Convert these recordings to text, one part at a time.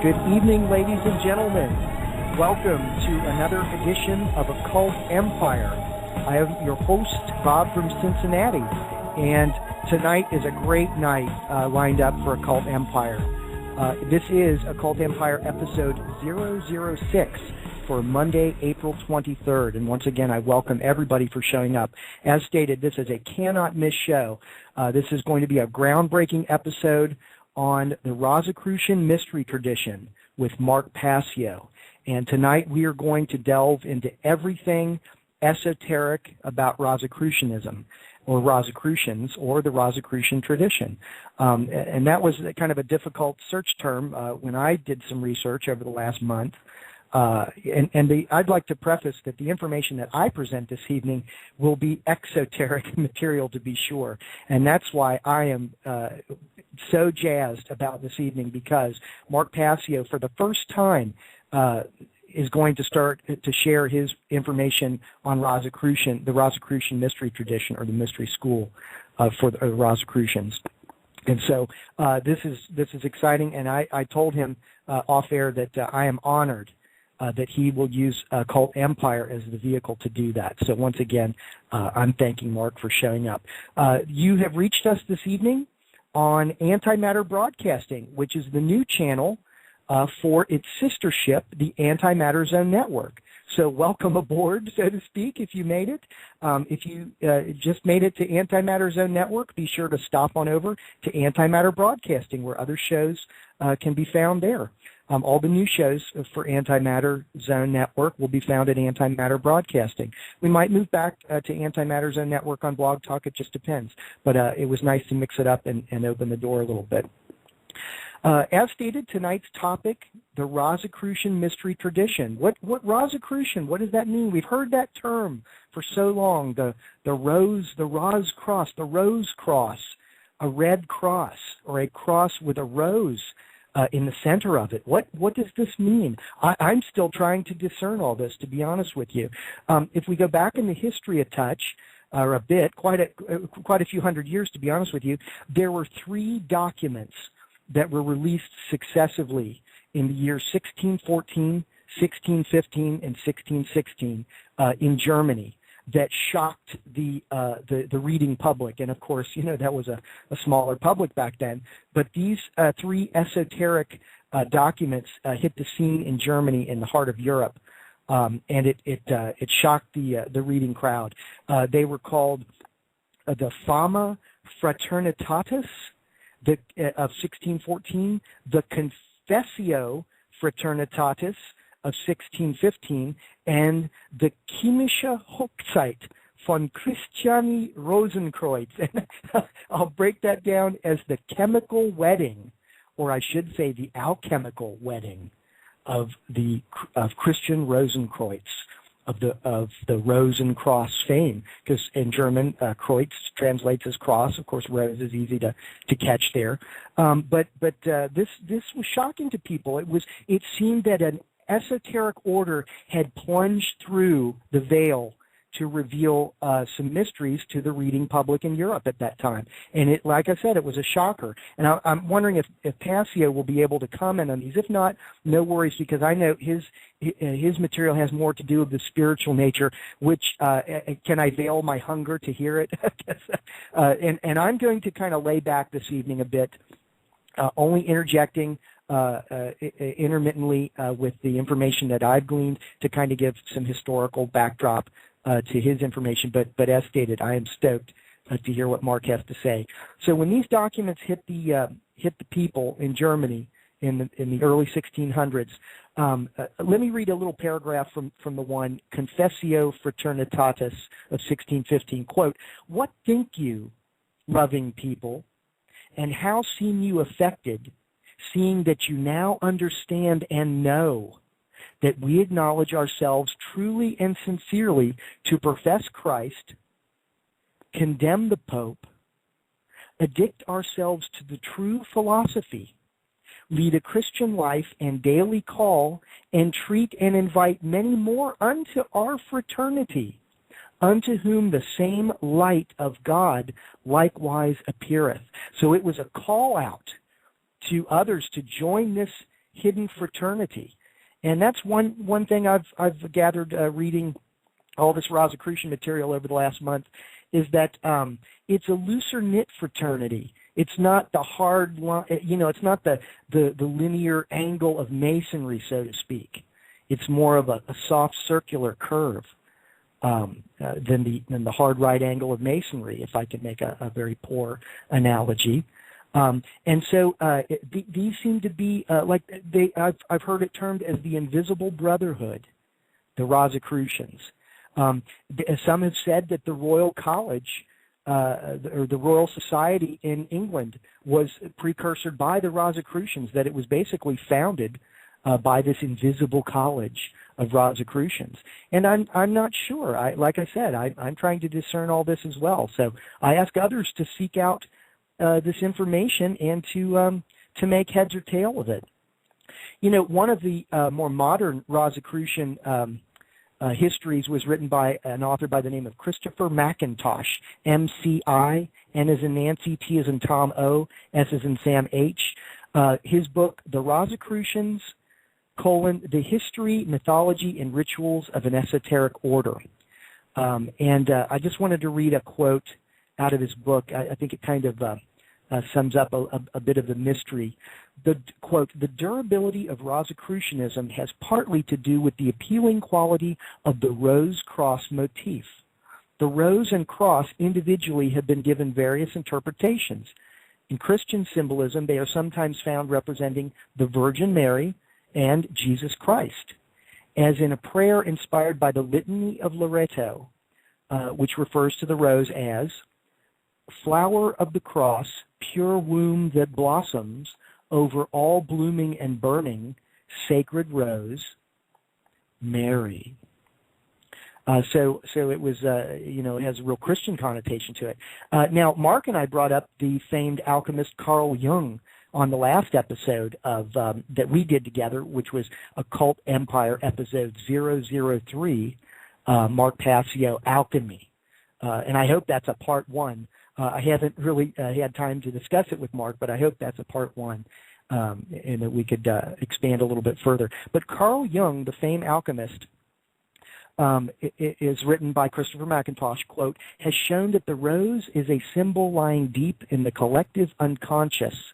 Good evening, ladies and gentlemen. Welcome to another edition of Occult Empire. I am your host, Bob from Cincinnati, and tonight is a great night lined up for Occult Empire. This is Occult Empire episode 006 for Monday, April 23rd, and once again, I welcome everybody for showing up. As stated, this is a cannot-miss show. This is going to be a groundbreaking episode on the Rosicrucian mystery tradition with Mark Passio. And tonight we are going to delve into everything esoteric about Rosicrucianism, or Rosicrucians, or the Rosicrucian tradition. And that was kind of a difficult search term when I did some research over the last month. I'd like to preface that the information that I present this evening will be exoteric material, to be sure. And that's why I am so jazzed about this evening, because Mark Passio, for the first time, is going to start to share his information on Rosicrucian, the Rosicrucian mystery tradition, or the mystery school for the Rosicrucians. And so this is exciting, and I told him off air that I am honored that he will use Occult Empire as the vehicle to do that. So once again, I'm thanking Mark for showing up. You have reached us this evening on Antimatter Broadcasting, which is the new channel for its sister ship, the Antimatter Zone Network. So welcome aboard, so to speak, if you made it. If you just made it to Antimatter Zone Network, be sure to stop on over to Antimatter Broadcasting, where other shows can be found there. All the new shows for Antimatter Zone Network will be found at Antimatter Broadcasting. We might move back to Antimatter Zone Network on Blog Talk. It just depends. But it was nice to mix it up and open the door a little bit. As stated, tonight's topic, the Rosicrucian mystery tradition. What Rosicrucian? What does that mean? We've heard that term for so long. The rose cross, a red cross, or a cross with a rose in the center of it. What does this mean? I'm still trying to discern all this, to be honest with you. If we go back in the history a touch, or a bit, quite a few hundred years, to be honest with you, there were three documents that were released successively in the years 1614, 1615, and 1616 in Germany that shocked the reading public. And of course, you know, that was a smaller public back then. But these three esoteric documents hit the scene in Germany, in the heart of Europe, and it shocked the reading crowd. They were called the Fama Fraternitatis of 1614, the Confessio Fraternitatis of 1615, and the Chemische Hochzeit von Christiani Rosenkreuz. I'll break that down as the chemical wedding, or I should say the alchemical wedding of Christian Rosenkreuz, of the Rose and Cross fame, because in German, Kreuz translates as cross. Of course, rose is easy to catch there. But this was shocking to people. It seemed that an esoteric order had plunged through the veil to reveal some mysteries to the reading public in Europe at that time. And it, like I said, it was a shocker. And I'm wondering if Passio will be able to comment on these. If not, no worries, because I know his material has more to do with the spiritual nature, which can I veil my hunger to hear it? And I'm going to kind of lay back this evening a bit, only interjecting intermittently with the information that I've gleaned to kind of give some historical backdrop to his information. But as stated, I am stoked to hear what Mark has to say. So when these documents hit the people in Germany in the early 1600s, let me read a little paragraph from the one, Confessio Fraternitatis of 1615. Quote, "What think you, loving people, and how seem you affected, seeing that you now understand and know that we acknowledge ourselves truly and sincerely to profess Christ, condemn the Pope, addict ourselves to the true philosophy, lead a Christian life, and daily call, entreat, and invite many more unto our fraternity, unto whom the same light of God likewise appeareth." So it was a call out to others to join this hidden fraternity. And that's one thing I've gathered reading all this Rosicrucian material over the last month, is that it's a looser knit fraternity. It's not the hard line, it's not the linear angle of masonry, so to speak. It's more of a soft circular curve than the hard right angle of masonry, if I could make a very poor analogy. And so these seem to be I've heard it termed as the invisible brotherhood, the Rosicrucians. Some have said that the Royal College or the Royal Society in England was precursored by the Rosicrucians, that it was basically founded by this invisible college of Rosicrucians. And I'm not sure. Like I said, I'm trying to discern all this as well. So I ask others to seek out this information and to make heads or tail of it. One of the more modern Rosicrucian histories was written by an author by the name of Christopher Mackintosh, M-C-I, N as in Nancy, T as in Tom, O, S as in Sam, H. His book, The Rosicrucians, The History, Mythology, and Rituals of an Esoteric Order. I just wanted to read a quote out of his book. I think it kind of sums up a bit of the mystery. Quote, "The durability of Rosicrucianism has partly to do with the appealing quality of the rose-cross motif. The rose and cross individually have been given various interpretations. In Christian symbolism, they are sometimes found representing the Virgin Mary and Jesus Christ, as in a prayer inspired by the Litany of Loreto, which refers to the rose as flower of the cross, pure womb that blossoms over all blooming and burning, sacred rose, Mary." So it was, it has a real Christian connotation to it. Now, Mark and I brought up the famed alchemist Carl Jung on the last episode of that we did together, which was Occult Empire episode 003, Mark Passio, Alchemy. And I hope that's a part one. I haven't really had time to discuss it with Mark, but I hope that's a part one, and that we could expand a little bit further. But Carl Jung, the famed alchemist, is written by Christopher Mackintosh, quote, "has shown that the rose is a symbol lying deep in the collective unconscious,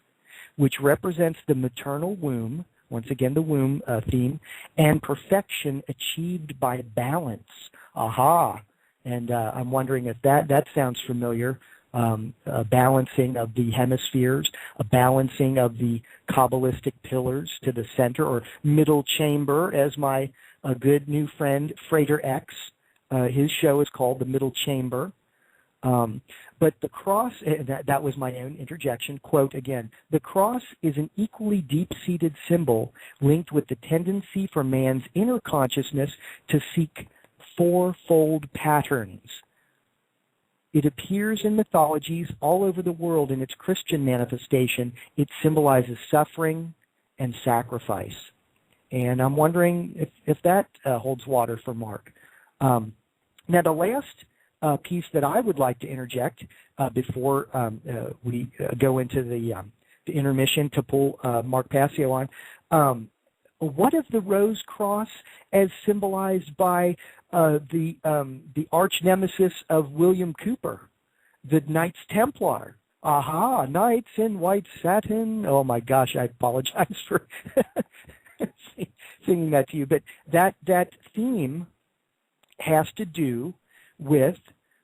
which represents the maternal womb," once again the womb theme, "and perfection achieved by balance." Aha! And I'm wondering if that sounds familiar. A balancing of the hemispheres, a balancing of the Kabbalistic pillars to the center, or middle chamber, as my good new friend Frater X, his show is called The Middle Chamber. But the cross, that was my own interjection, quote again, "The cross is an equally deep-seated symbol linked with the tendency for man's inner consciousness to seek fourfold patterns. It appears in mythologies all over the world. In its Christian manifestation, it symbolizes suffering and sacrifice." And I'm wondering if that holds water for Mark. Now, the last piece that I would like to interject before we go into the intermission to pull Mark Passio on, what of the rose cross as symbolized by the arch nemesis of William Cooper, the Knights Templar? Aha, knights in white satin. Oh my gosh, I apologize for singing that to you. But that theme has to do with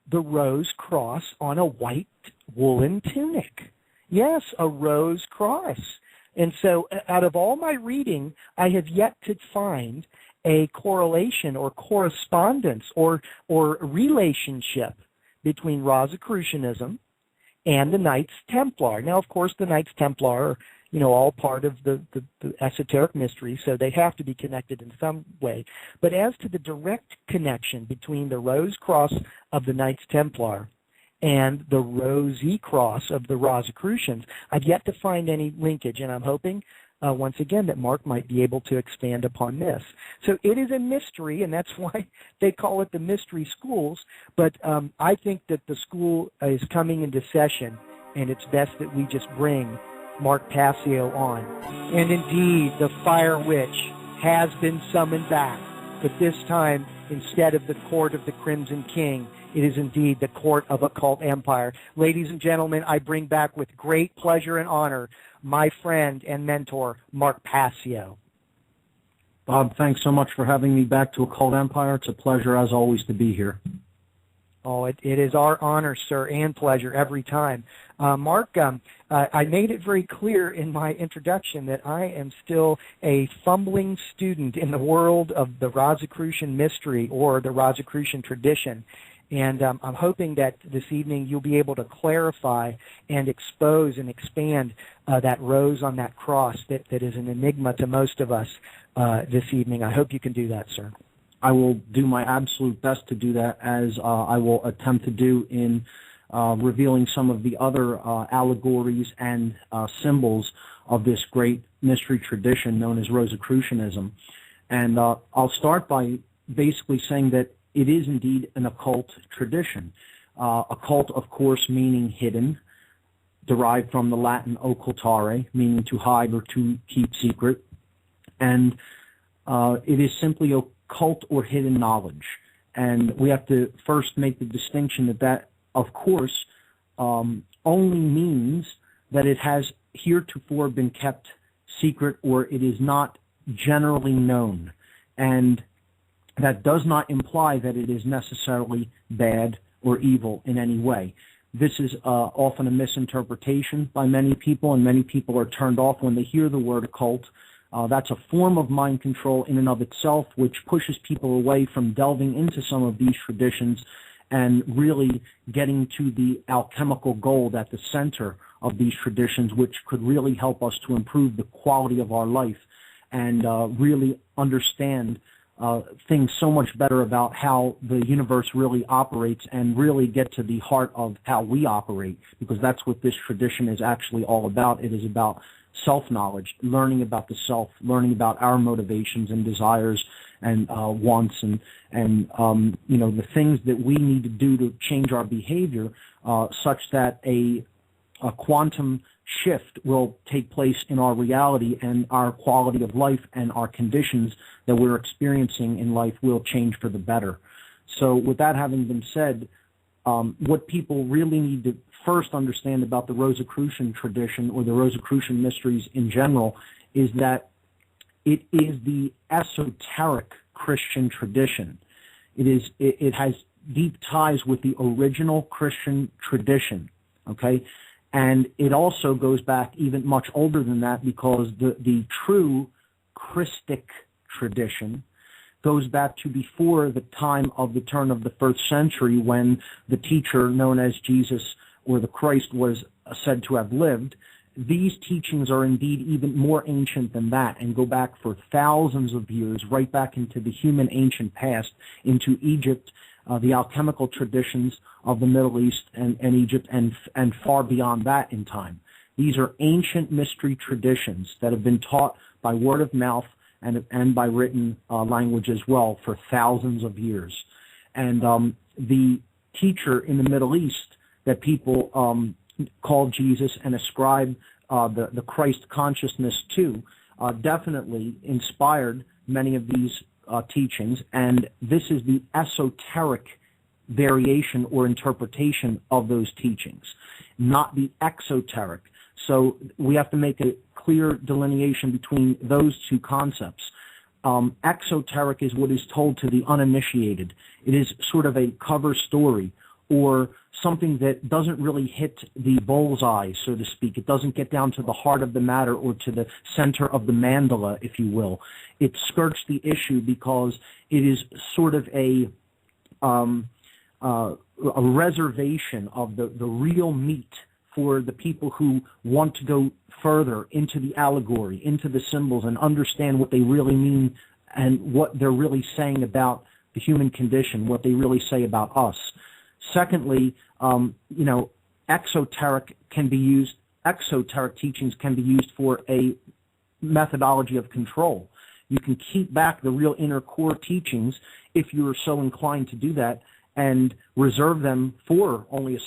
the rose cross on a white woolen tunic. Yes, a rose cross. And so out of all my reading, I have yet to find a correlation or correspondence or relationship between Rosicrucianism and the Knights Templar. Now, of course, the Knights Templar are, all part of the esoteric mystery, so they have to be connected in some way. But as to the direct connection between the Rose Cross of the Knights Templar and the Rosy Cross of the Rosicrucians, I've yet to find any linkage, and I'm hoping, once again, that Mark might be able to expand upon this. So it is a mystery, and that's why they call it the mystery schools, but I think that the school is coming into session, and it's best that we just bring Mark Passio on. And indeed, the Fire Witch has been summoned back, but this time, instead of the court of the Crimson King, it is indeed the court of Occult Empire. Ladies and gentlemen, I bring back with great pleasure and honor my friend and mentor, Mark Passio. Bob, thanks so much for having me back to Occult Empire. It's a pleasure, as always, to be here. Oh, it is our honor, sir, and pleasure every time. Mark, I made it very clear in my introduction that I am still a fumbling student in the world of the Rosicrucian mystery or the Rosicrucian tradition. And I'm hoping that this evening you'll be able to clarify and expose and expand that rose on that cross that is an enigma to most of us this evening. I hope you can do that, sir. I will do my absolute best to do that, as I will attempt to do in revealing some of the other allegories and symbols of this great mystery tradition known as Rosicrucianism. And I'll start by basically saying that it is indeed an occult tradition. Occult, of course, meaning hidden, derived from the Latin occultare, meaning to hide or to keep secret. And it is simply occult or hidden knowledge. And we have to first make the distinction that, of course, only means that it has heretofore been kept secret or it is not generally known. And that does not imply that it is necessarily bad or evil in any way. This is often a misinterpretation by many people, and many people are turned off when they hear the word occult. That's a form of mind control in and of itself, which pushes people away from delving into some of these traditions and really getting to the alchemical gold at the center of these traditions, which could really help us to improve the quality of our life and really understand things so much better about how the universe really operates and really get to the heart of how we operate, because that's what this tradition is actually all about. It is about self-knowledge, learning about the self, learning about our motivations and desires and wants and you know, the things that we need to do to change our behavior such that a quantum shift will take place in our reality, and our quality of life and our conditions that we're experiencing in life will change for the better. So with that having been said, what people really need to first understand about the Rosicrucian tradition or the Rosicrucian mysteries in general is that it is the esoteric Christian tradition. It has deep ties with the original Christian tradition, okay? And it also goes back even much older than that, because the true Christic tradition goes back to before the time of the turn of the 1st century, when the teacher known as Jesus or the Christ was said to have lived. These teachings are indeed even more ancient than that and go back for thousands of years, right back into the human ancient past, into Egypt, the alchemical traditions of the Middle East and Egypt, and far beyond that in time. These are ancient mystery traditions that have been taught by word of mouth and by written language as well for thousands of years. And the teacher in the Middle East that people call Jesus and ascribe the Christ consciousness to definitely inspired many of these teachings, and this is the esoteric variation or interpretation of those teachings, not the exoteric. So we have to make a clear delineation between those two concepts. Exoteric is what is told to the uninitiated. It is sort of a cover story, or something that doesn't really hit the bullseye, so to speak. It doesn't get down to the heart of the matter or to the center of the mandala, if you will. It skirts the issue because it is sort of a reservation of the real meat for the people who want to go further into the allegory, into the symbols, and understand what they really mean and what they're really saying about the human condition, what they really say about us. Secondly, you know, exoteric teachings can be used for a methodology of control. You can keep back the real inner core teachings if you are so inclined to do that, and reserve them for only a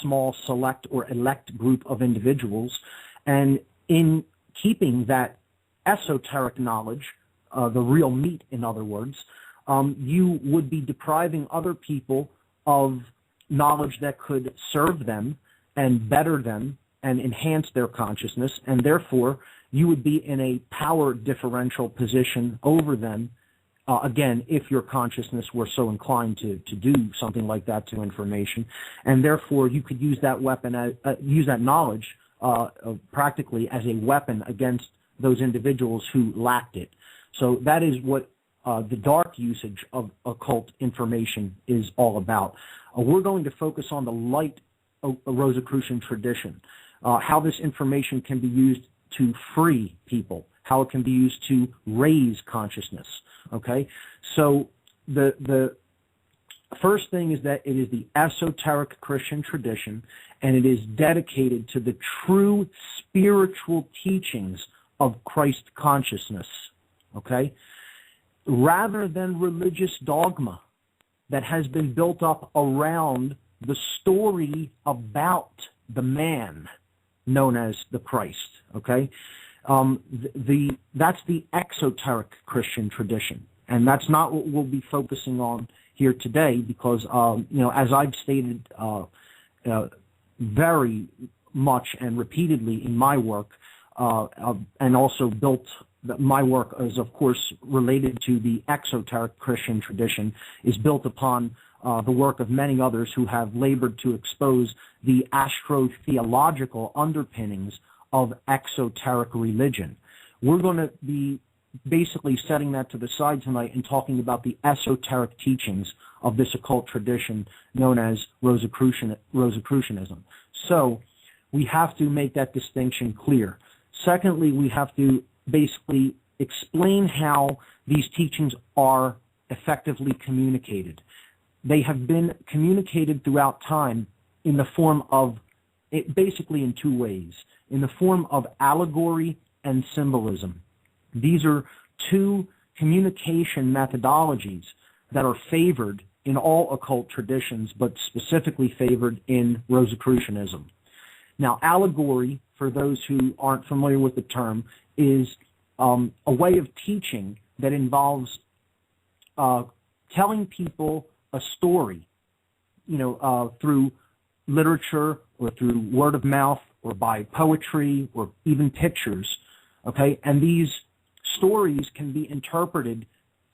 small, select, or elect group of individuals. And in keeping that esoteric knowledge, the real meat, in other words, you would be depriving other people of knowledge that could serve them and better them and enhance their consciousness, and therefore you would be in a power differential position over them, again, if your consciousness were so inclined to do something like that to information, and therefore you could use that weapon, use that knowledge practically as a weapon against those individuals who lacked it. So that is what the dark usage of occult information is all about. We're going to focus on the light Rosicrucian tradition, how this information can be used to free people, how it can be used to raise consciousness. Okay, so the first thing is that it is the esoteric Christian tradition, and it is dedicated to the true spiritual teachings of Christ consciousness. Okay, rather than religious dogma that has been built up around the story about the man known as the Christ. Okay, that's the exoteric Christian tradition, and that's not what we'll be focusing on here today, because as I've stated very much and repeatedly in my work, and also built my work is of course related to the exoteric Christian tradition, is built upon the work of many others who have labored to expose the astro-theological underpinnings of exoteric religion. We're going to be basically setting that to the side tonight and talking about the esoteric teachings of this occult tradition known as Rosicrucianism. So we have to make that distinction clear. Secondly, we have to basically explain how these teachings are effectively communicated. They have been communicated throughout time in the form of, basically in two ways, in the form of allegory and symbolism. These are two communication methodologies that are favored in all occult traditions, but specifically favored in Rosicrucianism. Now, allegory, for those who aren't familiar with the term, is a way of teaching that involves telling people a story, through literature or through word of mouth or by poetry or even pictures, okay? And these stories can be interpreted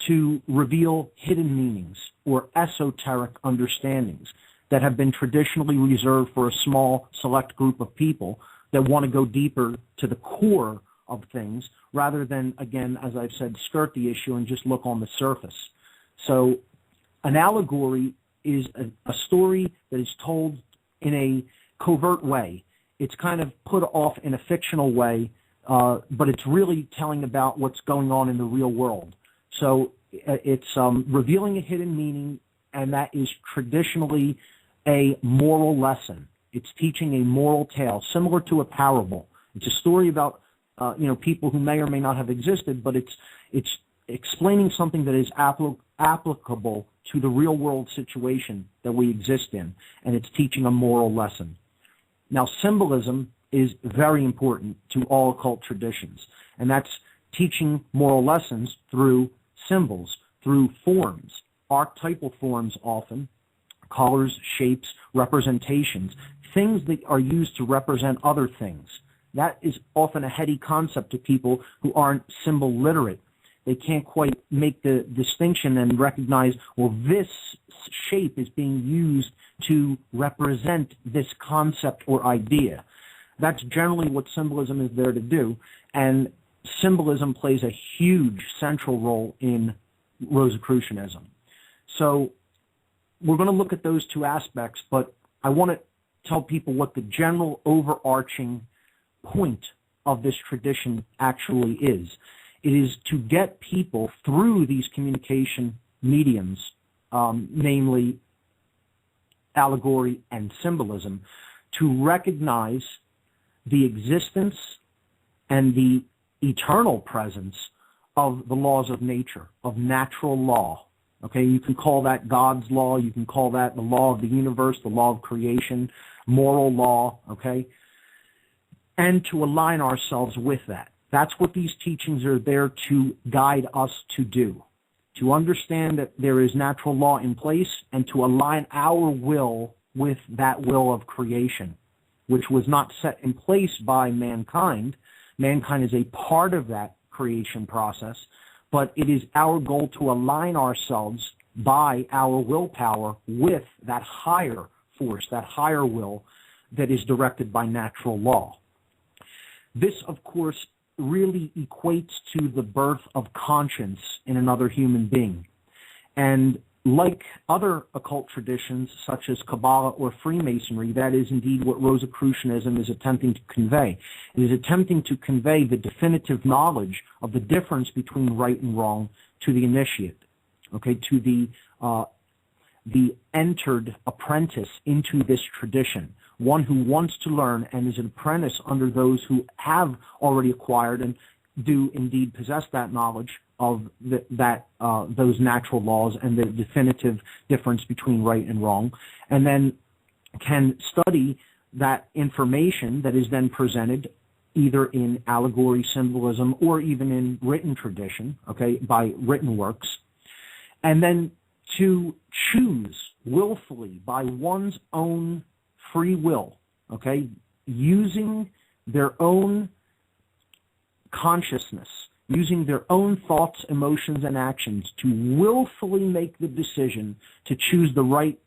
to reveal hidden meanings or esoteric understandings that have been traditionally reserved for a small select group of people that want to go deeper to the core of things rather than, again, as I've said, skirt the issue and just look on the surface. So an allegory is a story that is told in a covert way. It's kind of put off in a fictional way, but it's really telling about what's going on in the real world. So it's revealing a hidden meaning, and that is traditionally a moral lesson. It's teaching a moral tale, similar to a parable. It's a story about people who may or may not have existed, but it's explaining something that is applicable to the real world situation that we exist in, and it's teaching a moral lesson. Now, symbolism is very important to all occult traditions, and that's teaching moral lessons through symbols, through forms, archetypal forms often, colors, shapes, representations, things that are used to represent other things. That is often a heady concept to people who aren't symbol literate. They can't quite make the distinction and recognize, well, this shape is being used to represent this concept or idea. That's generally what symbolism is there to do, and symbolism plays a huge central role in Rosicrucianism. So we're going to look at those two aspects, but I want to tell people what the general overarching point of this tradition actually is. It is to get people through these communication mediums, namely allegory and symbolism, to recognize the existence and the eternal presence of the laws of nature, of natural law. Okay, you can call that God's law, you can call that the law of the universe, the law of creation, moral law, okay? and to align ourselves with that. That's what these teachings are there to guide us to do, to understand that there is natural law in place and to align our will with that will of creation, which was not set in place by mankind. Mankind is a part of that creation process, but it is our goal to align ourselves by our willpower with that higher force, that higher will that is directed by natural law. This, of course, really equates to the birth of conscience in another human being. And like other occult traditions, such as Kabbalah or Freemasonry, that is indeed what Rosicrucianism is attempting to convey. It is attempting to convey the definitive knowledge of the difference between right and wrong to the initiate, okay, to the entered apprentice into this tradition, one who wants to learn and is an apprentice under those who have already acquired and do indeed possess that knowledge of those natural laws and the definitive difference between right and wrong, and then can study that information that is then presented either in allegory, symbolism, or even in written tradition, okay, by written works, and then to choose willfully by one's own free will, okay, using their own consciousness, using their own thoughts, emotions, and actions to willfully make the decision to choose the right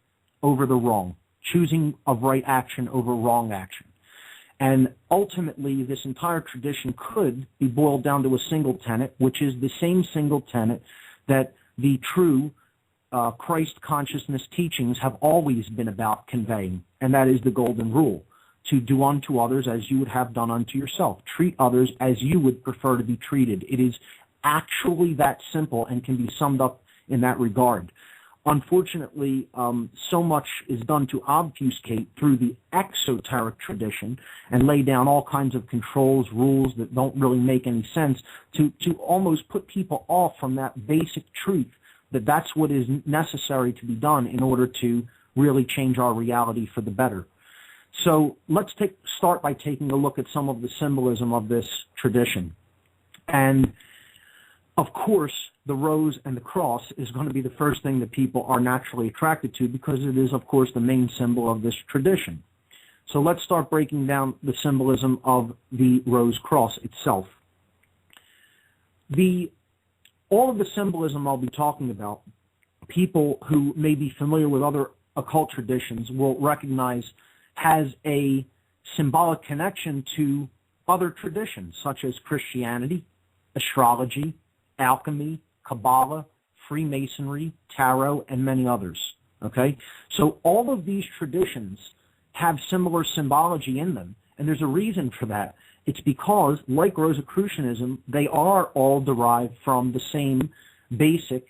over the wrong, choosing of right action over wrong action. And ultimately, this entire tradition could be boiled down to a single tenet, which is the same single tenet that the true Christ consciousness teachings have always been about conveying, and that is the golden rule: to do unto others as you would have done unto yourself. Treat others as you would prefer to be treated. It is actually that simple and can be summed up in that regard. Unfortunately, so much is done to obfuscate through the exoteric tradition and lay down all kinds of controls, rules that don't really make any sense to almost put people off from that basic truth that that's what is necessary to be done in order to really change our reality for the better. So let's start by taking a look at some of the symbolism of this tradition. And of course, the rose and the cross is going to be the first thing that people are naturally attracted to because it is, of course, the main symbol of this tradition. So let's start breaking down the symbolism of the rose cross itself. All of the symbolism I'll be talking about, people who may be familiar with other occult traditions will recognize has a symbolic connection to other traditions, such as Christianity, astrology, alchemy, Kabbalah, Freemasonry, Tarot, and many others. Okay? So all of these traditions have similar symbology in them, and there's a reason for that. It's because, like Rosicrucianism, they are all derived from the same basic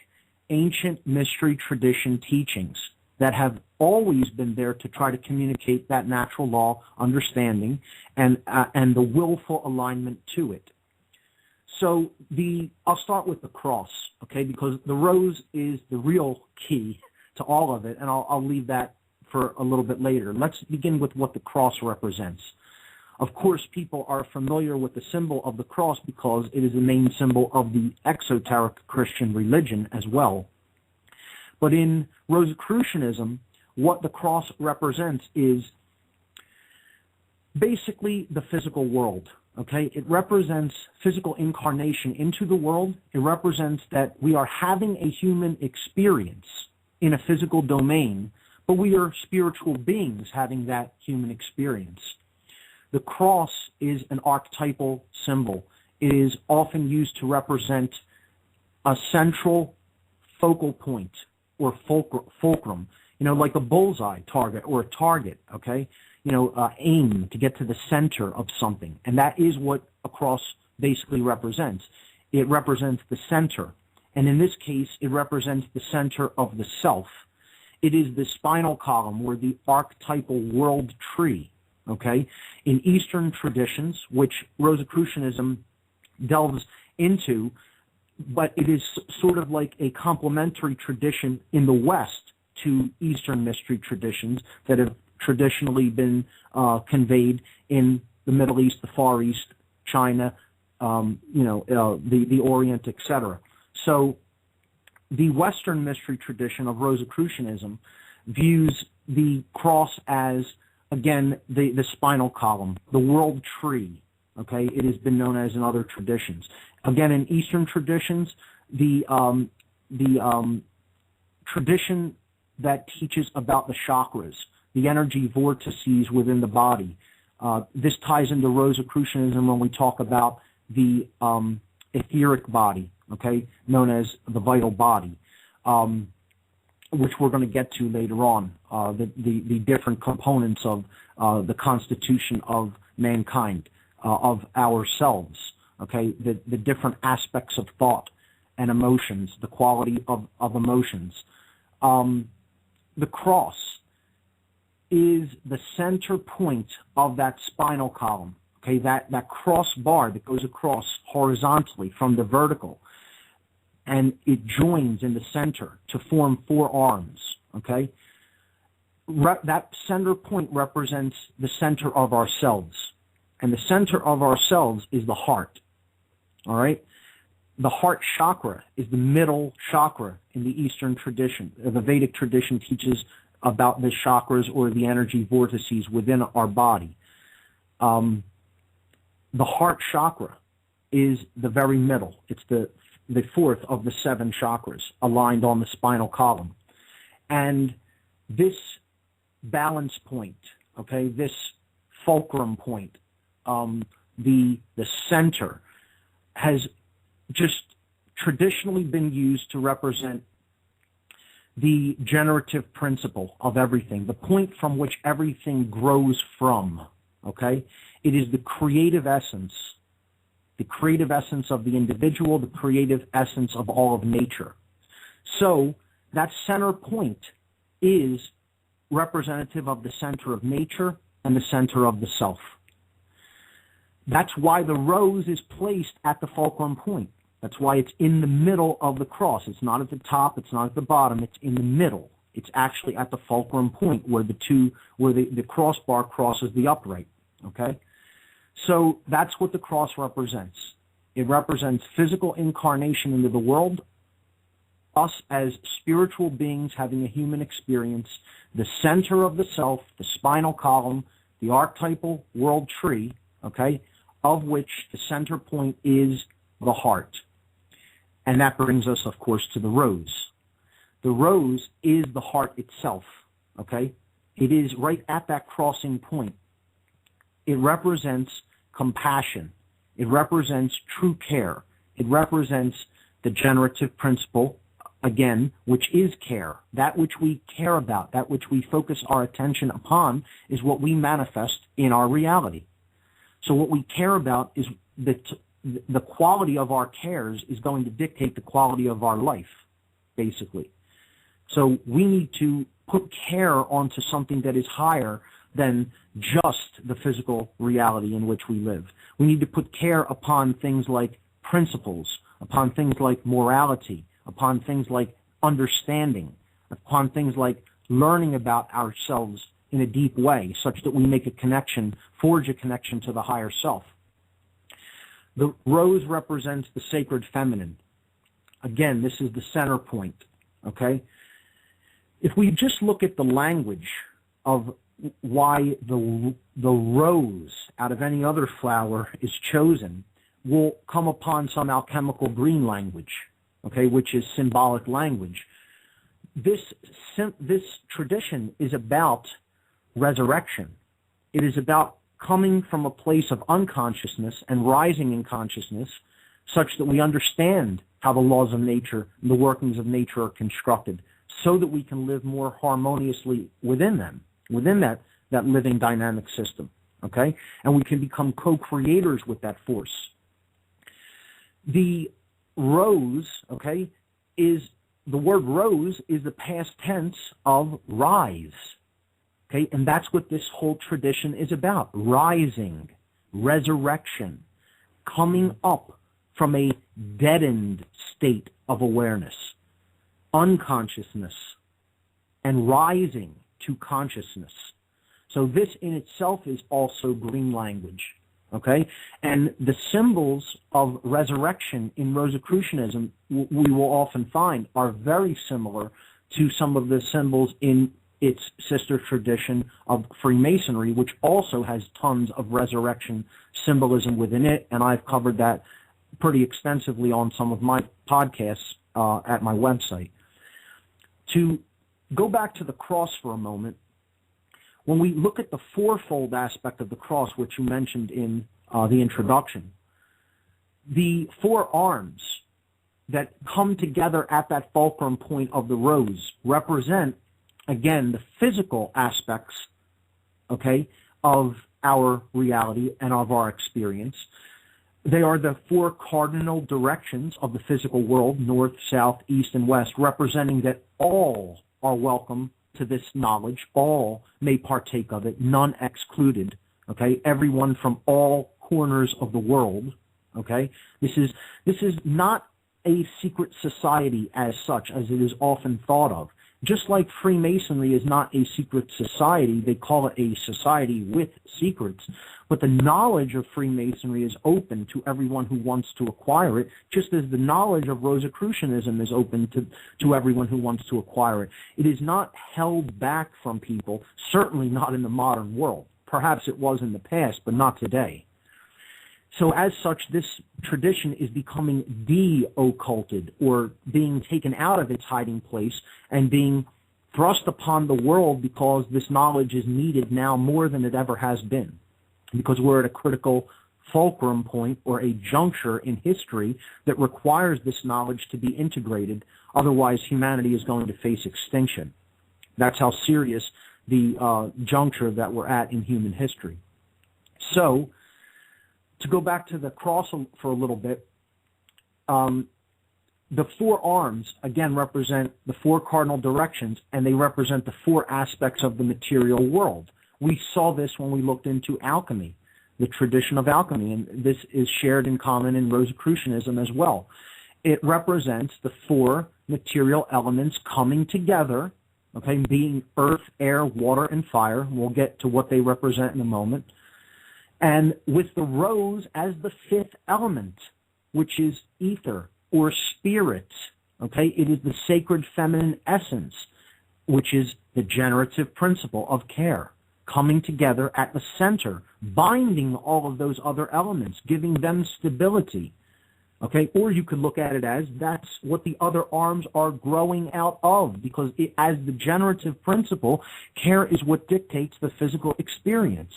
ancient mystery tradition teachings that have always been there to try to communicate that natural law understanding and the willful alignment to it. So I'll start with the cross, okay, because the rose is the real key to all of it, and I'll leave that for a little bit later. Let's begin with what the cross represents. Of course, people are familiar with the symbol of the cross because it is the main symbol of the exoteric Christian religion as well. But in Rosicrucianism, what the cross represents is basically the physical world. Okay? It represents physical incarnation into the world. It represents that we are having a human experience in a physical domain, but we are spiritual beings having that human experience. The cross is an archetypal symbol. It is often used to represent a central focal point or fulcrum, like a bullseye target or a target, okay? Aim to get to the center of something. And that is what a cross basically represents. It represents the center. And in this case, it represents the center of the self. It is the spinal column or the archetypal world tree. Okay, in Eastern traditions, which Rosicrucianism delves into, but it is sort of like a complementary tradition in the West to Eastern mystery traditions that have traditionally been conveyed in the Middle East, the Far East, China, the Orient, etc. So the Western mystery tradition of Rosicrucianism views the cross as, again, the spinal column, the world tree. Okay, it has been known as in other traditions. Again, in Eastern traditions, the tradition that teaches about the chakras, the energy vortices within the body. This ties into Rosicrucianism when we talk about the etheric body, okay, known as the vital body, which we're going to get to later on, the different components of the constitution of mankind, of ourselves, okay, the different aspects of thought and emotions, the quality of emotions. The cross is the center point of that spinal column, okay, that cross bar that goes across horizontally from the vertical, and it joins in the center to form four arms, okay? That center point represents the center of ourselves, and the center of ourselves is the heart, all right? The heart chakra is the middle chakra in the Eastern tradition. The Vedic tradition teaches about the chakras or the energy vortices within our body. The heart chakra is the very middle. It's the fourth of the 7 chakras aligned on the spinal column. And this balance point, okay, this fulcrum point, the center, has just traditionally been used to represent the generative principle of everything, the point from which everything grows from, okay? It is the creative essence of the individual, the creative essence of all of nature. So that center point is representative of the center of nature and the center of the self. That's why the rose is placed at the fulcrum point. That's why it's in the middle of the cross. It's not at the top, it's not at the bottom, it's in the middle. It's actually at the fulcrum point where the crossbar crosses the upright, okay? So that's what the cross represents. It represents physical incarnation into the world, us as spiritual beings having a human experience, the center of the self, the spinal column, the archetypal world tree, okay, of which the center point is the heart. And that brings us, of course, to the rose. The rose is the heart itself, okay? It is right at that crossing point. It represents compassion. It represents true care. It represents the generative principle, again, which is care. That which we care about, that which we focus our attention upon, is what we manifest in our reality. So what we care about is the quality of our cares is going to dictate the quality of our life, basically. So we need to put care onto something that is higher than just the physical reality in which we live. We need to put care upon things like principles, upon things like morality, upon things like understanding, upon things like learning about ourselves in a deep way, such that we make a connection, forge a connection to the higher self. The rose represents the sacred feminine. Again, this is the center point, okay? If we just look at the language of why the rose out of any other flower is chosen, we'll come upon some alchemical green language, okay, which is symbolic language. This tradition is about resurrection. It is about coming from a place of unconsciousness and rising in consciousness such that we understand how the laws of nature and the workings of nature are constructed so that we can live more harmoniously within them, within that living dynamic system, okay? And we can become co-creators with that force. The rose, okay, the word rose is the past tense of rise. Okay, and that's what this whole tradition is about, rising, resurrection, coming up from a deadened state of awareness, unconsciousness, and rising to consciousness. So this in itself is also green language, okay? And the symbols of resurrection in Rosicrucianism, we will often find, are very similar to some of the symbols in its sister tradition of Freemasonry, which also has tons of resurrection symbolism within it, and I've covered that pretty extensively on some of my podcasts at my website. To go back to the cross for a moment, when we look at the fourfold aspect of the cross, which you mentioned in the introduction, the four arms that come together at that fulcrum point of the rose represent, again, the physical aspects, okay, of our reality and of our experience. They are the four cardinal directions of the physical world, north, south, east, and west, representing that all are welcome to this knowledge. All may partake of it, none excluded, okay? Everyone from all corners of the world, okay? This is not a secret society as such, as it is often thought of. Just like Freemasonry is not a secret society, they call it a society with secrets, but the knowledge of Freemasonry is open to everyone who wants to acquire it, just as the knowledge of Rosicrucianism is open to everyone who wants to acquire it. It is not held back from people, certainly not in the modern world. Perhaps it was in the past, but not today. So as such, this tradition is becoming de-occulted, or being taken out of its hiding place and being thrust upon the world, because this knowledge is needed now more than it ever has been, because we're at a critical fulcrum point, or a juncture in history that requires this knowledge to be integrated. Otherwise, humanity is going to face extinction. That's how serious the juncture that we're at in human history. So, to go back to the cross for a little bit, the four arms, again, represent the four cardinal directions, and they represent the four aspects of the material world. We saw this when we looked into alchemy, the tradition of alchemy, and this is shared in common in Rosicrucianism as well. It represents the four material elements coming together, okay, being earth, air, water, and fire. We'll get to what they represent in a moment. And with the rose as the fifth element, which is ether or spirit, okay? It is the sacred feminine essence, which is the generative principle of care, coming together at the center, binding all of those other elements, giving them stability, okay? Or you could look at it as that's what the other arms are growing out of, because as the generative principle, care is what dictates the physical experience.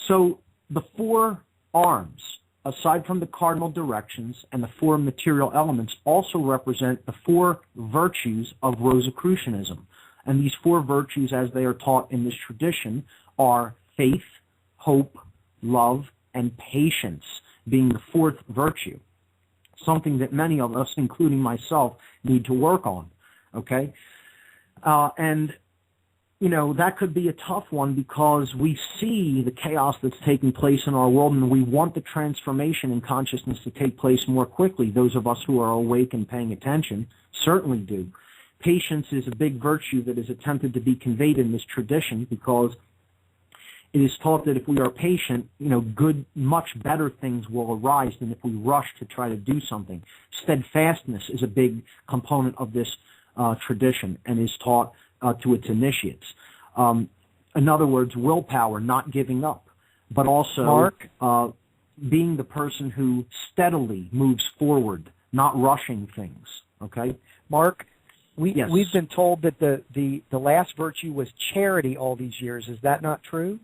So the four arms, aside from the cardinal directions and the four material elements, also represent the four virtues of Rosicrucianism. And these four virtues, as they are taught in this tradition, are faith, hope, love, and patience, being the fourth virtue, something that many of us, including myself, need to work on, okay? And you know, that could be a tough one, because we see the chaos that's taking place in our world, and we want the transformation in consciousness to take place more quickly. Those of us who are awake and paying attention certainly do. Patience is a big virtue that is attempted to be conveyed in this tradition, because it is taught that if we are patient, you know, good, much better things will arise than if we rush to try to do something. Steadfastness is a big component of this tradition, and is taught to its initiates. In other words, willpower, not giving up, but also Mark, being the person who steadily moves forward, not rushing things. Okay, Mark, yes. we've been told that the last virtue was charity all these years. Is that not true?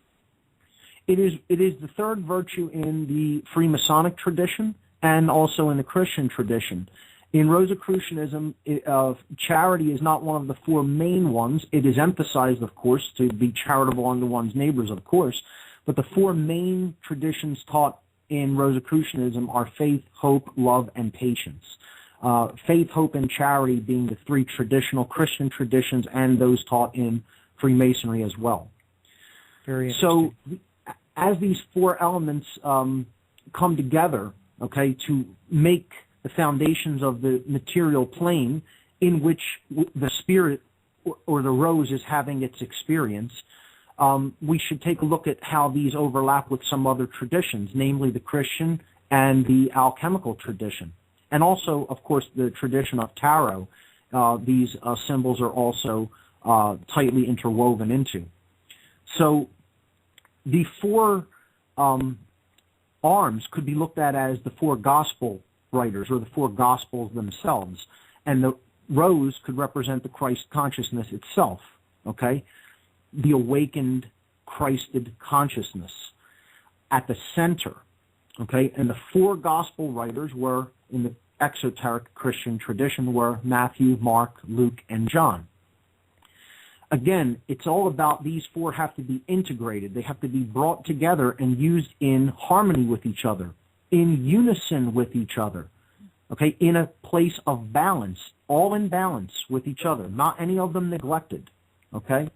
It is the third virtue in the Freemasonic tradition and also in the Christian tradition. In Rosicrucianism, charity is not one of the four main ones. It is emphasized, of course, to be charitable unto one's neighbors, of course. But the four main traditions taught in Rosicrucianism are faith, hope, love, and patience. Faith, hope, and charity being the three traditional Christian traditions, and those taught in Freemasonry as well. Very interesting. So, as these four elements come together, okay, to make the foundations of the material plane in which the spirit or the rose is having its experience, we should take a look at how these overlap with some other traditions, namely the Christian and the alchemical tradition. And also, of course, the tradition of tarot. These symbols are also tightly interwoven into. So the four arms could be looked at as the four gospel writers, or the four gospels themselves. And the rose could represent the Christ consciousness itself, okay? The awakened, Christed consciousness at the center, okay? And the four gospel writers were, in the exoteric Christian tradition, were Matthew, Mark, Luke, and John. Again, it's all about these four have to be integrated. They have to be brought together and used in harmony with each other, in unison with each other, okay, in a place of balance, all in balance with each other, not any of them neglected, okay?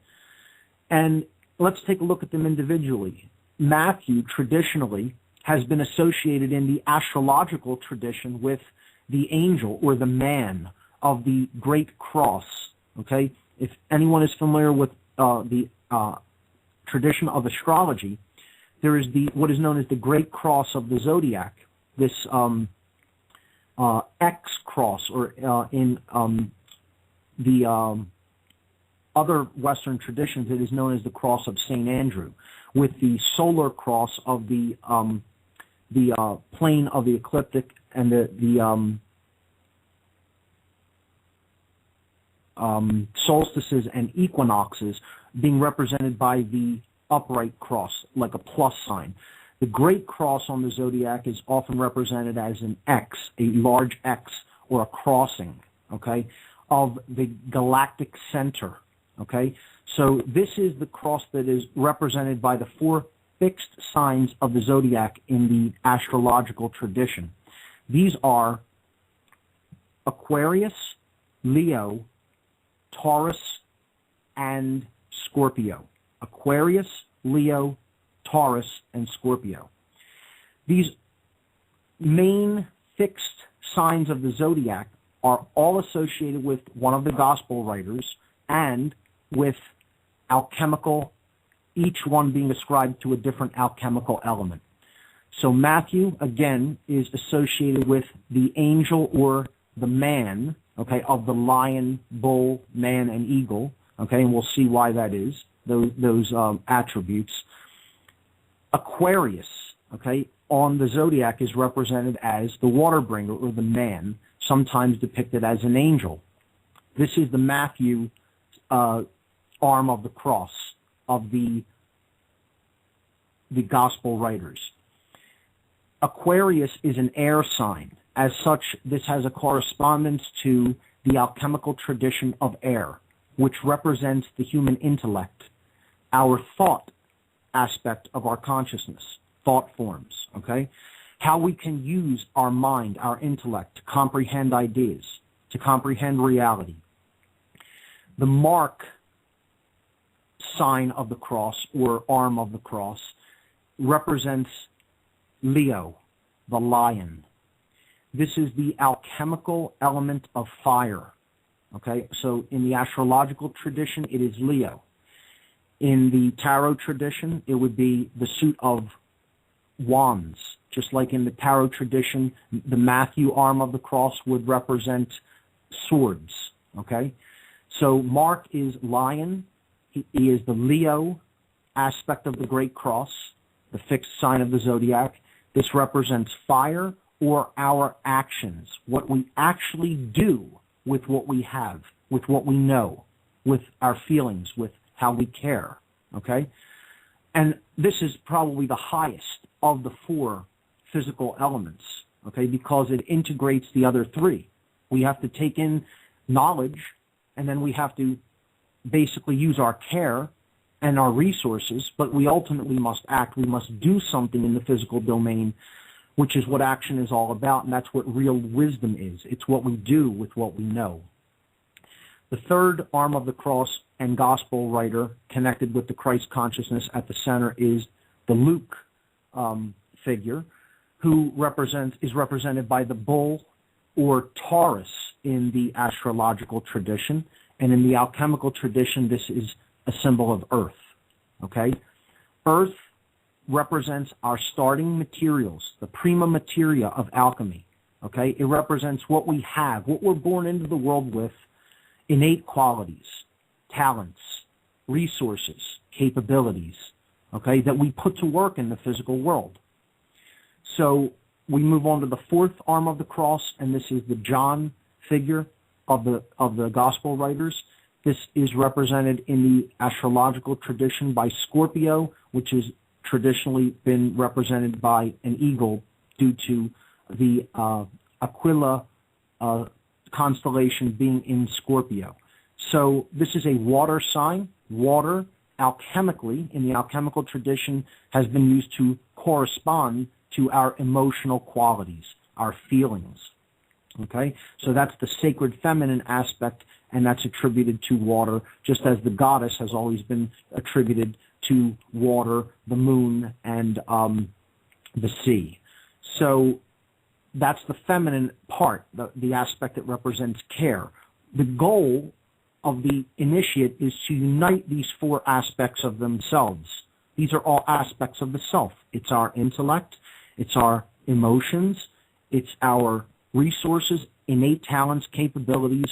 And let's take a look at them individually. Matthew, traditionally, has been associated in the astrological tradition with the angel or the man of the Great Cross, okay? If anyone is familiar with the tradition of astrology, there is what is known as the Great Cross of the Zodiac, this X cross, or in the other Western traditions, it is known as the Cross of St. Andrew, with the solar cross of the plane of the ecliptic and the solstices and equinoxes being represented by the upright cross, like a plus sign. The Great Cross on the zodiac is often represented as an X, a large X, or a crossing, okay, of the galactic center, okay? So this is the cross that is represented by the four fixed signs of the zodiac in the astrological tradition. These are Aquarius, Leo, Taurus, and Scorpio. Aquarius, Leo, Taurus, and Scorpio. These main fixed signs of the zodiac are all associated with one of the gospel writers and with alchemical, each one being ascribed to a different alchemical element. So Matthew, again, is associated with the angel or the man, okay, of the lion, bull, man, and eagle, okay, and we'll see why that is, those attributes. Aquarius, okay, on the zodiac is represented as the water bringer or the man, sometimes depicted as an angel. This is the Matthew arm of the cross of the gospel writers. Aquarius is an air sign. As such, this has a correspondence to the alchemical tradition of air, which represents the human intellect, our thought aspect of our consciousness, thought forms, okay? How we can use our mind, our intellect, to comprehend ideas, to comprehend reality. The mark sign of the cross, or arm of the cross, represents Leo, the lion. This is the alchemical element of fire, okay? So in the astrological tradition, it is Leo. In the tarot tradition, it would be the suit of wands. Just like in the tarot tradition, the Matthew arm of the cross would represent swords, okay? So Mark is lion. He is the Leo aspect of the Great Cross, the fixed sign of the zodiac. This represents fire, or our actions, what we actually do with what we have, with what we know, with our feelings, with how we care, okay? And this is probably the highest of the four physical elements, okay, because it integrates the other three. We have to take in knowledge, and then we have to basically use our care and our resources, but we ultimately must act. We must do something in the physical domain, which is what action is all about, and that's what real wisdom is. It's what we do with what we know. The third arm of the cross and gospel writer connected with the Christ consciousness at the center is the Luke figure, who is represented by the bull or Taurus in the astrological tradition, and in the alchemical tradition, this is a symbol of earth. okay? Earth represents our starting materials, the prima materia of alchemy, okay? It represents what we have, what we're born into the world with, innate qualities, talents, resources, capabilities, okay, that we put to work in the physical world. So we move on to the fourth arm of the cross, and this is the John figure of the gospel writers. This is represented in the astrological tradition by Scorpio, which has traditionally been represented by an eagle due to the Aquila constellation being in Scorpio. So this is a water sign. Water, alchemically, in the alchemical tradition, has been used to correspond to our emotional qualities, our feelings. Okay? So that's the sacred feminine aspect, and that's attributed to water, just as the goddess has always been attributed to water, the moon, and the sea. So that's the feminine part, the aspect that represents care. The goal of the initiate is to unite these four aspects of themselves. These are all aspects of the self. It's our intellect, it's our emotions, it's our resources, innate talents, capabilities,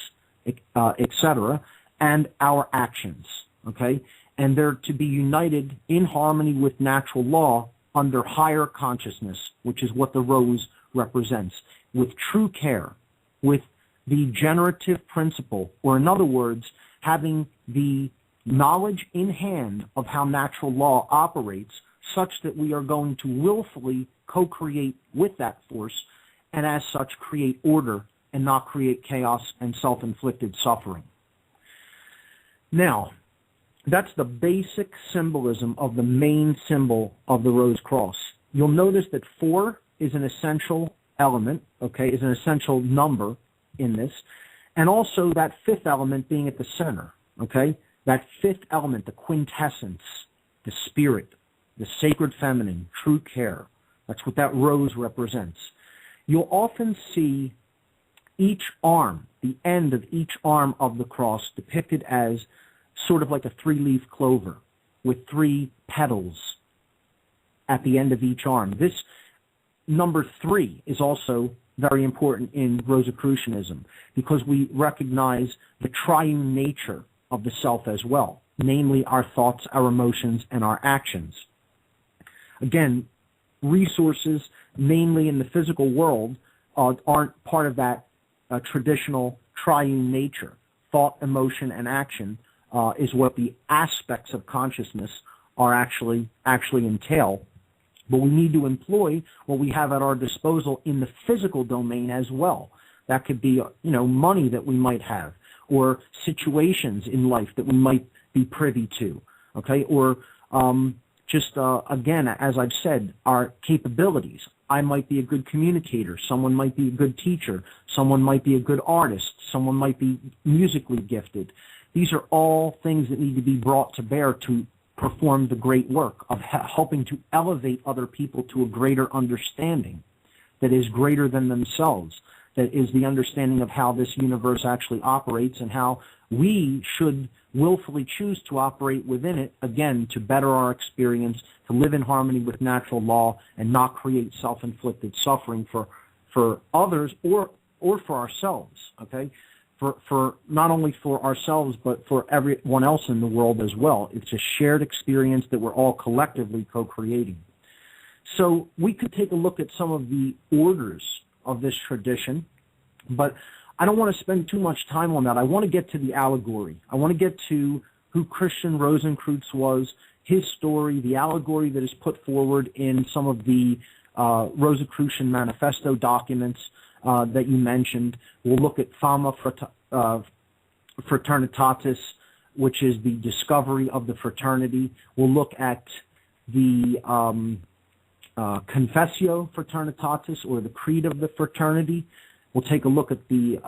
etc., and our actions, okay? And they're to be united in harmony with natural law under higher consciousness, which is what the rose represents, with true care, with the generative principle, or in other words, having the knowledge in hand of how natural law operates such that we are going to willfully co-create with that force and as such create order and not create chaos and self-inflicted suffering. Now, that's the basic symbolism of the main symbol of the Rose Cross. You'll notice that 4 is an essential element, okay, is an essential number in this, and also that 5th element being at the center, okay? That 5th element, the quintessence, the spirit, the sacred feminine, true care. That's what that rose represents. You'll often see each arm, the end of each arm of the cross depicted as sort of like a 3-leaf clover with 3 petals at the end of each arm. This number 3 is also very important in Rosicrucianism because we recognize the triune nature of the self as well, namely our thoughts, our emotions, and our actions. Again, resources, mainly in the physical world, aren't part of that traditional triune nature. Thought, emotion, and action is what the aspects of consciousness are actually entail. But we need to employ what we have at our disposal in the physical domain as well. That could be, money that we might have, or situations in life that we might be privy to, okay? Or again, as I've said, our capabilities. I might be a good communicator. Someone might be a good teacher. Someone might be a good artist. Someone might be musically gifted. These are all things that need to be brought to bear to perform the great work of helping to elevate other people to a greater understanding that is greater than themselves, that is the understanding of how this universe actually operates and how we should willfully choose to operate within it, again, to better our experience, to live in harmony with natural law and not create self-inflicted suffering for others or for ourselves, okay? For not only for ourselves, but for everyone else in the world as well. It's a shared experience that we're all collectively co-creating. So we could take a look at some of the orders of this tradition, but I don't want to spend too much time on that. I want to get to the allegory. I want to get to who Christian Rosicrucian was, his story, the allegory that is put forward in some of the Rosicrucian manifesto documents that you mentioned. We'll look at Fama Fraternitatis, which is the discovery of the fraternity. We'll look at the Confessio Fraternitatis, or the creed of the fraternity. We'll take a look at the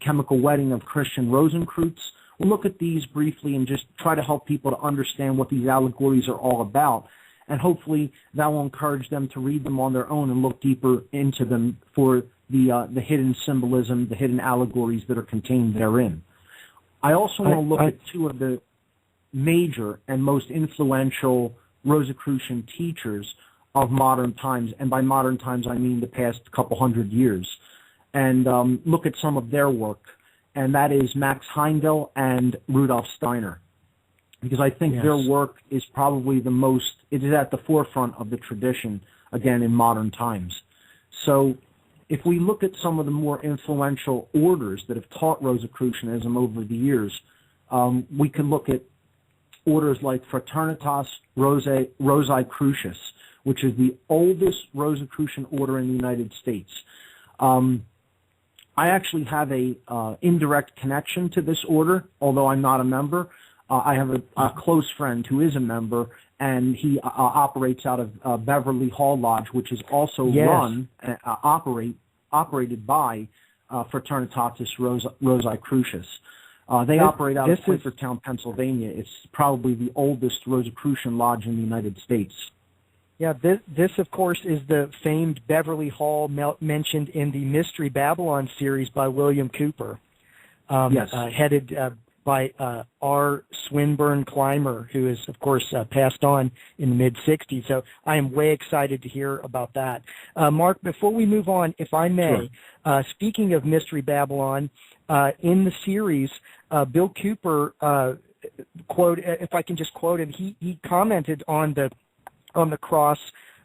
chemical wedding of Christian Rosicrucian. We'll look at these briefly and just try to help people to understand what these allegories are all about. And hopefully that will encourage them to read them on their own and look deeper into them for the hidden symbolism, the hidden allegories that are contained therein. I also want to look at two of the... major and most influential Rosicrucian teachers of modern times, and by modern times I mean the past couple hundred years, and look at some of their work, and that is Max Heindel and Rudolf Steiner, because I think their work is probably it is at the forefront of the tradition, again, in modern times. So if we look at some of the more influential orders that have taught Rosicrucianism over the years, we can look at orders like Fraternitas Rosicrucis, which is the oldest Rosicrucian order in the United States. I actually have a indirect connection to this order, although I'm not a member. I have a close friend who is a member, and he operates out of Beverly Hall Lodge, which is also run, operated by Fraternitatis Rosicrucis. They operate out of Quakertown, Pennsylvania. It's probably the oldest Rosicrucian lodge in the United States. Yeah, this of course, is the famed Beverly Hall mentioned in the Mystery Babylon series by William Cooper, headed by R. Swinburne Clymer, who is, of course, passed on in the mid-'60s. So I am way excited to hear about that. Mark, before we move on, if I may, speaking of Mystery Babylon, in the series, Bill Cooper, if I can just quote him, he commented on the cross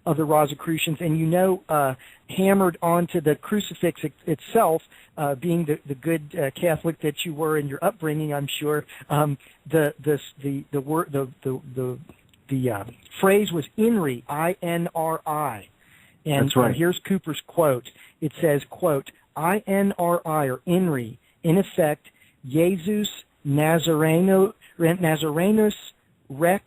of the Rosicrucians, and hammered onto the crucifix itself, being the good Catholic that you were in your upbringing, I'm sure. The phrase was INRI, I-N-R-I, and that's right. And here's Cooper's quote. It says, quote, I-N-R-I, or INRI, in effect, Jesus Nazarenus Rex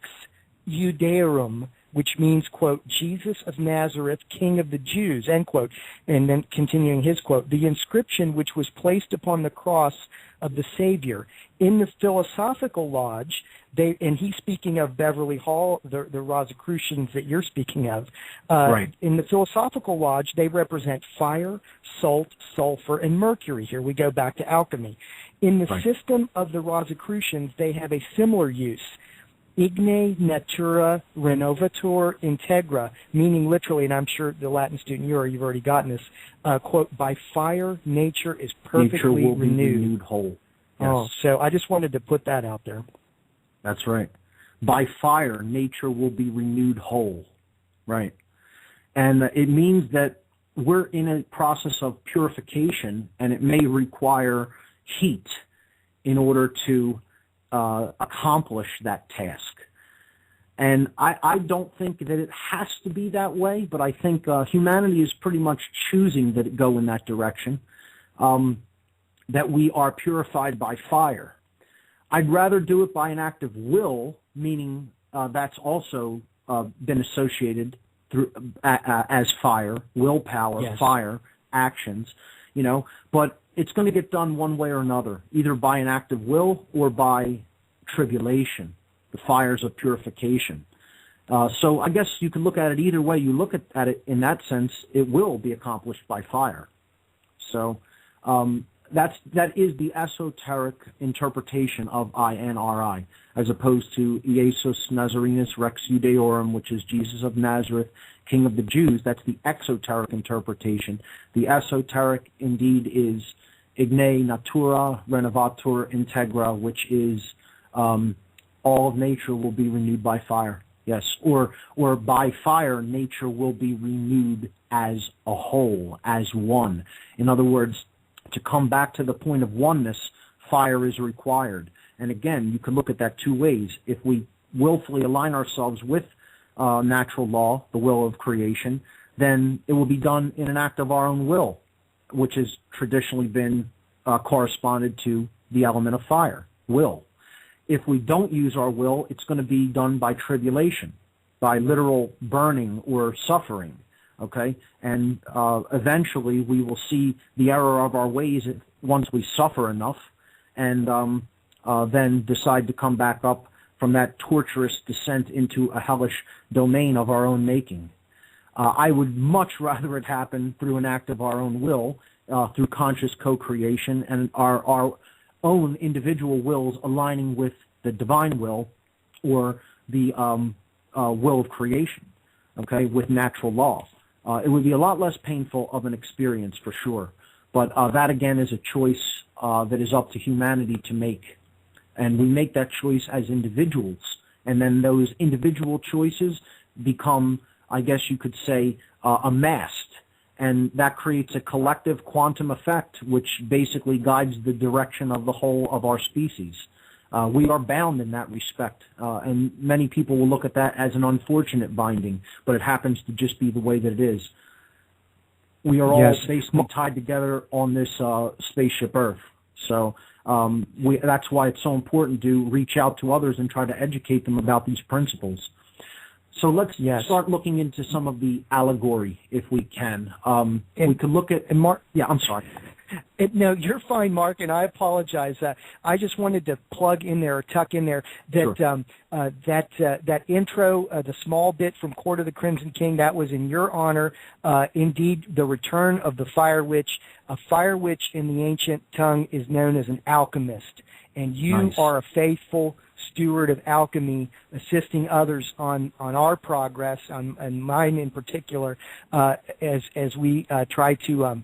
Judaeorum, which means, quote, Jesus of Nazareth, King of the Jews, end quote. And then continuing his quote, the inscription which was placed upon the cross of the Savior. In the Philosophical Lodge, and he's speaking of Beverly Hall, the Rosicrucians that you're speaking of. Right. In the Philosophical Lodge, they represent fire, salt, sulfur, and mercury. Here we go back to alchemy. In the system of the Rosicrucians, they have a similar use. Igne natura renovator integra, meaning literally, and I'm sure the Latin student you've already gotten this, quote, by fire nature is perfectly nature will renewed. Be renewed whole. Yes. Oh, so I just wanted to put that out there. That's right. By fire nature will be renewed whole. Right. And it means that we're in a process of purification, and it may require heat in order to accomplish that task. And I don't think that it has to be that way, but I think humanity is pretty much choosing that it go in that direction, that we are purified by fire. I'd rather do it by an act of will, meaning that's also been associated through as fire, willpower, fire, actions, but it's going to get done one way or another, either by an act of will or by tribulation, the fires of purification. So I guess you can look at it either way you look at it. In that sense, it will be accomplished by fire. So that is the esoteric interpretation of INRI, as opposed to Jesus Nazarenus Rex Judaeorum, which is Jesus of Nazareth, King of the Jews. That's the exoteric interpretation. The esoteric, indeed, is Igne natura renovator integra, which is all of nature will be renewed by fire. Yes, or by fire, nature will be renewed as a whole, as one. In other words, to come back to the point of oneness, fire is required. And again, you can look at that two ways. If we willfully align ourselves with natural law, the will of creation, then it will be done in an act of our own will, which has traditionally been corresponded to the element of fire, will. If we don't use our will, it's going to be done by tribulation, by literal burning or suffering, okay? And eventually we will see the error of our ways once we suffer enough, and then decide to come back up from that torturous descent into a hellish domain of our own making. I would much rather it happen through an act of our own will, through conscious co-creation and our own individual wills aligning with the divine will, or the will of creation, okay, with natural law. It would be a lot less painful of an experience for sure. But that, again, is a choice that is up to humanity to make. And we make that choice as individuals. And then those individual choices become, I guess you could say, amassed. And that creates a collective quantum effect, which basically guides the direction of the whole of our species. We are bound in that respect. And many people will look at that as an unfortunate binding, but it happens to just be the way that it is. We are all basically tied together on this spaceship Earth. So that's why it's so important to reach out to others and try to educate them about these principles. So let's start looking into some of the allegory, if we can. We could look at... Mark, yeah, I'm sorry. No, you're fine, Mark, and I apologize. I just wanted to plug in there or tuck in there that Sure. that intro, the small bit from Court of the Crimson King, that was in your honor. Indeed, the return of the Fire Witch. A Fire Witch in the ancient tongue is known as an alchemist, and you are a faithful steward of alchemy, assisting others on our progress, and mine in particular, as we try to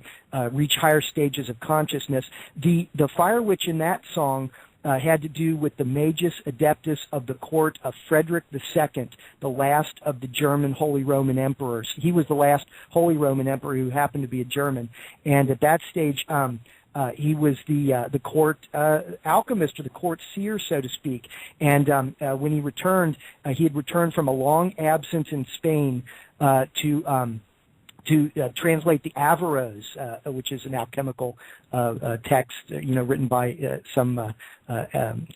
reach higher stages of consciousness. The Fire Witch in that song had to do with the Magus Adeptus of the court of Frederick II, the last of the German Holy Roman Emperors. He was the last Holy Roman Emperor who happened to be a German, and at that stage, he was the court alchemist, or the court seer, so to speak. And when he returned, he had returned from a long absence in Spain to translate the Averroes, which is an alchemical text, written by some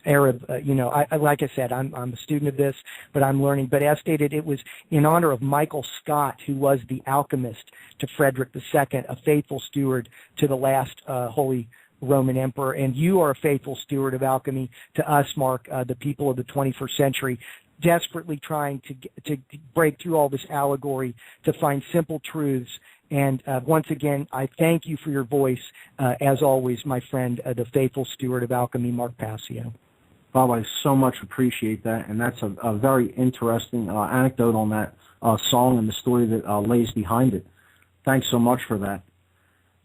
Arab. Like I said, I'm a student of this, but I'm learning. But as stated, it was in honor of Michael Scott, who was the alchemist to Frederick II, a faithful steward to the last Holy Roman Emperor. And you are a faithful steward of alchemy to us, Mark, the people of the 21st century, desperately trying to break through all this allegory to find simple truths. And once again, I thank you for your voice, as always, my friend, the faithful steward of alchemy, Mark Passio. Bob, I so much appreciate that, and that's a very interesting anecdote on that song and the story that lays behind it. Thanks so much for that.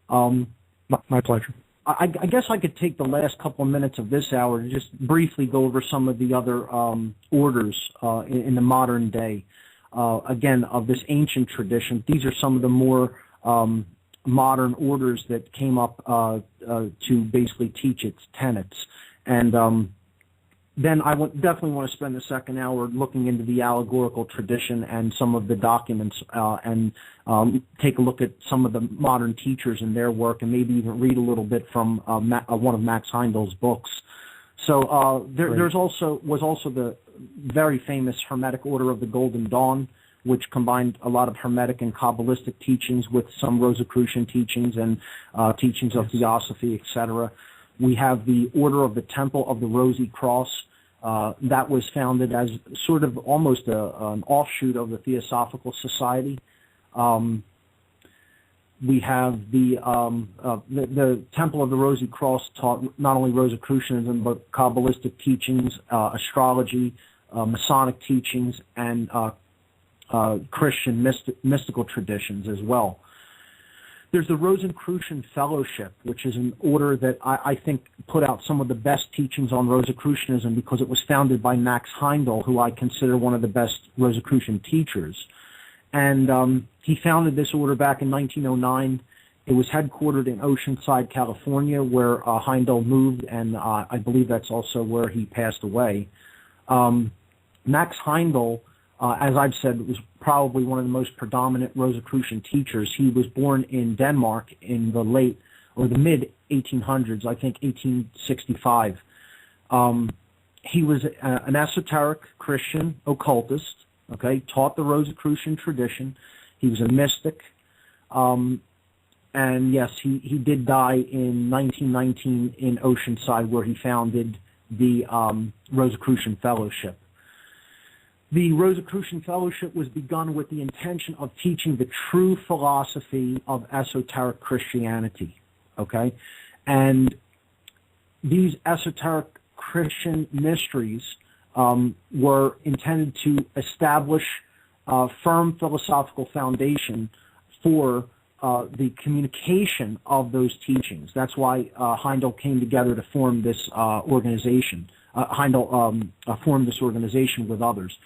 My pleasure. I guess I could take the last couple of minutes of this hour to just briefly go over some of the other orders in the modern day. Again, of this ancient tradition, these are some of the more modern orders that came up to basically teach its tenets. And then I definitely want to spend the second hour looking into the allegorical tradition and some of the documents and take a look at some of the modern teachers and their work, and maybe even read a little bit from one of Max Heindel's books. So was also the very famous Hermetic Order of the Golden Dawn, which combined a lot of Hermetic and Kabbalistic teachings with some Rosicrucian teachings and teachings of Theosophy, etc. We have the Order of the Temple of the Rosy Cross. That was founded as sort of almost an offshoot of the Theosophical Society. We have the Temple of the Rosy Cross taught not only Rosicrucianism, but Kabbalistic teachings, astrology, Masonic teachings, and Christian mystical traditions as well. There's the Rosicrucian Fellowship, which is an order that I think put out some of the best teachings on Rosicrucianism because it was founded by Max Heindel, who I consider one of the best Rosicrucian teachers. And he founded this order back in 1909. It was headquartered in Oceanside, California, where Heindel moved, and I believe that's also where he passed away. Max Heindel, as I've said, was probably one of the most predominant Rosicrucian teachers. He was born in Denmark in the mid-1800s, I think 1865. He was an esoteric Christian occultist, okay, taught the Rosicrucian tradition. He was a mystic. And yes, he did die in 1919 in Oceanside, where he founded the Rosicrucian Fellowship. The Rosicrucian Fellowship was begun with the intention of teaching the true philosophy of esoteric Christianity, okay? And these esoteric Christian mysteries were intended to establish a firm philosophical foundation for the communication of those teachings. That's why Heindel came together to form this organization. Heindel formed this organization with others.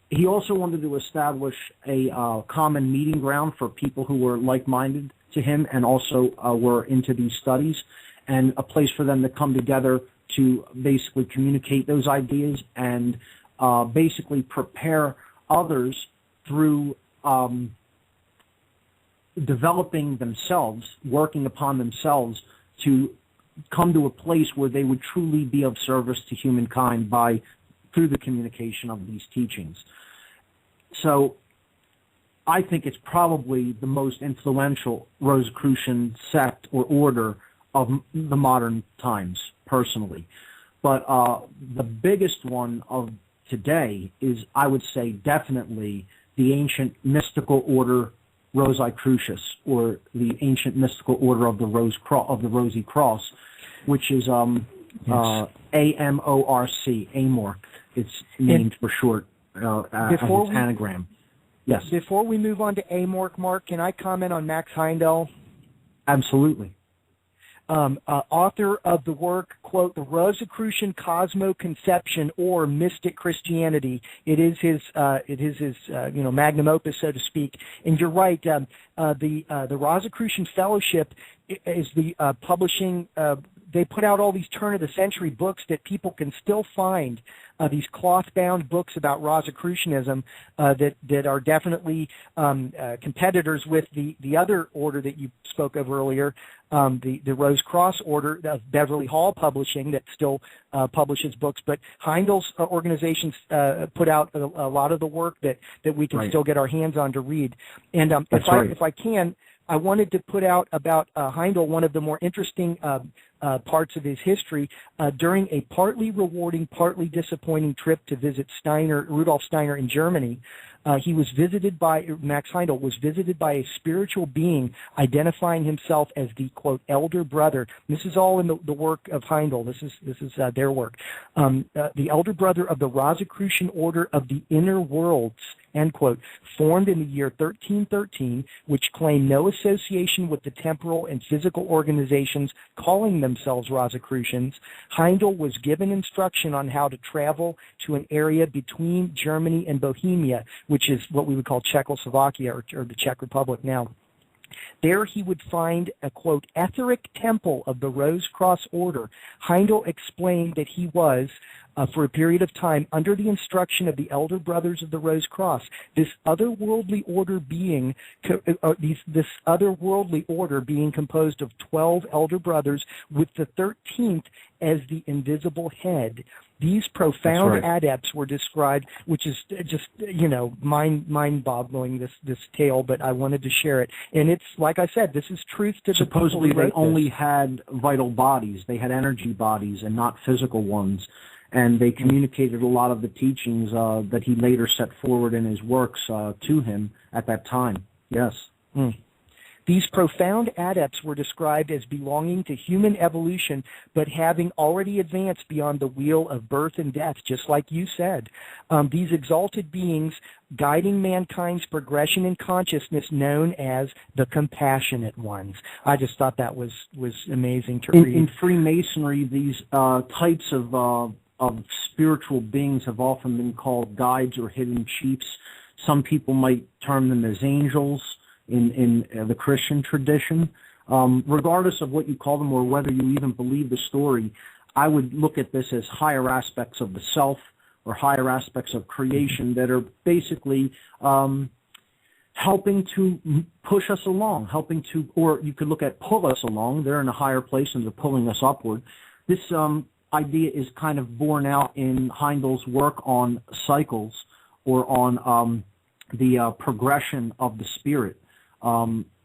He also wanted to establish a common meeting ground for people who were like-minded to him and also were into these studies, and a place for them to come together to basically communicate those ideas and basically prepare others through developing themselves, working upon themselves to come to a place where they would truly be of service to humankind through the communication of these teachings. So I think it's probably the most influential Rosicrucian sect or order of the modern times, personally. But the biggest one of today is, I would say, definitely the ancient mystical order Rosicrucius, or the ancient mystical order of the Rosy Cross, which is AMORC, AMORC. It's named for short as its anagram. Yes. Before we move on to AMORC, Mark, can I comment on Max Heindel? Absolutely. Author of the work, quote, The Rosicrucian Cosmo-Conception or Mystic Christianity. It is his magnum opus, so to speak. And you're right, the Rosicrucian Fellowship is the publishing. They put out all these turn-of-the-century books that people can still find, these cloth-bound books about Rosicrucianism that are definitely competitors with the other order that you spoke of earlier, the Rose Cross Order of Beverly Hall Publishing that still publishes books. But Heindel's organizations put out a lot of the work that we can still get our hands on to read. And if I can, I wanted to put out about Heindel one of the more interesting parts of his history. During a partly rewarding, partly disappointing trip to visit Rudolf Steiner in Germany, Max Heindel was visited by a spiritual being identifying himself as the, quote, elder brother. This is all in the work of Heindel. This is their work. The elder brother of the Rosicrucian Order of the Inner Worlds, end quote, formed in the year 1313, which claimed no association with the temporal and physical organizations calling themselves Rosicrucians. Heindel was given instruction on how to travel to an area between Germany and Bohemia, which is what we would call Czechoslovakia or the Czech Republic now. There he would find a, quote, etheric temple of the Rose Cross Order. Heindel explained that he was, for a period of time, under the instruction of the elder brothers of the Rose Cross. This otherworldly order being composed of 12 elder brothers, with the 13th as the invisible head. These profound adepts were described, which is just, mind-boggling, this tale, but I wanted to share it. And it's, like I said, this is truth to the people. Supposedly they only had vital bodies. They had energy bodies and not physical ones. And they communicated a lot of the teachings that he later set forward in his works to him at that time. Yes. These profound adepts were described as belonging to human evolution, but having already advanced beyond the wheel of birth and death, just like you said. These exalted beings guiding mankind's progression in consciousness, known as the compassionate ones. I just thought that was amazing to read. In Freemasonry, these types of spiritual beings have often been called guides or hidden chiefs. Some people might term them as angels in the Christian tradition. Regardless of what you call them or whether you even believe the story, I would look at this as higher aspects of the self or higher aspects of creation that are basically helping to push us along, or you could look at pull us along. They're in a higher place and they're pulling us upward. This idea is kind of borne out in Heindel's work on cycles or on the progression of the spirit.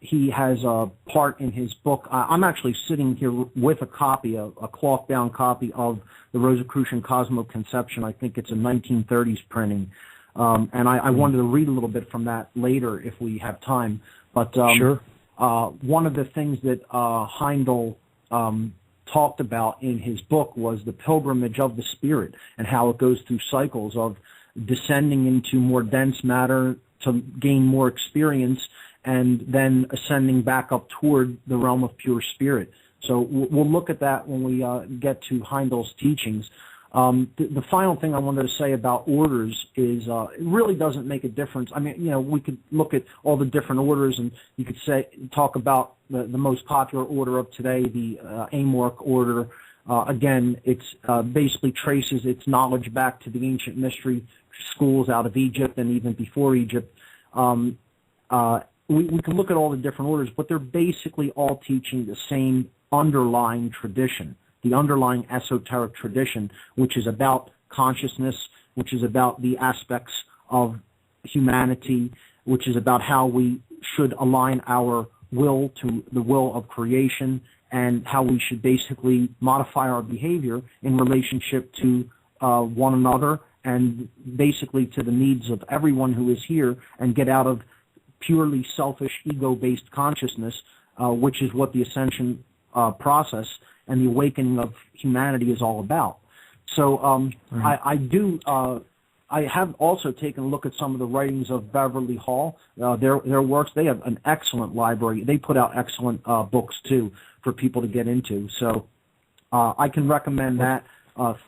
He has a part in his book. I'm actually sitting here with a copy, a cloth-bound copy of the Rosicrucian Cosmo-Conception. I think it's a 1930s printing. And I wanted to read a little bit from that later if we have time. But sure. One of the things that Heindel talked about in his book was the pilgrimage of the spirit and how it goes through cycles of descending into more dense matter to gain more experience and then ascending back up toward the realm of pure spirit. So we'll look at that when we get to Heindel's teachings. The final thing I wanted to say about orders is it really doesn't make a difference. I mean, we could look at all the different orders, and you could talk about the most popular order of today, the Amorc order. Again, it's basically traces its knowledge back to the ancient mystery schools out of Egypt and even before Egypt. We can look at all the different orders, but they're basically all teaching the same underlying tradition, the underlying esoteric tradition, which is about consciousness, which is about the aspects of humanity, which is about how we should align our will to the will of creation and how we should basically modify our behavior in relationship to one another and basically to the needs of everyone who is here and get out of purely selfish, ego-based consciousness, which is what the ascension process and the awakening of humanity is all about. So I have also taken a look at some of the writings of Beverly Hall, their works. They have an excellent library. They put out excellent books, too, for people to get into. So I can recommend that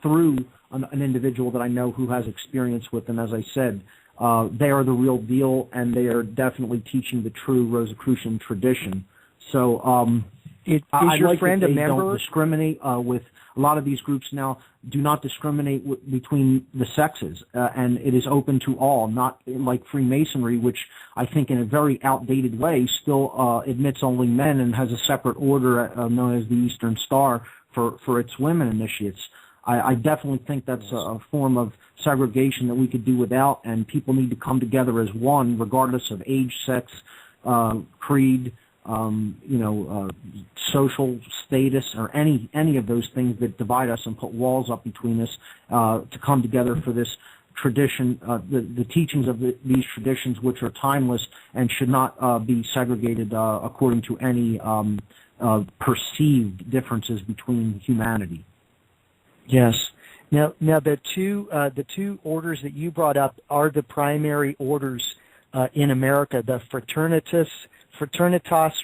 through an individual that I know who has experience with them. As I said, they are the real deal, and they are definitely teaching the true Rosicrucian tradition. So is your like friend a member? Don't discriminate with a lot of these groups now. Do not discriminate between the sexes, and it is open to all. Not like Freemasonry, which I think in a very outdated way still admits only men and has a separate order known as the Eastern Star for its women initiates. I definitely think that's a form of segregation that we could do without, and people need to come together as one, regardless of age, sex, creed, social status, or any of those things that divide us and put walls up between us, to come together for this tradition, the teachings of these traditions, which are timeless and should not be segregated according to any perceived differences between humanity. Yes. Now the two orders that you brought up are the primary orders in America: the Fraternitas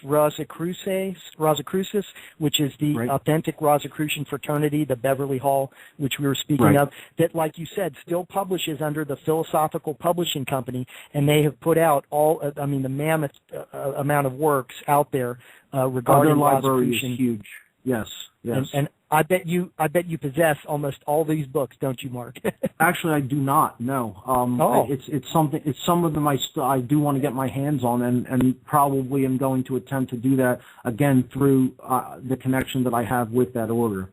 Rosicrucis, which is the authentic Rosicrucian fraternity, the Beverly Hall, which we were speaking of, that, like you said, still publishes under the Philosophical Publishing Company, and they have put out the mammoth amount of works out there regarding their library Rosicrucian. Is huge. Yes. And I bet you possess almost all these books, don't you, Mark? Actually, I do not. No. It's something. It's some of them I do want to get my hands on, and probably am going to attempt to do that again through the connection that I have with that order.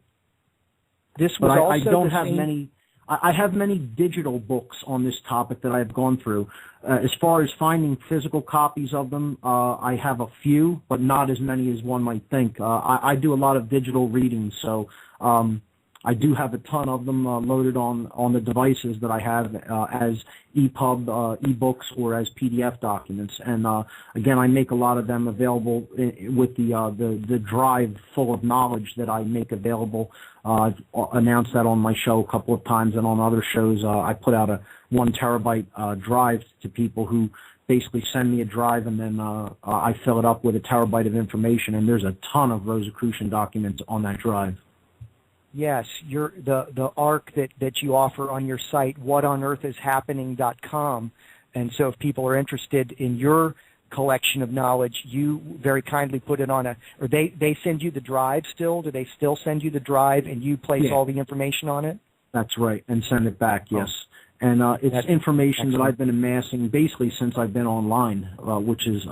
I don't have many. I have many digital books on this topic that I've gone through. As far as finding physical copies of them, I have a few, but not as many as one might think. I do a lot of digital reading, so I do have a ton of them loaded on the devices that I have as EPUB ebooks or as PDF documents. And again, I make a lot of them available with the drive full of knowledge that I make available. I've announced that on my show a couple of times, and on other shows I put out a 1 terabyte drive to people who basically send me a drive, and then I fill it up with a terabyte of information, and there's a ton of Rosicrucian documents on that drive. Yes, the ARC that you offer on your site, whatonearthishappening.com. And so if people are interested in your collection of knowledge, you very kindly put it on or they send you the drive still? Do they still send you the drive and you place all the information on it? That's right, and send it back, yes. And it's information that I've been amassing basically since I've been online, which is,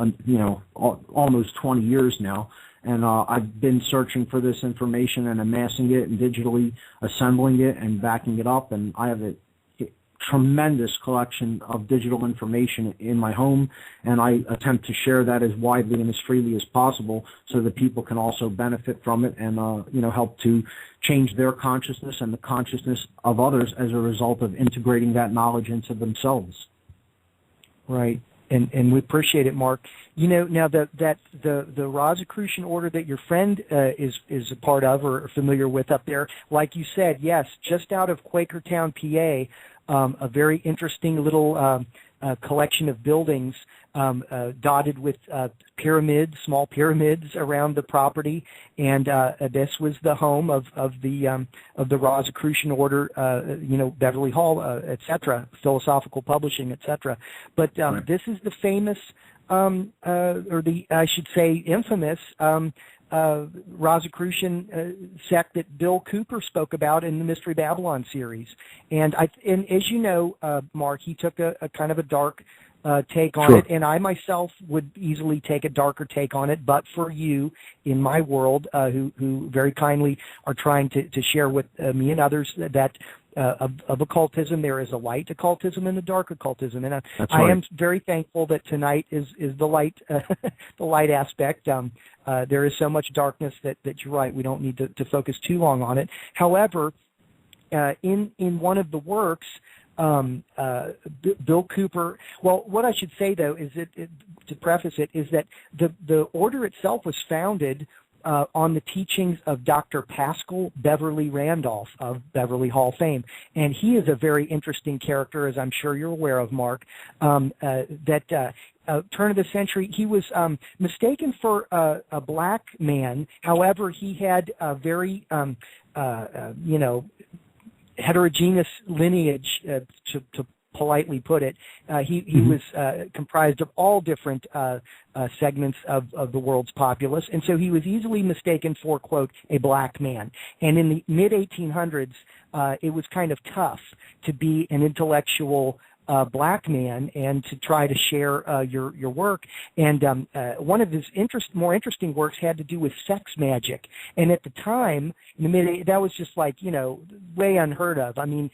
almost 20 years now. And I've been searching for this information and amassing it and digitally assembling it and backing it up. And I have a tremendous collection of digital information in my home, and I attempt to share that as widely and as freely as possible so that people can also benefit from it and, help to change their consciousness and the consciousness of others as a result of integrating that knowledge into themselves. Right. And we appreciate it, Mark. You know, now the Rosicrucian order that your friend is a part of or familiar with up there, like you said, yes, just out of Quakertown, PA, a very interesting little collection of buildings dotted with pyramids, small pyramids around the property, and this was the home of the Rosicrucian order, Beverly Hall, etc., philosophical publishing, etc. But this is the famous, I should say, infamous Rosicrucian sect that Bill Cooper spoke about in the Mystery Babylon series. And as you know, Mark, he took a kind of a dark take on it, and I myself would easily take a darker take on it, but for you in my world, who very kindly are trying to share with me and others that of occultism, there is a light occultism and a dark occultism, and I am very thankful that tonight is the light the light aspect. There is so much darkness that you're right, we don't need to focus too long on it. However, in one of the works, Bill Cooper, well, what I should say, though, is to preface it, is that the order itself was founded on the teachings of Dr. Paschal Beverly Randolph of Beverly Hall fame. And he is a very interesting character, as I'm sure you're aware of, Mark, turn of the century, he was mistaken for a black man. However, he had a very, heterogeneous lineage, to politely put it. He was comprised of all different segments of the world's populace, and so he was easily mistaken for, quote, a black man. And in the mid-1800s, it was kind of tough to be an intellectual black man and to try to share your work. And one of his more interesting works had to do with sex magic. And at the time, in the that was just like, way unheard of. I mean,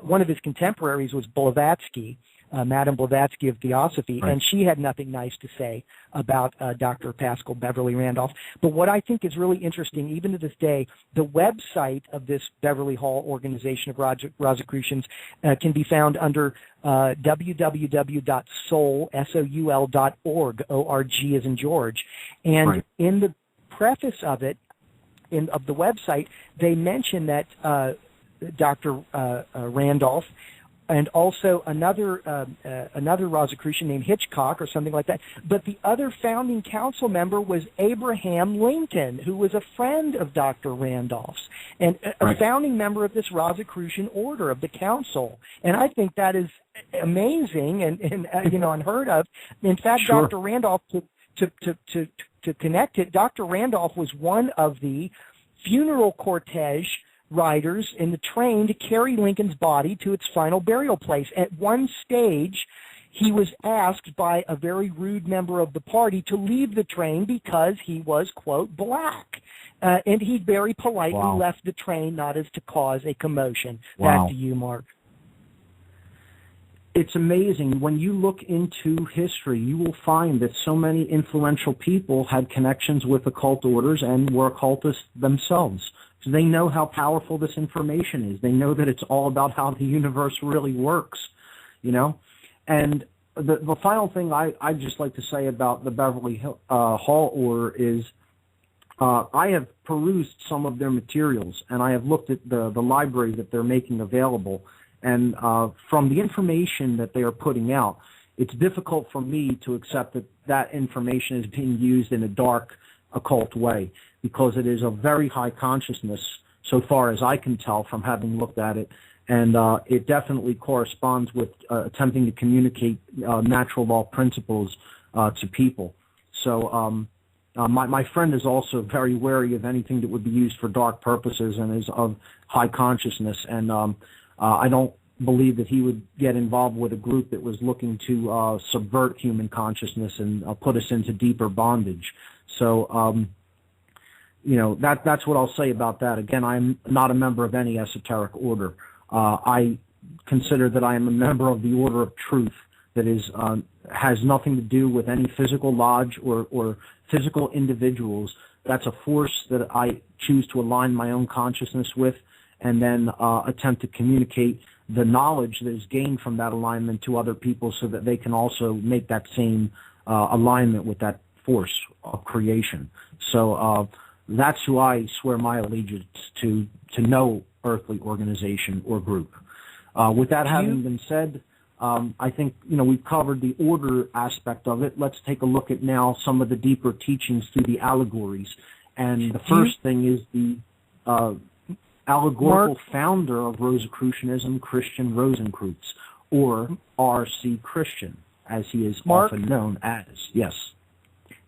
one of his contemporaries was Blavatsky, Madame Blavatsky of Theosophy, and she had nothing nice to say about Dr. Paschal Beverly Randolph. But what I think is really interesting, even to this day, the website of this Beverly Hall organization of Rosicrucians can be found under www.soul.org, O-R-G as in George. And in the preface of it, of the website, they mention that Dr. Randolph and also another Rosicrucian named Hitchcock or something like that. But the other founding council member was Abraham Lincoln, who was a friend of Dr. Randolph's and a founding member of this Rosicrucian order of the council. And I think that is amazing and unheard of. In fact, Dr. Randolph, to connect it, Dr. Randolph was one of the funeral cortege riders in the train to carry Lincoln's body to its final burial place. At one stage, he was asked by a very rude member of the party to leave the train because he was, quote, black. And he very politely left the train, not as to cause a commotion. Back to you, Mark. It's amazing. When you look into history, you will find that so many influential people had connections with occult orders and were occultists themselves. So they know how powerful this information is. They know that it's all about how the universe really works, And the final thing I'd just like to say about the Beverly Hall order is I have perused some of their materials, and I have looked at the library that they're making available. And from the information that they are putting out, it's difficult for me to accept that information is being used in a dark, occult way, because it is a very high consciousness, so far as I can tell from having looked at it, and it definitely corresponds with attempting to communicate natural law principles to people. So my friend is also very wary of anything that would be used for dark purposes and is of high consciousness, and I don't believe that he would get involved with a group that was looking to subvert human consciousness and put us into deeper bondage. So, that's what I'll say about that. Again, I'm not a member of any esoteric order. I consider that I am a member of the Order of Truth that has nothing to do with any physical lodge or physical individuals. That's a force that I choose to align my own consciousness with and then attempt to communicate the knowledge that is gained from that alignment to other people so that they can also make that same alignment with that force of creation. So that's who I swear my allegiance to no earthly organization or group. With that having been said, I think we've covered the order aspect of it. Let's take a look at now some of the deeper teachings through the allegories. And the first thing is the allegorical founder of Rosicrucianism, Christian Rosicrucian, or R.C. Christian, as he is often known as. Yes.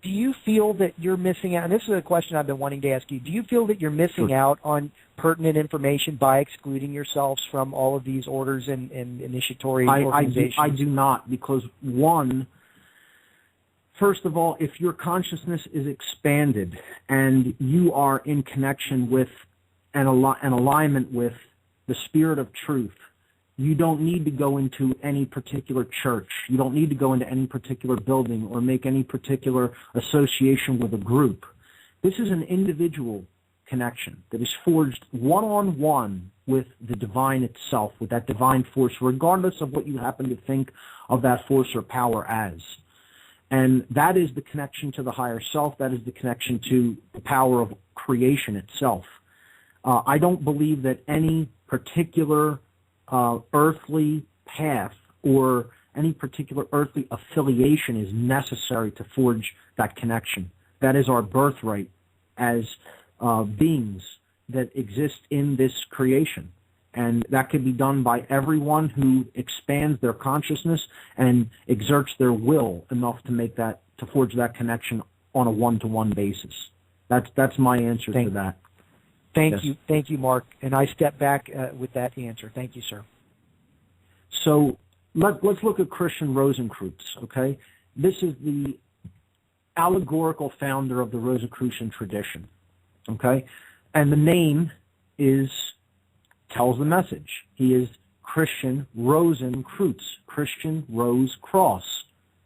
Do you feel that you're missing out, and this is a question I've been wanting to ask you, do you feel that you're missing out on pertinent information by excluding yourselves from all of these orders and initiatory organizations? I do not, because first of all, if your consciousness is expanded and you are in connection with an alignment with the spirit of truth, you don't need to go into any particular church. You don't need to go into any particular building or make any particular association with a group. This is an individual connection that is forged one-on-one with the divine itself, with that divine force, regardless of what you happen to think of that force or power as. And that is the connection to the higher self. That is the connection to the power of creation itself. I don't believe that any particular earthly path or any particular earthly affiliation is necessary to forge that connection. That is our birthright as beings that exist in this creation. And that can be done by everyone who expands their consciousness and exerts their will enough to make that, to forge that connection on a one-to-one basis. That's my answer to that. Thank you, Mark. And I step back with that answer. Thank you, sir. So let's look at Christian Rosicrucian, okay? This is the allegorical founder of the Rosicrucian tradition, okay? And the name tells the message. He is Christian Rosicrucian, Christian Rose Cross.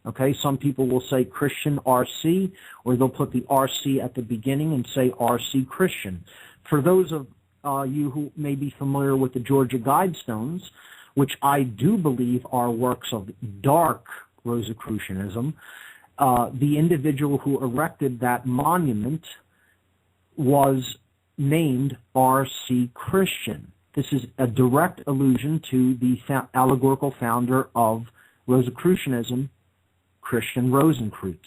Okay, some people will say Christian RC, or they'll put the RC at the beginning and say RC Christian. For those of you who may be familiar with the Georgia Guidestones, which I do believe are works of dark Rosicrucianism, the individual who erected that monument was named R.C. Christian. This is a direct allusion to the allegorical founder of Rosicrucianism, Christian Rosicrucian.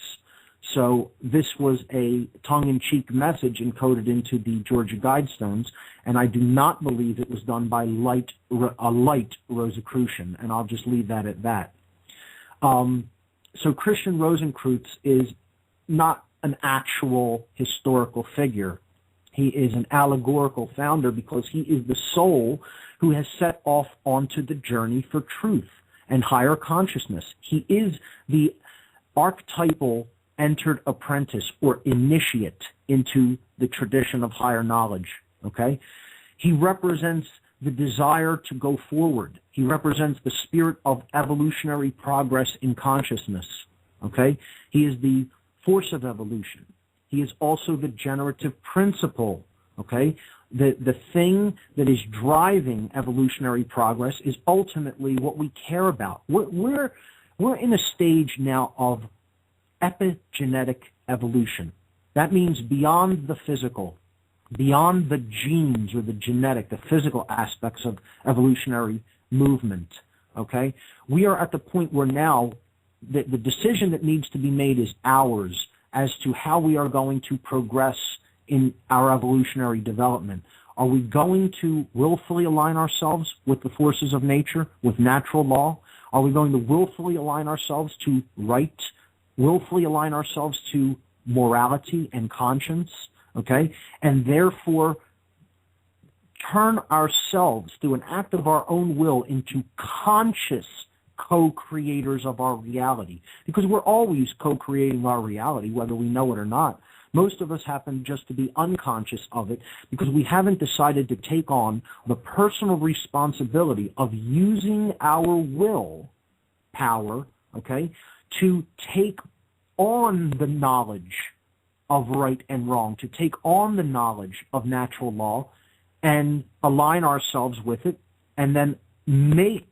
So this was a tongue-in-cheek message encoded into the Georgia Guidestones, and I do not believe it was done by a light Rosicrucian, and I'll just leave that at that. So Christian Rosicrucian is not an actual historical figure. He is an allegorical founder because he is the soul who has set off onto the journey for truth and higher consciousness. He is the archetypal entered apprentice or initiate into the tradition of higher knowledge, okay? He represents the desire to go forward. He represents the spirit of evolutionary progress in consciousness, okay? He is the force of evolution. He is also the generative principle, okay? The thing that is driving evolutionary progress is ultimately what we care about. We're in a stage now of epigenetic evolution. That means beyond the physical, beyond the genes or the genetic, the physical aspects of evolutionary movement, okay? We are at the point where now the decision that needs to be made is ours as to how we are going to progress in our evolutionary development. Are we going to willfully align ourselves with the forces of nature, with natural law? Are we going to willfully align ourselves to right, willfully align ourselves to morality and conscience, okay? And therefore turn ourselves through an act of our own will into conscious co-creators of our reality. Because we're always co-creating our reality, whether we know it or not. Most of us happen just to be unconscious of it because we haven't decided to take on the personal responsibility of using our will power, okay, to take on the knowledge of right and wrong, to take on the knowledge of natural law and align ourselves with it, and then make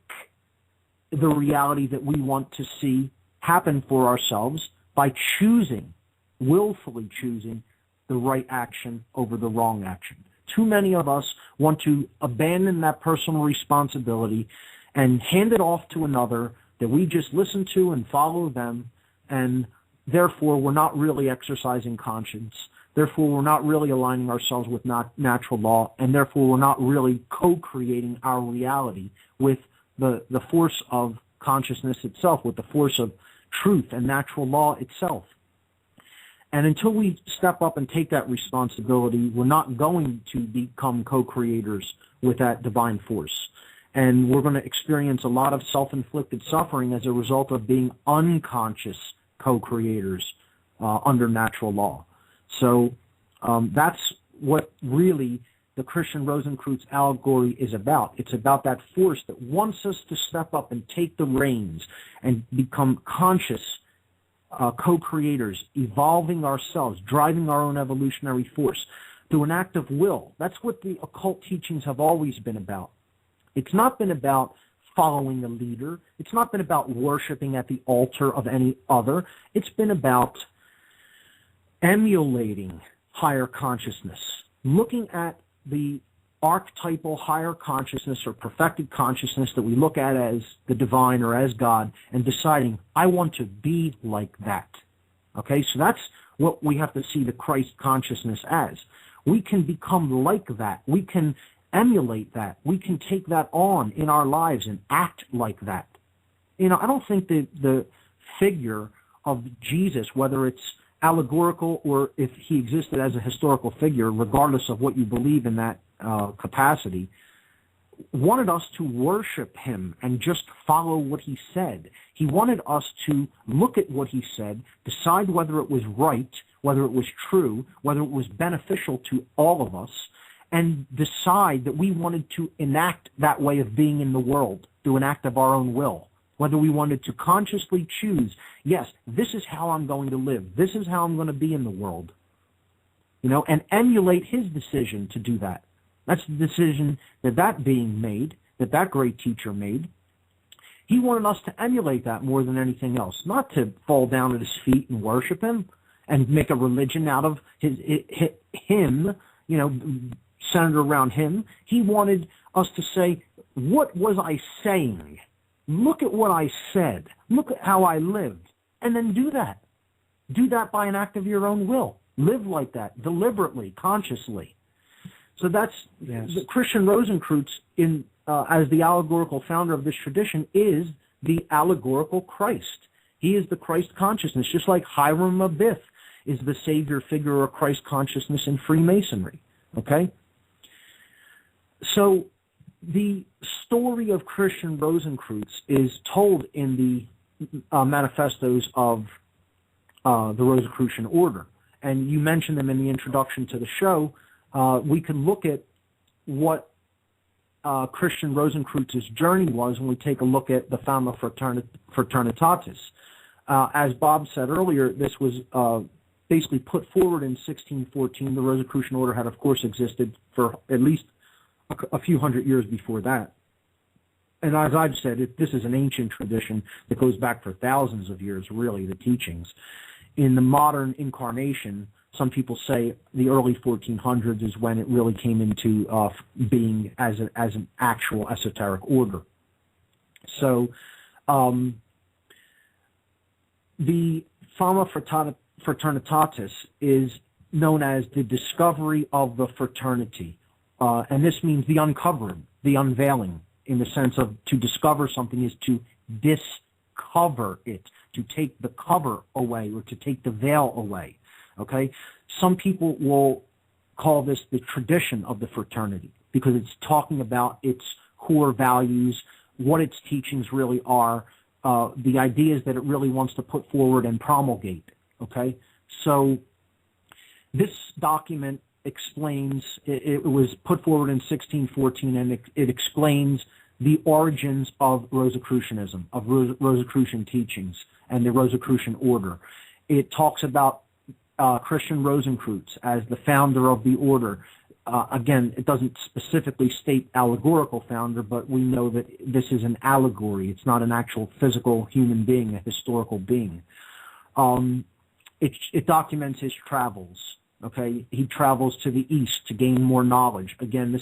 the reality that we want to see happen for ourselves by choosing, willfully choosing, the right action over the wrong action. Too many of us want to abandon that personal responsibility and hand it off to another that we just listen to and follow them, and therefore we're not really exercising conscience. Therefore, we're not really aligning ourselves with natural law, and therefore we're not really co-creating our reality with the force of consciousness itself, with the force of truth and natural law itself. And until we step up and take that responsibility, we're not going to become co-creators with that divine force. And we're going to experience a lot of self-inflicted suffering as a result of being unconscious co-creators under natural law. So that's what really the Christian Rosicrucian allegory is about. It's about that force that wants us to step up and take the reins and become conscious co-creators, evolving ourselves, driving our own evolutionary force through an act of will. That's what the occult teachings have always been about. It's not been about following a leader. It's not been about worshiping at the altar of any other. It's been about emulating higher consciousness, looking at the archetypal higher consciousness or perfected consciousness that we look at as the divine or as God, and deciding, I want to be like that. Okay, so that's what we have to see the Christ consciousness as. We can become like that. We can emulate that. We can take that on in our lives and act like that. You know, I don't think that the figure of Jesus, whether it's allegorical or if he existed as a historical figure, regardless of what you believe in that capacity, wanted us to worship him and just follow what he said. He wanted us to look at what he said, decide whether it was right, whether it was true, whether it was beneficial to all of us, and decide that we wanted to enact that way of being in the world through an act of our own will. Whether we wanted to consciously choose, yes, this is how I'm going to live. This is how I'm going to be in the world. You know, and emulate his decision to do that. That's the decision that being made, that great teacher made. He wanted us to emulate that more than anything else, not to fall down at his feet and worship him and make a religion out of him, you know, centered around him. He wanted us to say, what was I saying? Look at what I said. Look at how I lived. And then do that. Do that by an act of your own will. Live like that, deliberately, consciously. So that's the Christian Rosicrucian, as the allegorical founder of this tradition, is the allegorical Christ. He is the Christ consciousness, just like Hiram Abiff is the savior figure or Christ consciousness in Freemasonry. Okay? So the story of Christian Rosicrucian is told in the manifestos of the Rosicrucian order. And you mentioned them in the introduction to the show. We can look at what Christian Rosicrucian's journey was when we take a look at the Fama Fraternitatis. As Bob said earlier, this was basically put forward in 1614. The Rosicrucian order had, of course, existed for at least a few hundred years before that. And as I've said, this is an ancient tradition that goes back for thousands of years, really, the teachings. In the modern incarnation, some people say the early 1400s is when it really came into being as an actual esoteric order. So the Fama Fraternitatis is known as the discovery of the fraternity. And this means the uncovering, the unveiling, in the sense of to discover something is to discover it, to take the cover away or to take the veil away. Okay? Some people will call this the tradition of the fraternity because it's talking about its core values, what its teachings really are, the ideas that it really wants to put forward and promulgate. Okay? So this document explains, it was put forward in 1614, and it explains the origins of Rosicrucianism, of Rosicrucian teachings, and the Rosicrucian order. It talks about Christian Rosicrucian as the founder of the order, again, it doesn't specifically state allegorical founder, but we know that this is an allegory. It's not an actual physical human being, a historical being. It documents his travels. Okay, he travels to the east to gain more knowledge. Again,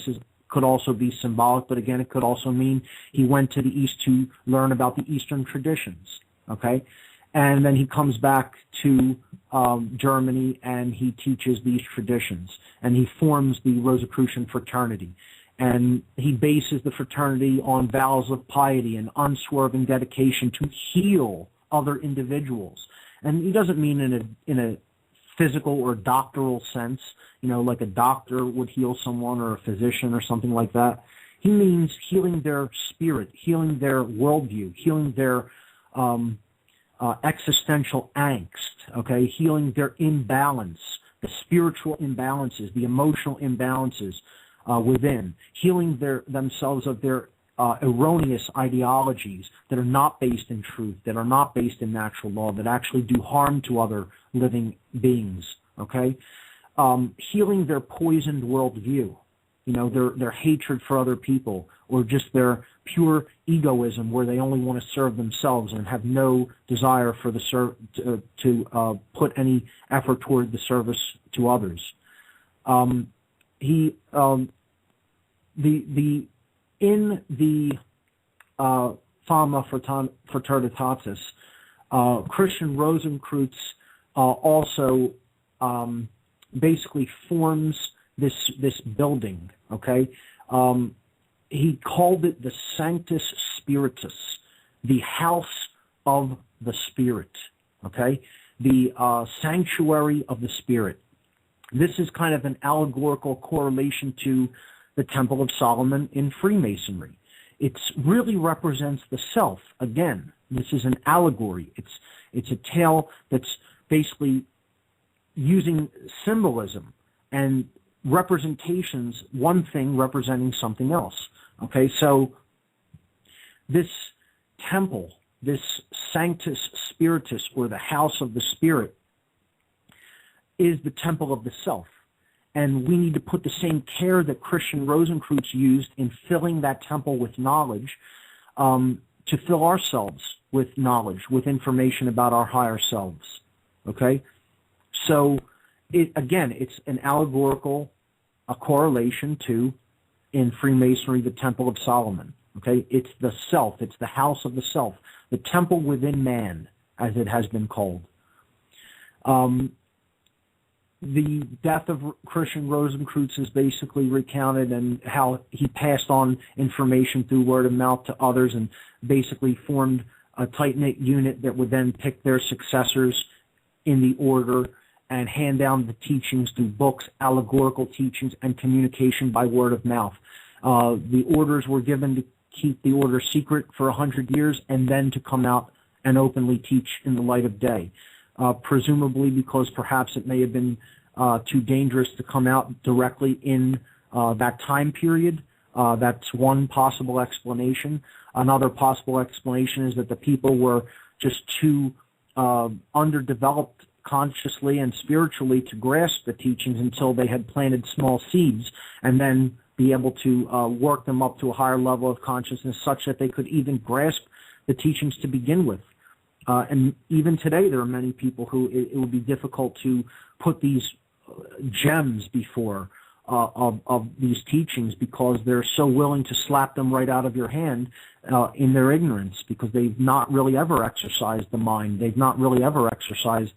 could also be symbolic, but again, it could also mean he went to the east to learn about the Eastern traditions. Okay, and then he comes back to Germany and he teaches these traditions, and he forms the Rosicrucian fraternity, and he bases the fraternity on vows of piety and unswerving dedication to heal other individuals. And he doesn't mean in a physical or doctoral sense, like a doctor would heal someone or a physician or something like that. He means healing their spirit, healing their worldview, healing their existential angst, okay, healing their imbalance, the spiritual imbalances, the emotional imbalances within, healing themselves of their erroneous ideologies that are not based in truth, that are not based in natural law, that actually do harm to other living beings, okay? Healing their poisoned worldview, their hatred for other people, or just their pure egoism where they only want to serve themselves and have no desire for to put any effort toward the service to others. In the Fama Fraternitatis, Christian Rosicrucian also basically forms this building. Okay, he called it the Sanctus Spiritus, the house of the Spirit. Okay, the sanctuary of the Spirit. This is kind of an allegorical correlation to the Temple of Solomon in Freemasonry. It really represents the self. Again, this is an allegory. It's a tale that's basically using symbolism and representations, one thing representing something else. Okay, so this temple, this Sanctus Spiritus, or the house of the Spirit, is the temple of the self. And we need to put the same care that Christian Rosicrucian used in filling that temple with knowledge, to fill ourselves with knowledge, with information about our higher selves. Okay? So, it's an allegorical correlation to, in Freemasonry, the Temple of Solomon. Okay? It's the self. It's the house of the self. The temple within man, as it has been called. The death of Christian Rosicrucian is basically recounted, and how he passed on information through word of mouth to others and basically formed a tight-knit unit that would then pick their successors in the order and hand down the teachings through books, allegorical teachings, and communication by word of mouth. The orders were given to keep the order secret for 100 years and then to come out and openly teach in the light of day. Presumably because perhaps it may have been too dangerous to come out directly in that time period. That's one possible explanation. Another possible explanation is that the people were just too underdeveloped consciously and spiritually to grasp the teachings until they had planted small seeds, and then be able to work them up to a higher level of consciousness such that they could even grasp the teachings to begin with. And even today, there are many people who it would be difficult to put these gems before of these teachings, because they're so willing to slap them right out of your hand in their ignorance, because they've not really ever exercised the mind. They've not really ever exercised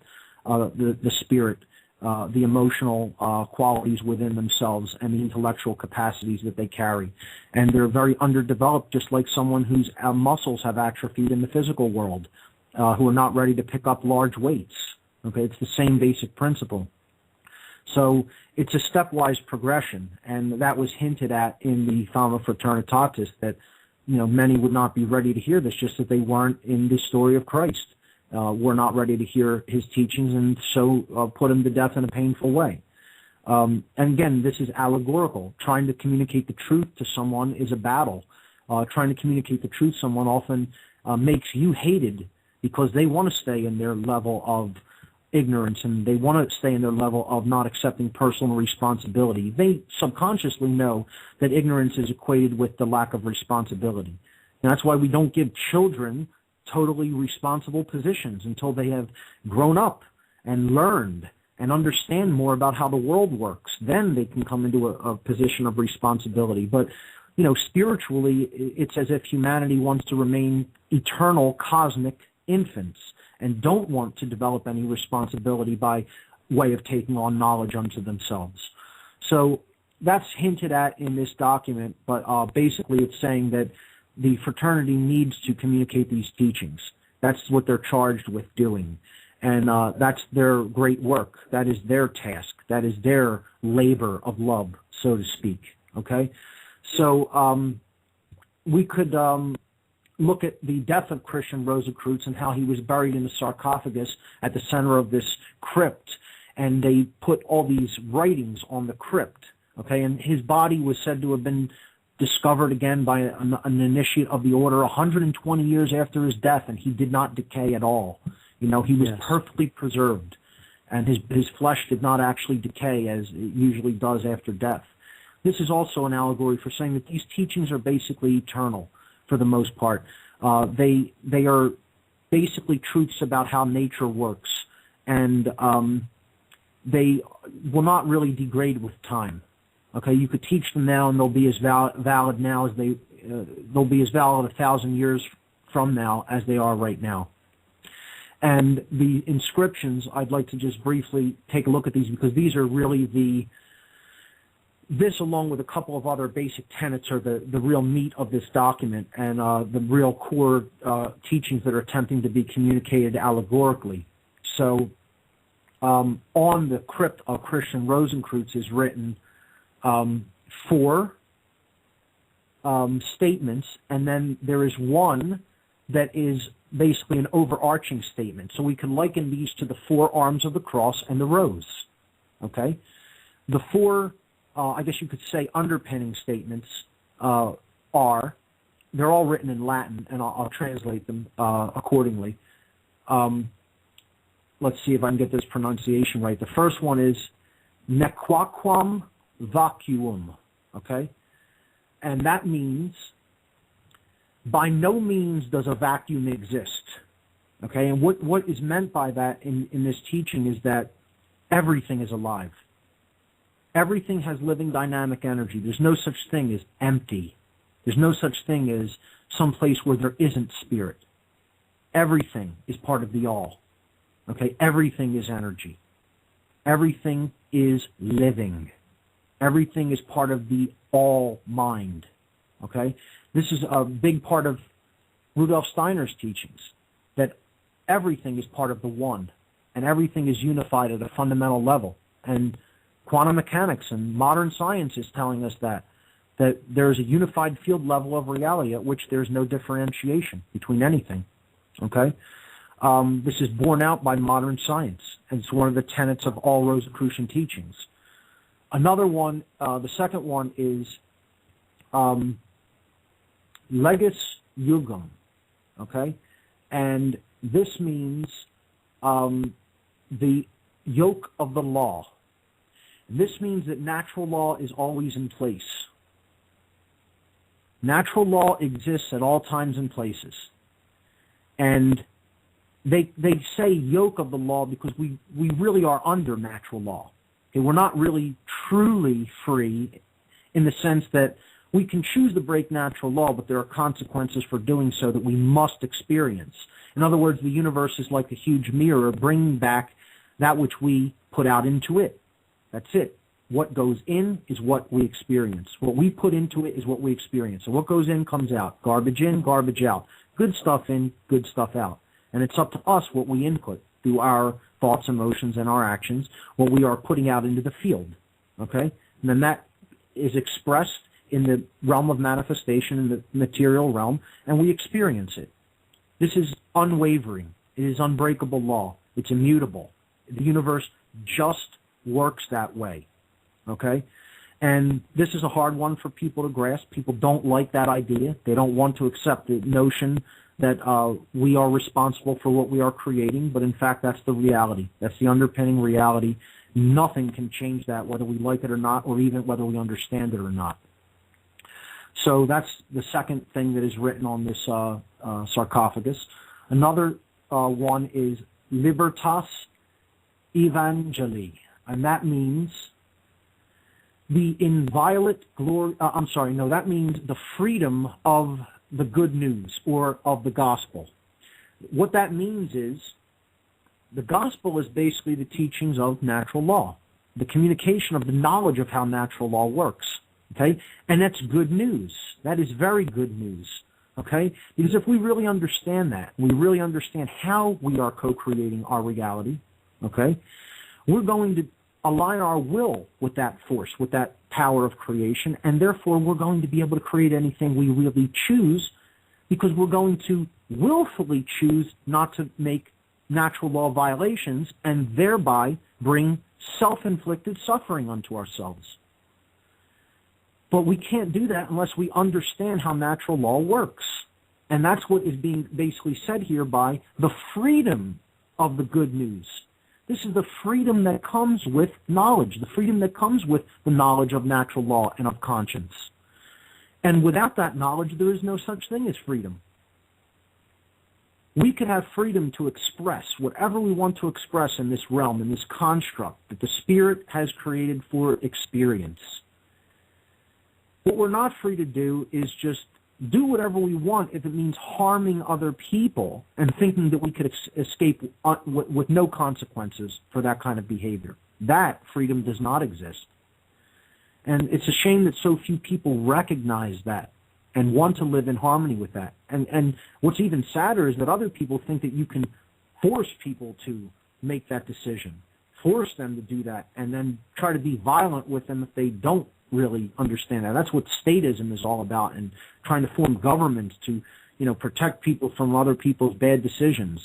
the spirit, the emotional qualities within themselves, and the intellectual capacities that they carry. And they're very underdeveloped, just like someone whose muscles have atrophied in the physical world. Who are not ready to pick up large weights. Okay, it's the same basic principle. So it's a stepwise progression, and that was hinted at in the Fama Fraternitatis, that many would not be ready to hear this, just that they weren't in the story of Christ. Were not ready to hear his teachings, and so put him to death in a painful way. And again, this is allegorical. Trying to communicate the truth to someone is a battle. Trying to communicate the truth to someone often makes you hated, because they want to stay in their level of ignorance, and they want to stay in their level of not accepting personal responsibility. They subconsciously know that ignorance is equated with the lack of responsibility. And that's why we don't give children totally responsible positions until they have grown up and learned and understand more about how the world works. Then they can come into a position of responsibility. But, you know, spiritually, it's as if humanity wants to remain eternal cosmic infants and don't want to develop any responsibility by way of taking on knowledge unto themselves. So that's hinted at in this document, but basically it's saying that the fraternity needs to communicate these teachings. That's what they're charged with doing. And that's their great work. That is their task. That is their labor of love, so to speak. Okay? So we could look at the death of Christian Rosicrucian and how he was buried in a sarcophagus at the center of this crypt. And they put all these writings on the crypt. Okay? And his body was said to have been discovered again by an initiate of the order 120 years after his death, and he did not decay at all. You know, he was perfectly preserved, and his flesh did not actually decay as it usually does after death. This is also an allegory for saying that these teachings are basically eternal for the most part. They are basically truths about how nature works, and they will not really degrade with time. Okay, you could teach them now, and they'll be as valid now as they'll be as valid 1,000 years from now as they are right now. And the inscriptions, I'd like to just briefly take a look at these because these are really this along with a couple of other basic tenets are the real meat of this document and the real core teachings that are attempting to be communicated allegorically. So on the crypt of Christian Rosicrucian is written 4 statements, and then there is one that is basically an overarching statement. So we can liken these to the 4 arms of the cross and the rose. Okay? The 4, I guess you could say, underpinning statements are, they're all written in Latin, and I'll translate them accordingly. Let's see if I can get this pronunciation right. The first one is nequaquam vacuum, okay? And that means by no means does a vacuum exist, okay? And what is meant by that in this teaching is that everything is alive. Everything has living dynamic energy. There's no such thing as empty. There's no such thing as some place where there isn't spirit. Everything is part of the all, okay? Everything is energy. Everything is living. Everything is part of the all mind, okay? This is a big part of Rudolf Steiner's teachings, that everything is part of the one, and everything is unified at a fundamental level. And quantum mechanics and modern science is telling us that there's a unified field level of reality at which there's no differentiation between anything, okay? This is borne out by modern science, and it's one of the tenets of all Rosicrucian teachings. Another one, the second one is legis jugum, okay? And this means the yoke of the law. This means that natural law is always in place. Natural law exists at all times and places. And they say yoke of the law because we really are under natural law. Okay, we're not really truly free in the sense that we can choose to break natural law, but there are consequences for doing so that we must experience. In other words, the universe is like a huge mirror bringing back that which we put out into it. That's it. What goes in is what we experience. What we put into it is what we experience. So what goes in comes out. Garbage in, garbage out. Good stuff in, good stuff out. And it's up to us what we input through our thoughts, emotions, and our actions, what we are putting out into the field. Okay? And then that is expressed in the realm of manifestation, in the material realm, and we experience it. This is unwavering. It is unbreakable law. It's immutable. The universe just works that way. Okay? And this is a hard one for people to grasp. People don't like that idea. They don't want to accept the notion that we are responsible for what we are creating, but in fact that's the reality. That's the underpinning reality. Nothing can change that, whether we like it or not, or even whether we understand it or not. So that's the second thing that is written on this sarcophagus. Another one is Libertas Evangelii, and that means the inviolate glory. That means the freedom of the good news or of the gospel. What that means is the gospel is basically the teachings of natural law, the communication of the knowledge of how natural law works. Okay, and that's good news. That is very good news. Okay, because if we really understand that, we really understand how we are co-creating our reality. Okay, we're going to align our will with that force, with that power of creation, and therefore we're going to be able to create anything we really choose, because we're going to willfully choose not to make natural law violations and thereby bring self-inflicted suffering unto ourselves. But we can't do that unless we understand how natural law works. And that's what is being basically said here by the freedom of the good news. This is the freedom that comes with knowledge, the freedom that comes with the knowledge of natural law and of conscience. And without that knowledge, there is no such thing as freedom. We could have freedom to express whatever we want to express in this realm, in this construct that the Spirit has created for experience. What we're not free to do is just do whatever we want if it means harming other people and thinking that we could escape with no consequences for that kind of behavior. That freedom does not exist. And it's a shame that so few people recognize that and want to live in harmony with that. And what's even sadder is that other people think that you can force people to make that decision, force them to do that, and then try to be violent with them if they don't really understand that. That's what statism is all about, and trying to form governments to, protect people from other people's bad decisions,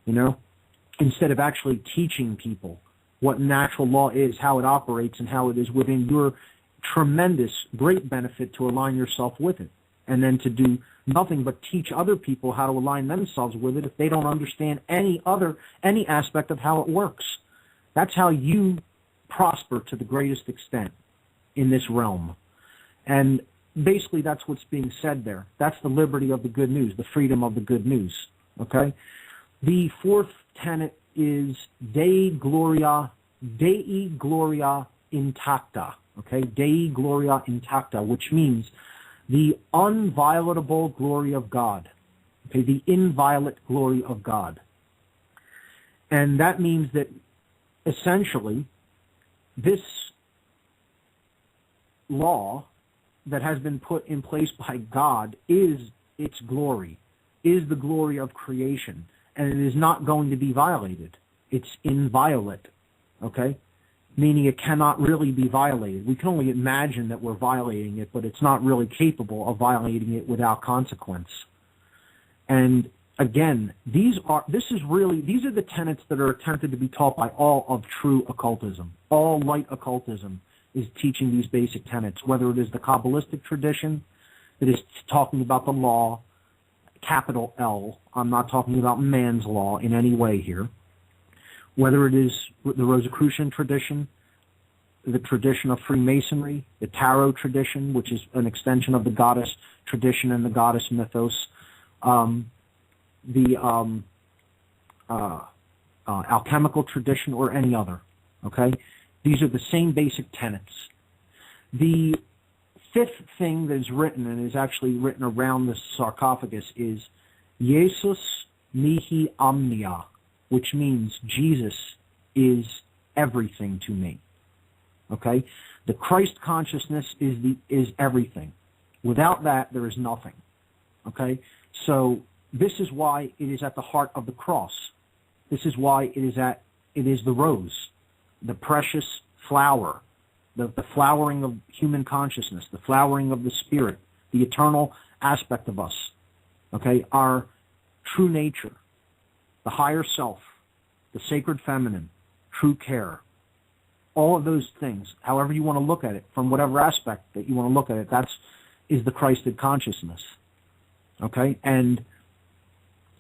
instead of actually teaching people what natural law is, how it operates, and how it is within your tremendous, great benefit to align yourself with it, and then to do nothing but teach other people how to align themselves with it if they don't understand any aspect of how it works. That's how you prosper to the greatest extent in this realm. And basically that's what's being said there. That's the liberty of the good news, the freedom of the good news. Okay? The fourth tenet is Dei Gloria Intacta. Okay? Dei Gloria Intacta, which means the unviolatable glory of God. Okay? The inviolate glory of God. And that means that essentially this law that has been put in place by God is its glory, is the glory of creation, and it is not going to be violated. It's inviolate, okay? Meaning it cannot really be violated. We can only imagine that we're violating it, but it's not really capable of violating it without consequence. And again, these are the tenets that are attempted to be taught by all of true occultism. All light occultism is teaching these basic tenets, whether it is the Kabbalistic tradition that is talking about the law, capital L. I'm not talking about man's law in any way here. Whether it is the Rosicrucian tradition, the tradition of Freemasonry, the Tarot tradition, which is an extension of the goddess tradition and the goddess mythos, the alchemical tradition, or any other. Okay? These are the same basic tenets. The fifth thing that is written, and is actually written around the sarcophagus, is Jesus mihi omnia, which means Jesus is everything to me. Okay? The Christ consciousness is everything. Without that, there is nothing. Okay? So this is why it is at the heart of the cross. This is why it is the rose, the precious flower, the flowering of human consciousness, the flowering of the spirit, the eternal aspect of us, okay, our true nature, the higher self, the sacred feminine, true care, all of those things, however you want to look at it, from whatever aspect that you want to look at it, is the Christed consciousness, okay? And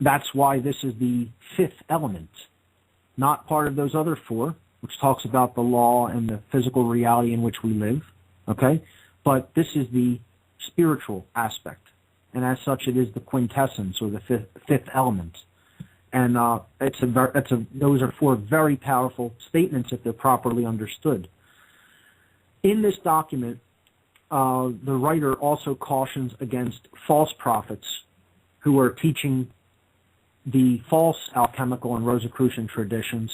That's why this is the fifth element, not part of those other four, which talks about the law and the physical reality in which we live, okay? But this is the spiritual aspect, and as such, it is the quintessence or the fifth element. And those are four very powerful statements if they're properly understood. In this document, the writer also cautions against false prophets who are teaching the false alchemical and Rosicrucian traditions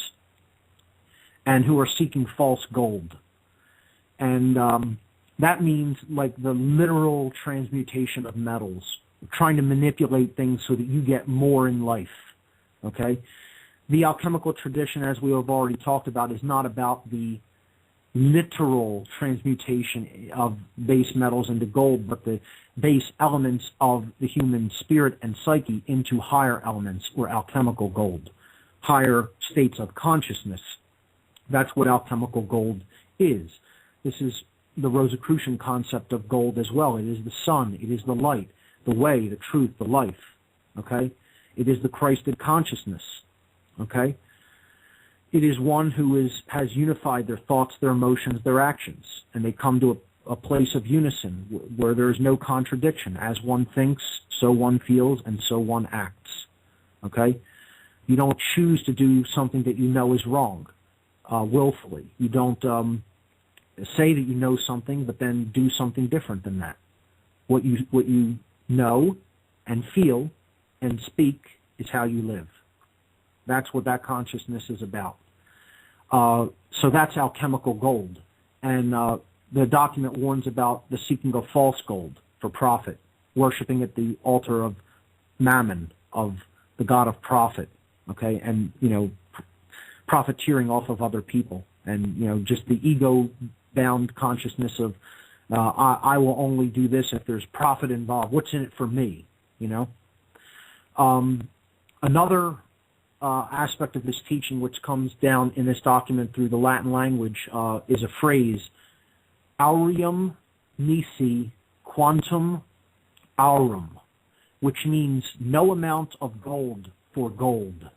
and who are seeking false gold. And that means like the literal transmutation of metals, trying to manipulate things so that you get more in life, okay? The alchemical tradition, as we have already talked about, is not about the literal transmutation of base metals into gold, but the base elements of the human spirit and psyche into higher elements or alchemical gold, higher states of consciousness. That's what alchemical gold is. This is the Rosicrucian concept of gold as well. It is the sun, it is the light, the way, the truth, the life, okay? It is the Christed consciousness, okay? It is one who has unified their thoughts, their emotions, their actions, and they come to a place of unison where there is no contradiction. As one thinks, so one feels, and so one acts, okay? You don't choose to do something that you know is wrong willfully. You don't say that you know something, but then do something different than that. What you know and feel and speak is how you live. That's what that consciousness is about. So that's alchemical gold. And the document warns about the seeking of false gold for profit, worshiping at the altar of Mammon, of the god of profit, okay, and, profiteering off of other people, and, just the ego-bound consciousness of, I will only do this if there's profit involved. What's in it for me, Another aspect of this teaching, which comes down in this document through the Latin language, is a phrase, aureum nisi quantum aurum, which means no amount of gold for gold.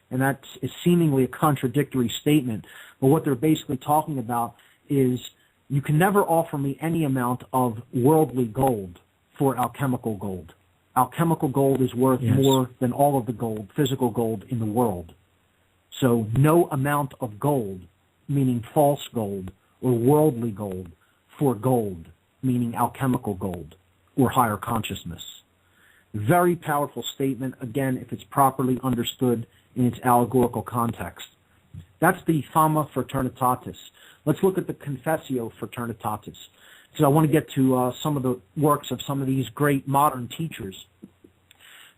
And that is seemingly a contradictory statement, but what they're basically talking about is you can never offer me any amount of worldly gold for alchemical gold. Alchemical gold is worth more than all of the gold, physical gold in the world. So no amount of gold, meaning false gold, or worldly gold, for gold, meaning alchemical gold, or higher consciousness. Very powerful statement, again, if it's properly understood in its allegorical context. That's the Fama Fraternitatis. Let's look at the Confessio Fraternitatis. So I want to get to some of the works of some of these great modern teachers.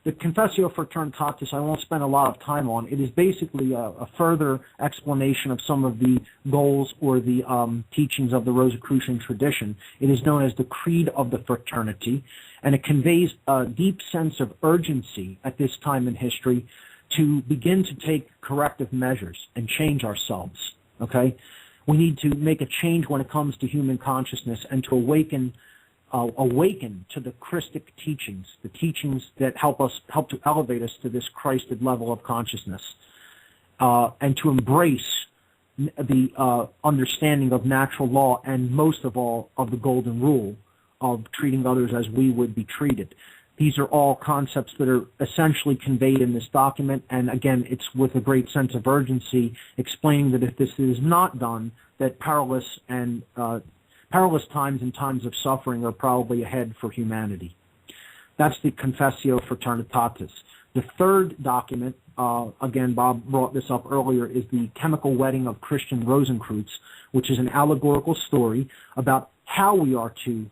The Confessio Fraternitatis, I won't spend a lot of time on. It is basically a further explanation of some of the goals or the teachings of the Rosicrucian tradition. It is known as the Creed of the Fraternity, and it conveys a deep sense of urgency at this time in history to begin to take corrective measures and change ourselves, okay? We need to make a change when it comes to human consciousness and to awaken to the Christic teachings, the teachings that help to elevate us to this Christed level of consciousness, and to embrace the understanding of natural law and most of all of the golden rule of treating others as we would be treated. These are all concepts that are essentially conveyed in this document, and again, it's with a great sense of urgency, explaining that if this is not done, that perilous times and times of suffering are probably ahead for humanity. That's the Confessio Fraternitatis. The third document, again, Bob brought this up earlier, is the Chemical Wedding of Christian Rosencreutz, which is an allegorical story about how we are to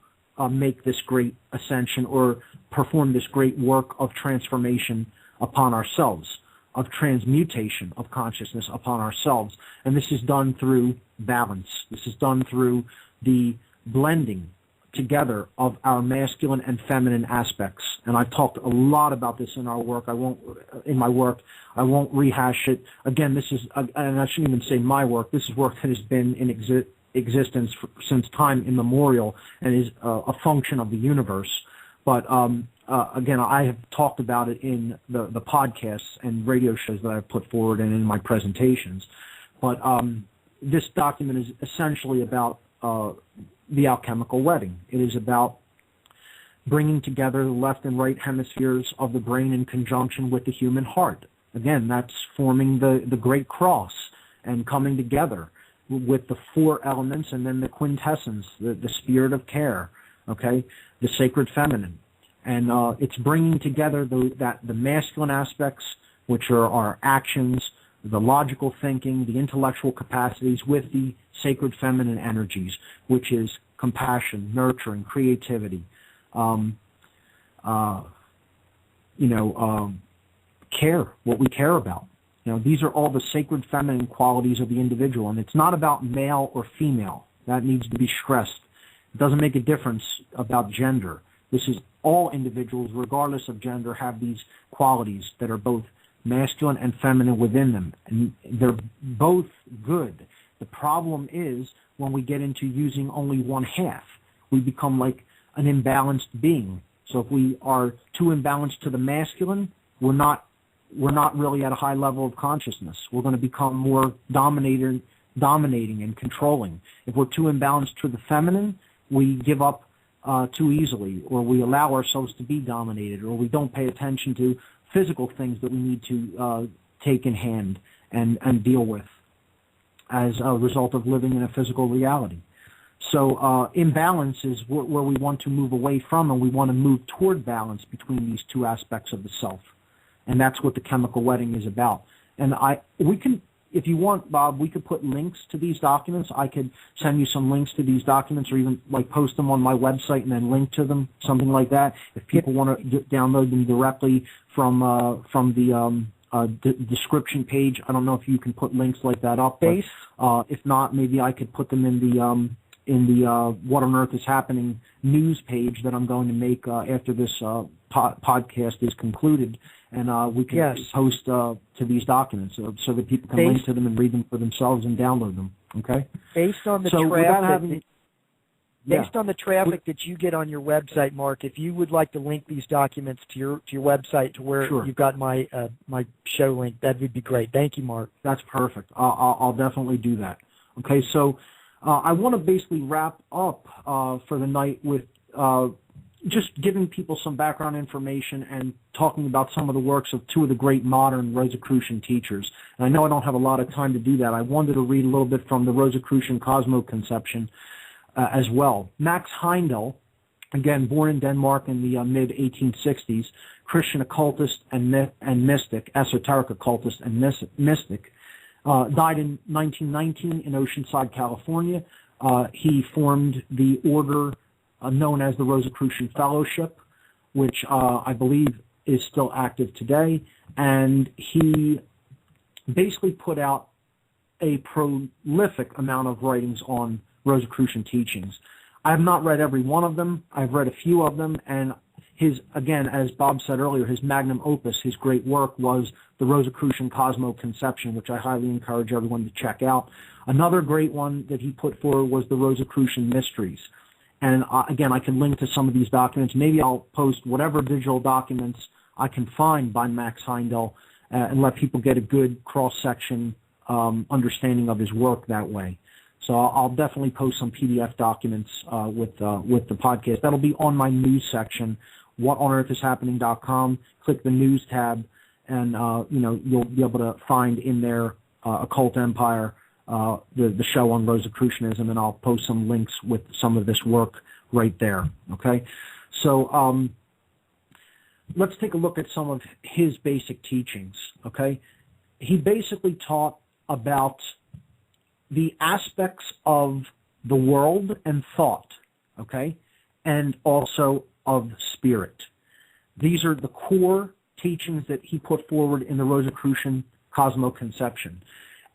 make this great ascension or perform this great work of transformation upon ourselves, of transmutation of consciousness upon ourselves. And this is done through balance. This is done through the blending together of our masculine and feminine aspects. And I've talked a lot about this in my work. I won't rehash it. Again, this is, and I shouldn't even say my work, this is work that has been in existence since time immemorial and is a function of the universe. But again, I have talked about it in the podcasts and radio shows that I've put forward and in my presentations. But this document is essentially about the alchemical wedding. It is about bringing together the left and right hemispheres of the brain in conjunction with the human heart. Again, that's forming the great cross and coming together with the four elements and then the quintessence, the spirit of care, okay, the sacred feminine. And it's bringing together the masculine aspects, which are our actions, the logical thinking, the intellectual capacities, with the sacred feminine energies, which is compassion, nurturing, creativity, care, what we care about. These are all the sacred feminine qualities of the individual, and it's not about male or female. That needs to be stressed. It doesn't make a difference about gender. This is all individuals, regardless of gender, have these qualities that are both masculine and feminine within them, and they're both good. The problem is when we get into using only one half, we become like an imbalanced being. So if we are too imbalanced to the masculine, we're not really at a high level of consciousness. We're going to become more dominating and controlling. If we're too imbalanced to the feminine, we give up too easily, or we allow ourselves to be dominated, or we don't pay attention to physical things that we need to take in hand and deal with as a result of living in a physical reality. So imbalance is where we want to move away from, and we want to move toward balance between these two aspects of the self. And that's what the chemical wedding is about. And we can, if you want, Bob, we could put links to these documents. I could send you some links to these documents, or even like post them on my website and then link to them, something like that. If people want to download them directly from the description page, I don't know if you can put links like that up. But, if not, maybe I could put them in the What on Earth is Happening news page that I'm going to make after this podcast is concluded. And we can post to these documents so that people can link to them and read them for themselves and download them. Okay. Based on the traffic that you get on your website, Mark, if you would like to link these documents to your website to where you've got my my show link, that would be great. Thank you, Mark. That's perfect. I'll definitely do that. Okay. So I want to basically wrap up for the night with just giving people some background information and talking about some of the works of two of the great modern Rosicrucian teachers. And I know I don't have a lot of time to do that. I wanted to read a little bit from the Rosicrucian cosmoconception as well. Max Heindel, again, born in Denmark in the mid-1860s, Christian occultist and mystic, esoteric occultist and mystic, died in 1919 in Oceanside, California. He formed the order known as the Rosicrucian Fellowship, which I believe is still active today. And he basically put out a prolific amount of writings on Rosicrucian teachings. I have not read every one of them. I've read a few of them, and again, as Bob said earlier, his magnum opus, his great work, was the Rosicrucian Cosmoconception, which I highly encourage everyone to check out. Another great one that he put forward was the Rosicrucian Mysteries. And again, I can link to some of these documents. Maybe I'll post whatever digital documents I can find by Max Heindel and let people get a good cross-section understanding of his work that way. So I'll definitely post some PDF documents with the podcast. That'll be on my news section, whatonearthishappening.com. Click the news tab, and you'll be able to find in there Occult Empire, the show on Rosicrucianism, and I'll post some links with some of this work right there. Okay, so let's take a look at some of his basic teachings. Okay, he basically taught about the aspects of the world and thought, okay, and also of spirit. These are the core teachings that he put forward in the Rosicrucian cosmoconception.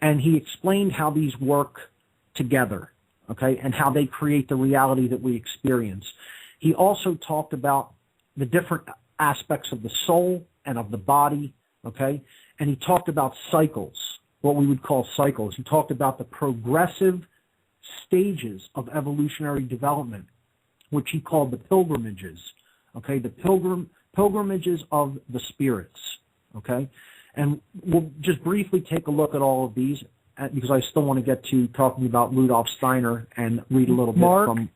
And he explained how these work together, okay, and how they create the reality that we experience. He also talked about the different aspects of the soul and of the body, okay, and he talked about cycles, what we would call cycles. He talked about the progressive stages of evolutionary development, which he called the pilgrimages, okay? The pilgrimages of the spirits, okay? And we'll just briefly take a look at all of these because I still want to get to talking about Rudolf Steiner and read a little bit from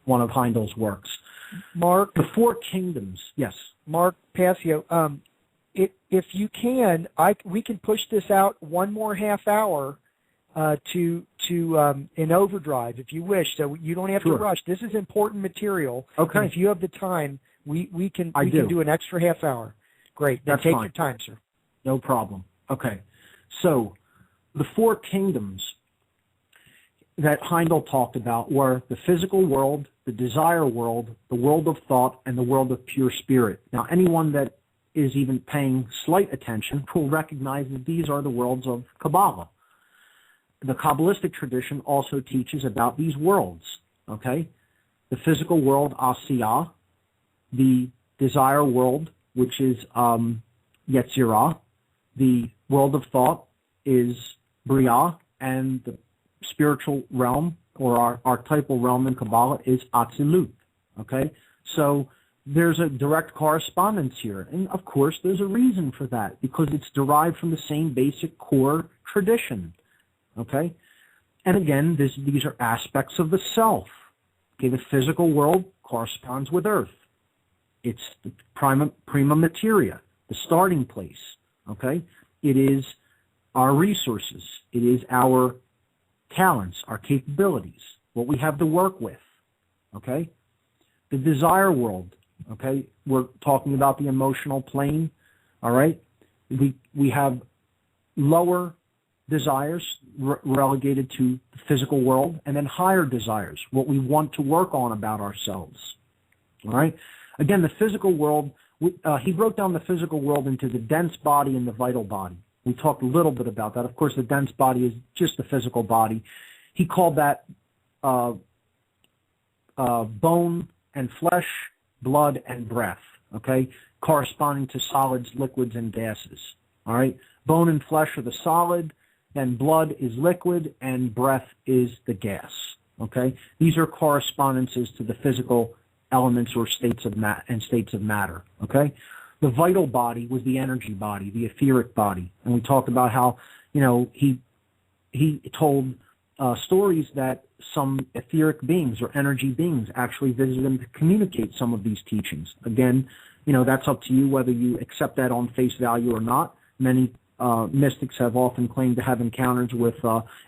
one of Heindel's works. Mark, the Four Kingdoms, yes. Mark Passio, if you can, we can push this out one more half hour to in overdrive if you wish. So you don't have to rush. This is important material. Okay. And if you have the time, we can do an extra half hour. Great. Then take your time, sir. No problem. Okay. So the Four Kingdoms that Heindel talked about were the physical world, the desire world, the world of thought, and the world of pure spirit. Now, anyone that is even paying slight attention will recognize that these are the worlds of Kabbalah. The Kabbalistic tradition also teaches about these worlds, okay? The physical world, Asiyah, the desire world, which is Yetzirah, the world of thought is Briah, and the spiritual realm or our archetypal realm in Kabbalah is Atzilut, okay? So there's a direct correspondence here, and of course there's a reason for that, because it's derived from the same basic core tradition, okay? And again, these are aspects of the self. Okay, the physical world corresponds with Earth. It's the prima materia, the starting place, okay? It is our resources. It is our talents, our capabilities, what we have to work with, okay? The desire world, okay? We're talking about the emotional plane, all right? We have lower desires relegated to the physical world, and then higher desires, what we want to work on about ourselves, all right? Again, the physical world, he broke down the physical world into the dense body and the vital body. We talked a little bit about that. Of course, the dense body is just the physical body. He called that bone and flesh, blood and breath, okay, corresponding to solids, liquids, and gases, all right? Bone and flesh are the solid, then blood is liquid, and breath is the gas, okay? These are correspondences to the physical elements or states of matter, okay? The vital body was the energy body, the etheric body, and we talked about how, you know, he told stories that some etheric beings or energy beings actually visited him to communicate some of these teachings. Again, you know, that's up to you whether you accept that on face value or not. Many mystics have often claimed to have encounters with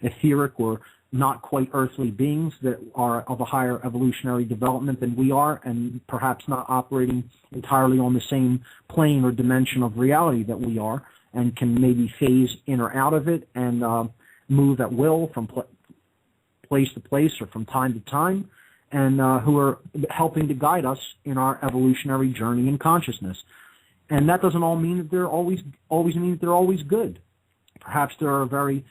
etheric or not quite earthly beings that are of a higher evolutionary development than we are, and perhaps not operating entirely on the same plane or dimension of reality that we are, and can maybe phase in or out of it and move at will from place to place or from time to time, and who are helping to guide us in our evolutionary journey in consciousness. And that doesn't all mean that they're always mean that they're always good. Perhaps there are very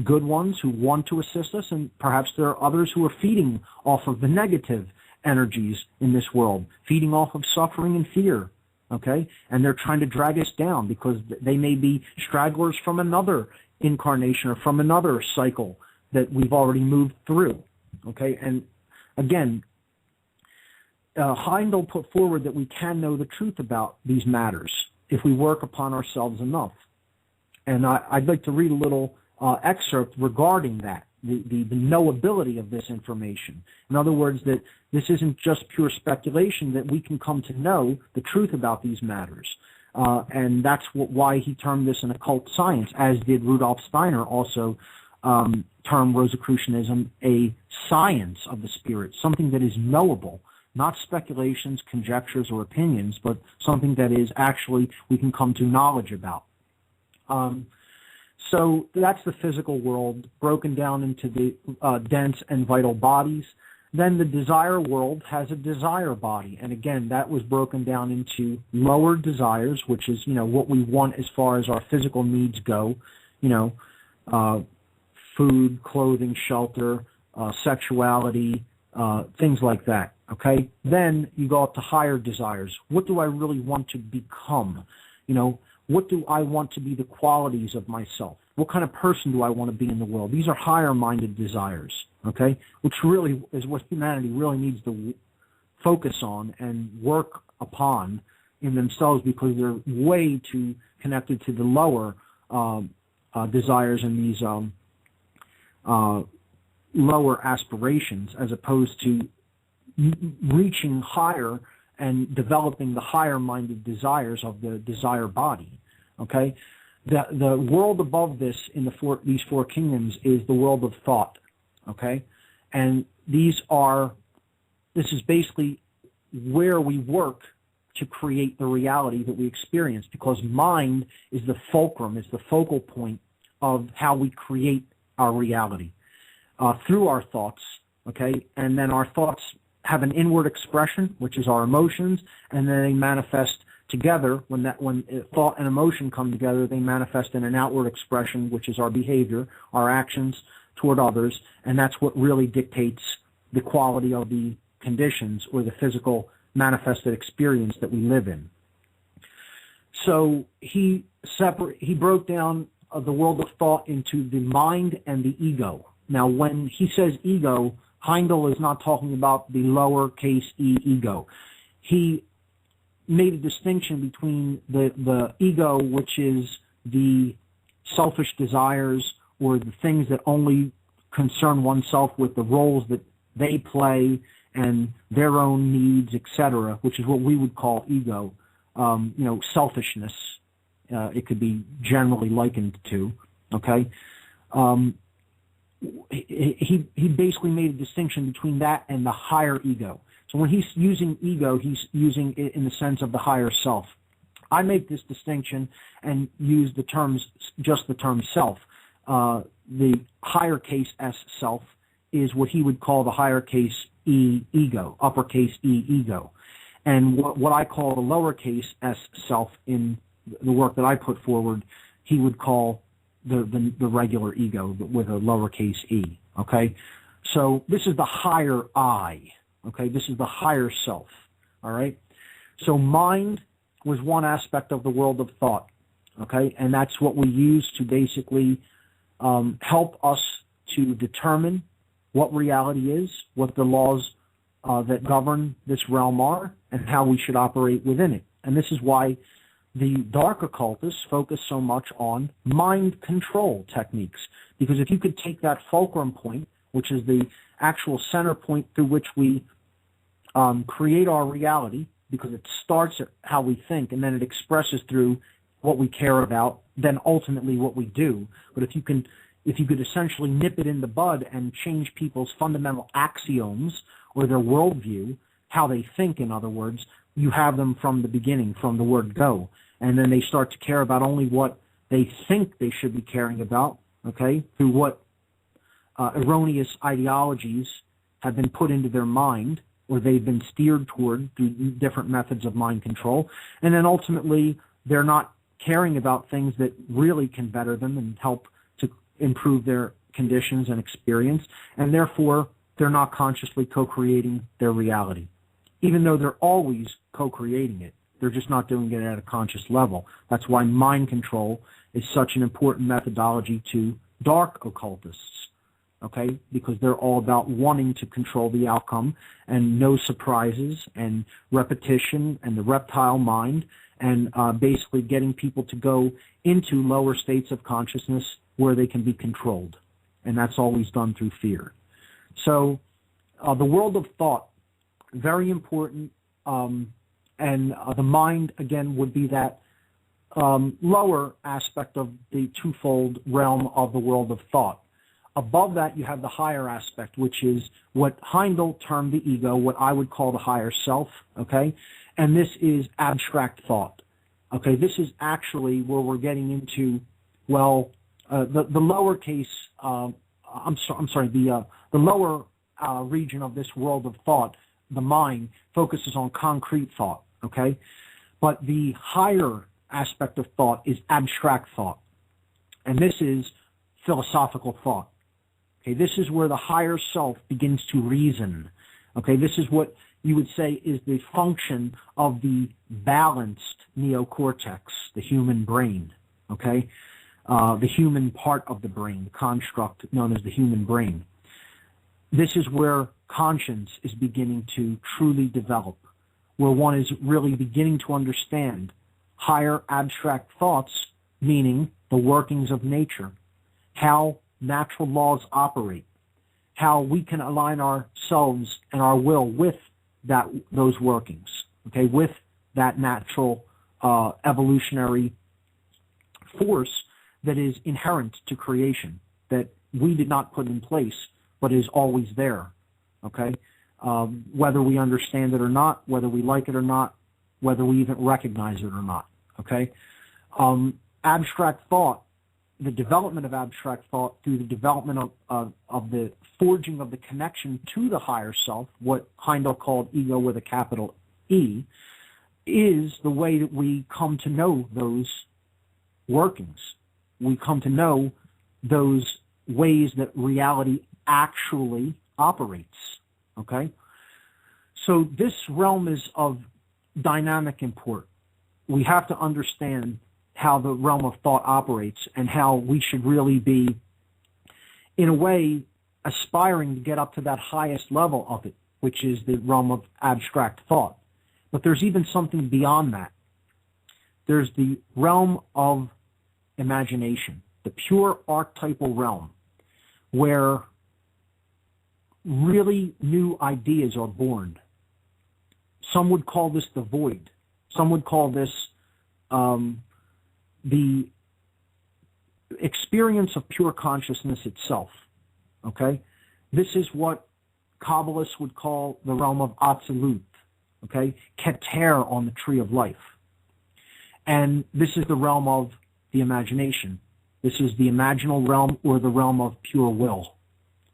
good ones who want to assist us, and perhaps there are others who are feeding off of the negative energies in this world, feeding off of suffering and fear, okay? And they're trying to drag us down because they may be stragglers from another incarnation or from another cycle that we've already moved through, okay? And again, Heindel put forward that we can know the truth about these matters if we work upon ourselves enough. And I'd like to read a little excerpt regarding that, the knowability of this information. In other words, that this isn't just pure speculation, that we can come to know the truth about these matters. And that's why he termed this an occult science, as did Rudolf Steiner also term Rosicrucianism a science of the spirit, something that is knowable, not speculations, conjectures, or opinions, but something that is actually we can come to knowledge about. So that's the physical world broken down into the dense and vital bodies. Then the desire world has a desire body, and again, that was broken down into lower desires, which is, you know, what we want as far as our physical needs go, you know, food, clothing, shelter, sexuality, things like that, okay? Then you go up to higher desires. What do I really want to become? You know, what do I want to be the qualities of myself? What kind of person do I want to be in the world? These are higher-minded desires, okay, which really is what humanity really needs to focus on and work upon in themselves, because they're way too connected to the lower desires and these lower aspirations, as opposed to reaching higher and developing the higher-minded desires of the desire body. Okay, the world above this in these four kingdoms is the world of thought. Okay, and this is basically where we work to create the reality that we experience, because mind is the fulcrum, is the focal point of how we create our reality through our thoughts. Okay, and then our thoughts have an inward expression, which is our emotions, and then they manifest together. When thought and emotion come together, they manifest in an outward expression, which is our behavior, our actions toward others, and that's what really dictates the quality of the conditions or the physical manifested experience that we live in. So he broke down the world of thought into the mind and the ego. Now, when he says ego, Heindel is not talking about the lowercase e ego. He made a distinction between the ego, which is the selfish desires or the things that only concern oneself with the roles that they play and their own needs, etc., which is what we would call ego. Selfishness. It could be generally likened to. Okay. He basically made a distinction between that and the higher ego. So when he's using ego, he's using it in the sense of the higher self. I make this distinction and use just the term self. The higher case S self is what he would call the higher case E ego, uppercase E ego. And what I call the lowercase s self in the work that I put forward, he would call the regular ego with a lowercase e. Okay, so this is the higher I. Okay, this is the higher self. All right. So mind was one aspect of the world of thought. Okay, and that's what we use to basically help us to determine what reality is, what the laws that govern this realm are, and how we should operate within it. And this is why the dark occultists focus so much on mind control techniques, because if you could take that fulcrum point, which is the actual center point through which we create our reality, because it starts at how we think and then it expresses through what we care about, then ultimately what we do. But if you could essentially nip it in the bud and change people's fundamental axioms or their worldview, how they think, in other words, you have them from the beginning, from the word go. And then they start to care about only what they think they should be caring about, okay, through what erroneous ideologies have been put into their mind or they've been steered toward through different methods of mind control. And then ultimately they're not caring about things that really can better them and help to improve their conditions and experience, and therefore they're not consciously co-creating their reality. Even though they're always co-creating it, they're just not doing it at a conscious level. That's why mind control is such an important methodology to dark occultists, okay? Because they're all about wanting to control the outcome and no surprises and repetition and the reptile mind, and basically getting people to go into lower states of consciousness where they can be controlled. And that's always done through fear. So the world of thought, very important, and the mind, again, would be that lower aspect of the twofold realm of the world of thought. Above that, you have the higher aspect, which is what Heindel termed the ego, what I would call the higher self, okay? And this is abstract thought, okay? This is actually where we're getting into, well, the lowercase, the lower region of this world of thought, the mind, focuses on concrete thought, okay? But the higher aspect of thought is abstract thought. And this is philosophical thought. Okay, this is where the higher self begins to reason. Okay, this is what you would say is the function of the balanced neocortex, the human brain. Okay, the human part of the brain, the construct known as the human brain. This is where conscience is beginning to truly develop, where one is really beginning to understand higher abstract thoughts, meaning the workings of nature, how natural laws operate, how we can align ourselves and our will with those workings, okay, with that natural evolutionary force that is inherent to creation, that we did not put in place, but is always there, okay? Whether we understand it or not, whether we like it or not, whether we even recognize it or not, okay? Abstract thought, the development of abstract thought through the development of the forging of the connection to the higher self, what Heindel called ego with a capital E, is the way that we come to know those workings. We come to know those ways that reality actually operates, okay? So this realm is of dynamic import. We have to understand how the realm of thought operates and how we should really be, in a way, aspiring to get up to that highest level of it, which is the realm of abstract thought. But there's even something beyond that. There's the realm of imagination, the pure archetypal realm, where really new ideas are born. Some would call this the void. Some would call this the experience of pure consciousness itself, okay? This is what Kabbalists would call the realm of Atzilut, okay? Keter on the tree of life. And this is the realm of the imagination. This is the imaginal realm, or the realm of pure will,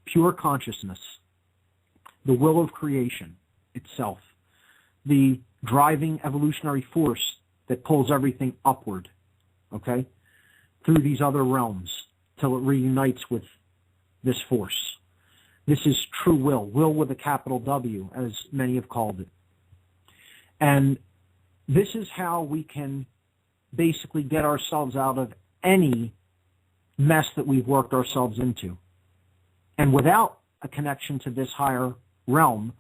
pure consciousness, the will of creation itself, the driving evolutionary force that pulls everything upward, okay, through these other realms till it reunites with this force. This is true will with a capital W, as many have called it. And this is how we can basically get ourselves out of any mess that we've worked ourselves into. And without a connection to this higher realm,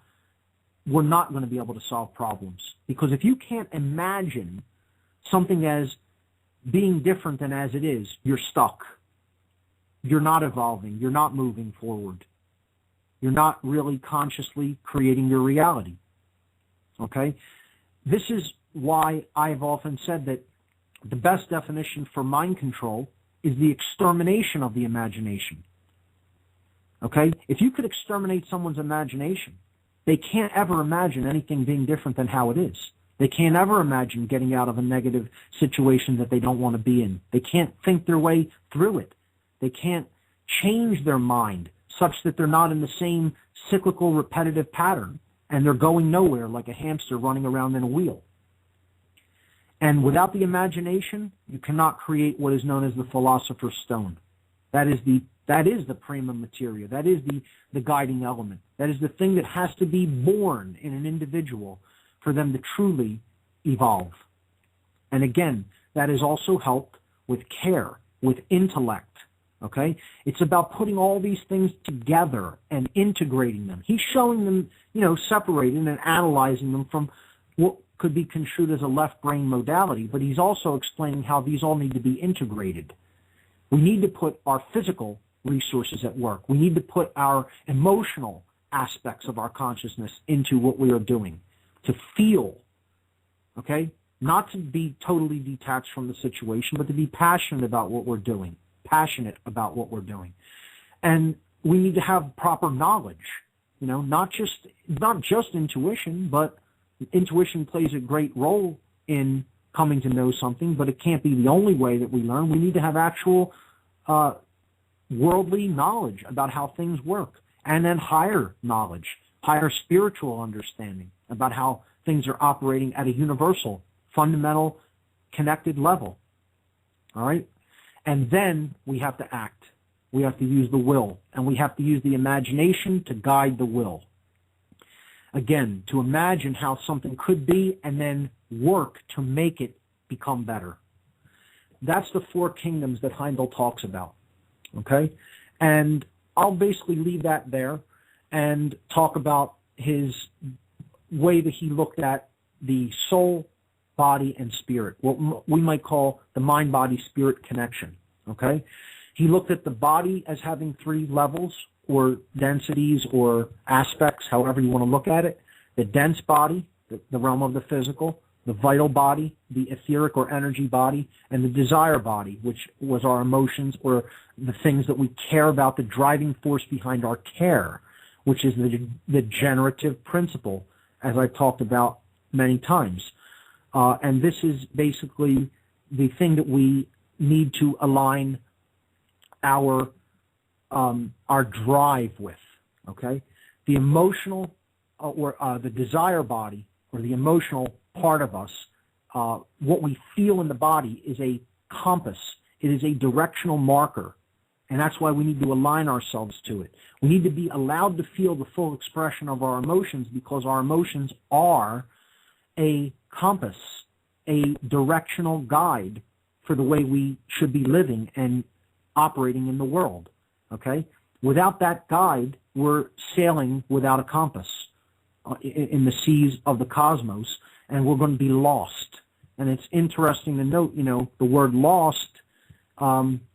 we're not going to be able to solve problems. Because if you can't imagine something as being different than as it is, you're stuck. You're not evolving. You're not moving forward. You're not really consciously creating your reality. Okay? This is why I've often said that the best definition for mind control is the extermination of the imagination. Okay? If you could exterminate someone's imagination, they can't ever imagine anything being different than how it is. They can't ever imagine getting out of a negative situation that they don't want to be in. They can't think their way through it. They can't change their mind such that they're not in the same cyclical, repetitive pattern, and they're going nowhere like a hamster running around in a wheel. And without the imagination, you cannot create what is known as the philosopher's stone. That is the prima materia. That is the guiding element. That is the thing that has to be born in an individual for them to truly evolve. And again, that is also helped with care, with intellect. Okay? It's about putting all these things together and integrating them. He's showing them, separating and analyzing them from what could be construed as a left brain modality, but he's also explaining how these all need to be integrated. We need to put our physical resources at work. We need to put our emotional aspects of our consciousness into what we are doing, to feel, okay? Not to be totally detached from the situation, but to be passionate about what we're doing, And we need to have proper knowledge, not just intuition, but intuition plays a great role in coming to know something, but it can't be the only way that we learn. We need to have actual worldly knowledge about how things work, and then higher knowledge, higher spiritual understanding about how things are operating at a universal, fundamental, connected level. All right? And then we have to act. We have to use the will, and we have to use the imagination to guide the will. Again, to imagine how something could be and then work to make it become better. That's the four kingdoms that Heindel talks about. Okay? And I'll basically leave that there. and talk about his way that he looked at the soul, body, and spirit, what we might call the mind-body-spirit connection, okay? He looked at the body as having 3 levels or densities or aspects, however you want to look at it. The dense body, the realm of the physical, the vital body, the etheric or energy body, and the desire body, which was our emotions or the things that we care about, the driving force behind our care, which is the generative principle, as I've talked about many times. And this is basically the thing that we need to align our drive with, okay? The emotional or the desire body or the emotional part of us, what we feel in the body is a compass. It is a directional marker, and that's why we need to align ourselves to it. We need to be allowed to feel the full expression of our emotions because our emotions are a compass, a directional guide for the way we should be living and operating in the world, okay? Without that guide, we're sailing without a compass in the seas of the cosmos, and we're going to be lost. And it's interesting to note, the word lost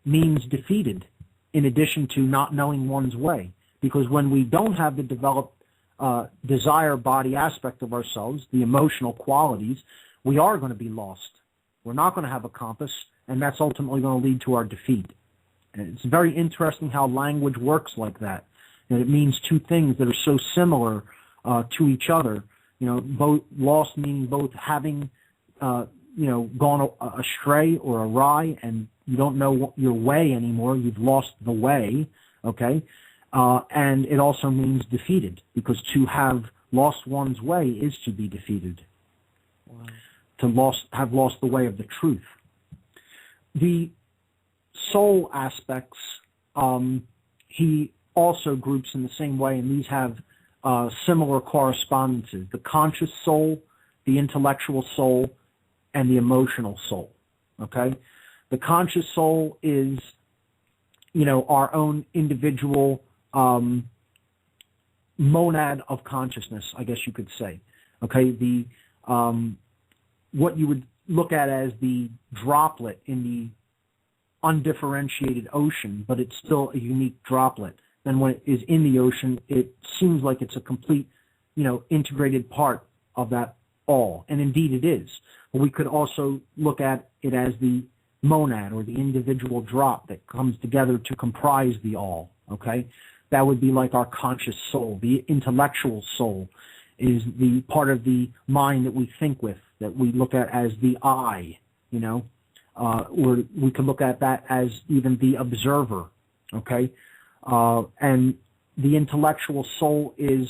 means defeated, in addition to not knowing one's way. Because when we don't have the developed desire body aspect of ourselves, the emotional qualities, we are going to be lost. We're not going to have a compass, and that's ultimately going to lead to our defeat. And it's very interesting how language works like that. And it means 2 things that are so similar to each other. Both lost meaning both having, gone astray or awry, and you don't know your way anymore. You've lost the way, okay? And it also means defeated, because to have lost one's way is to be defeated. Wow. To have lost the way of the truth. The soul aspects, he also groups in the same way, and these have similar correspondences. The conscious soul, the intellectual soul, and the emotional soul, okay? The conscious soul is, our own individual monad of consciousness, I guess you could say, okay? The what you would look at as the droplet in the undifferentiated ocean, but it's still a unique droplet. Then when it is in the ocean, it seems like it's a complete, integrated part of that all. And indeed it is. But we could also look at it as the monad or the individual drop that comes together to comprise the all, okay? That would be like our conscious soul. The intellectual soul is the part of the mind that we think with, that we look at as the I, or we could look at that as even the observer, okay? And the intellectual soul is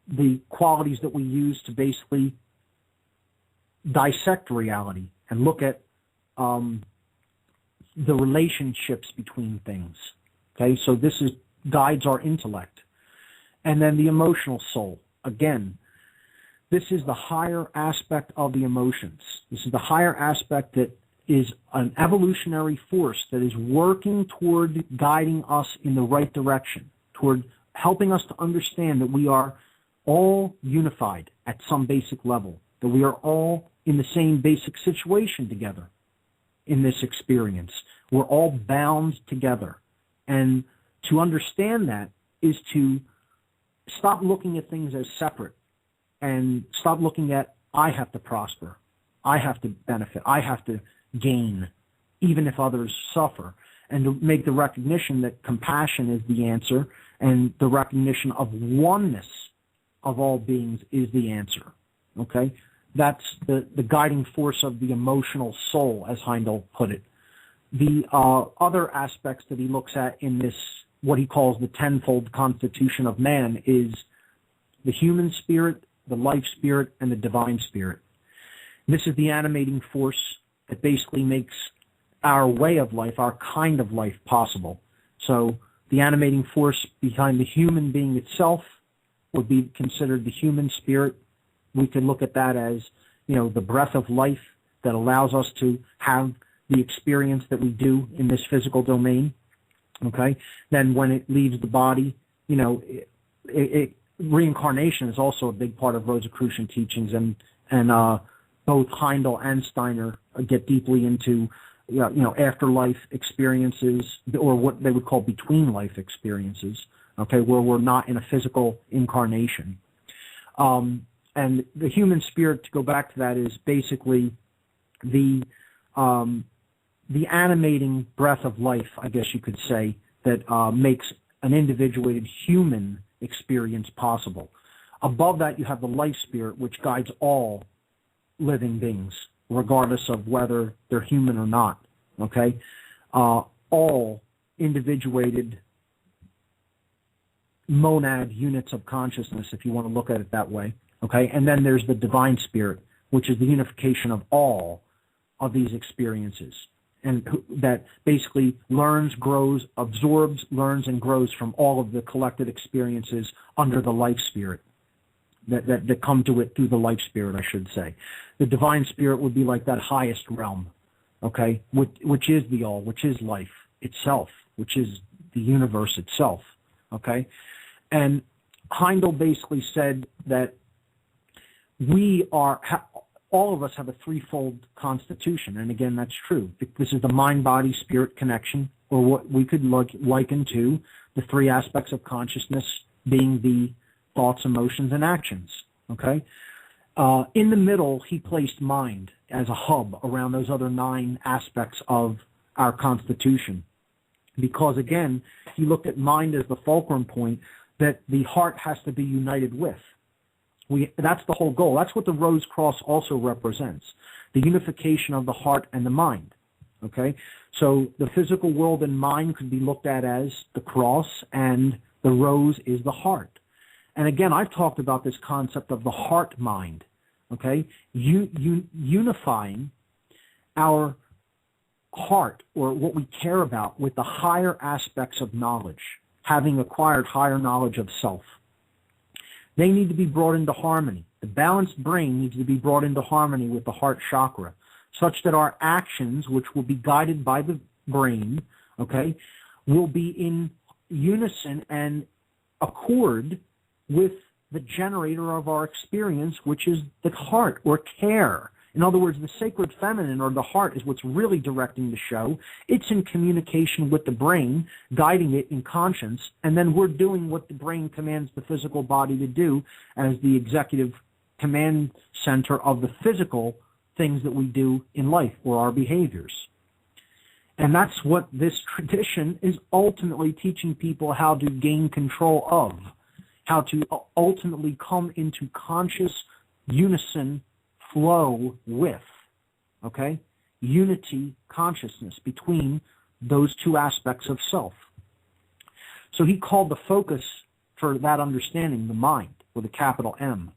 the qualities that we use to basically dissect reality and look at the relationships between things, okay? So this guides our intellect. And then the emotional soul, again, this is the higher aspect of the emotions. This is the higher aspect that is an evolutionary force that is working toward guiding us in the right direction, toward helping us to understand that we are all unified at some basic level, that we are all in the same basic situation together in this experience. We're all bound together. And to understand that is to stop looking at things as separate and stop looking at, I have to prosper, I have to benefit, I have to gain, even if others suffer, and to make the recognition that compassion is the answer and the recognition of oneness of all beings is the answer, okay? That's the guiding force of the emotional soul, as Heindel put it. The other aspects that he looks at in this, what he calls the tenfold constitution of man, is the human spirit, the life spirit, and the divine spirit. This is the animating force that basically makes our way of life, our kind of life, possible. So the animating force behind the human being itself would be considered the human spirit. We could look at that as, the breath of life that allows us to have the experience that we do in this physical domain, okay? Then when it leaves the body, reincarnation is also a big part of Rosicrucian teachings, and both Heindel and Steiner get deeply into afterlife experiences, or what they would call between life experiences, okay, where we're not in a physical incarnation. And the human spirit, to go back to that, is basically the animating breath of life, I guess you could say, that makes an individuated human experience possible. Above that, you have the life spirit, which guides all living beings, regardless of whether they're human or not, okay? All individuated monad units of consciousness, if you want to look at it that way, okay? And then there's the divine spirit, which is the unification of all of these experiences, and that basically learns, grows, absorbs, learns, and grows from all of the collected experiences under the life spirit, that come to it through the life spirit, I should say. The divine spirit would be like that highest realm, okay, which is the all, which is life itself, which is the universe itself, okay? And Heindel basically said that all of us have a threefold constitution, and again, that's true. This is the mind-body-spirit connection, or what we could liken to the three aspects of consciousness being the thoughts, emotions, and actions, okay? In the middle, he placed mind as a hub around those other 9 aspects of our constitution, because, again, he looked at mind as the fulcrum point that the heart has to be united with. That's the whole goal. That's what the Rose Cross also represents, the unification of the heart and the mind, okay? So the physical world and mind could be looked at as the cross, and the rose is the heart. And again, I've talked about this concept of the heart-mind, okay? Unifying our heart, or what we care about, with the higher aspects of knowledge, having acquired higher knowledge of self. They need to be brought into harmony. The balanced brain needs to be brought into harmony with the heart chakra, such that our actions, which will be guided by the brain, okay, will be in unison and accord with the generator of our experience, which is the heart, or care. In other words, the sacred feminine, or the heart, is what's really directing the show. It's in communication with the brain, guiding it in conscience, and then we're doing what the brain commands the physical body to do as the executive command center of the physical things that we do in life, or our behaviors. And that's what this tradition is ultimately teaching people how to gain control of, how to ultimately come into conscious unison flow with, okay? Unity consciousness between those two aspects of self. So he called the focus for that understanding the mind, with a capital M.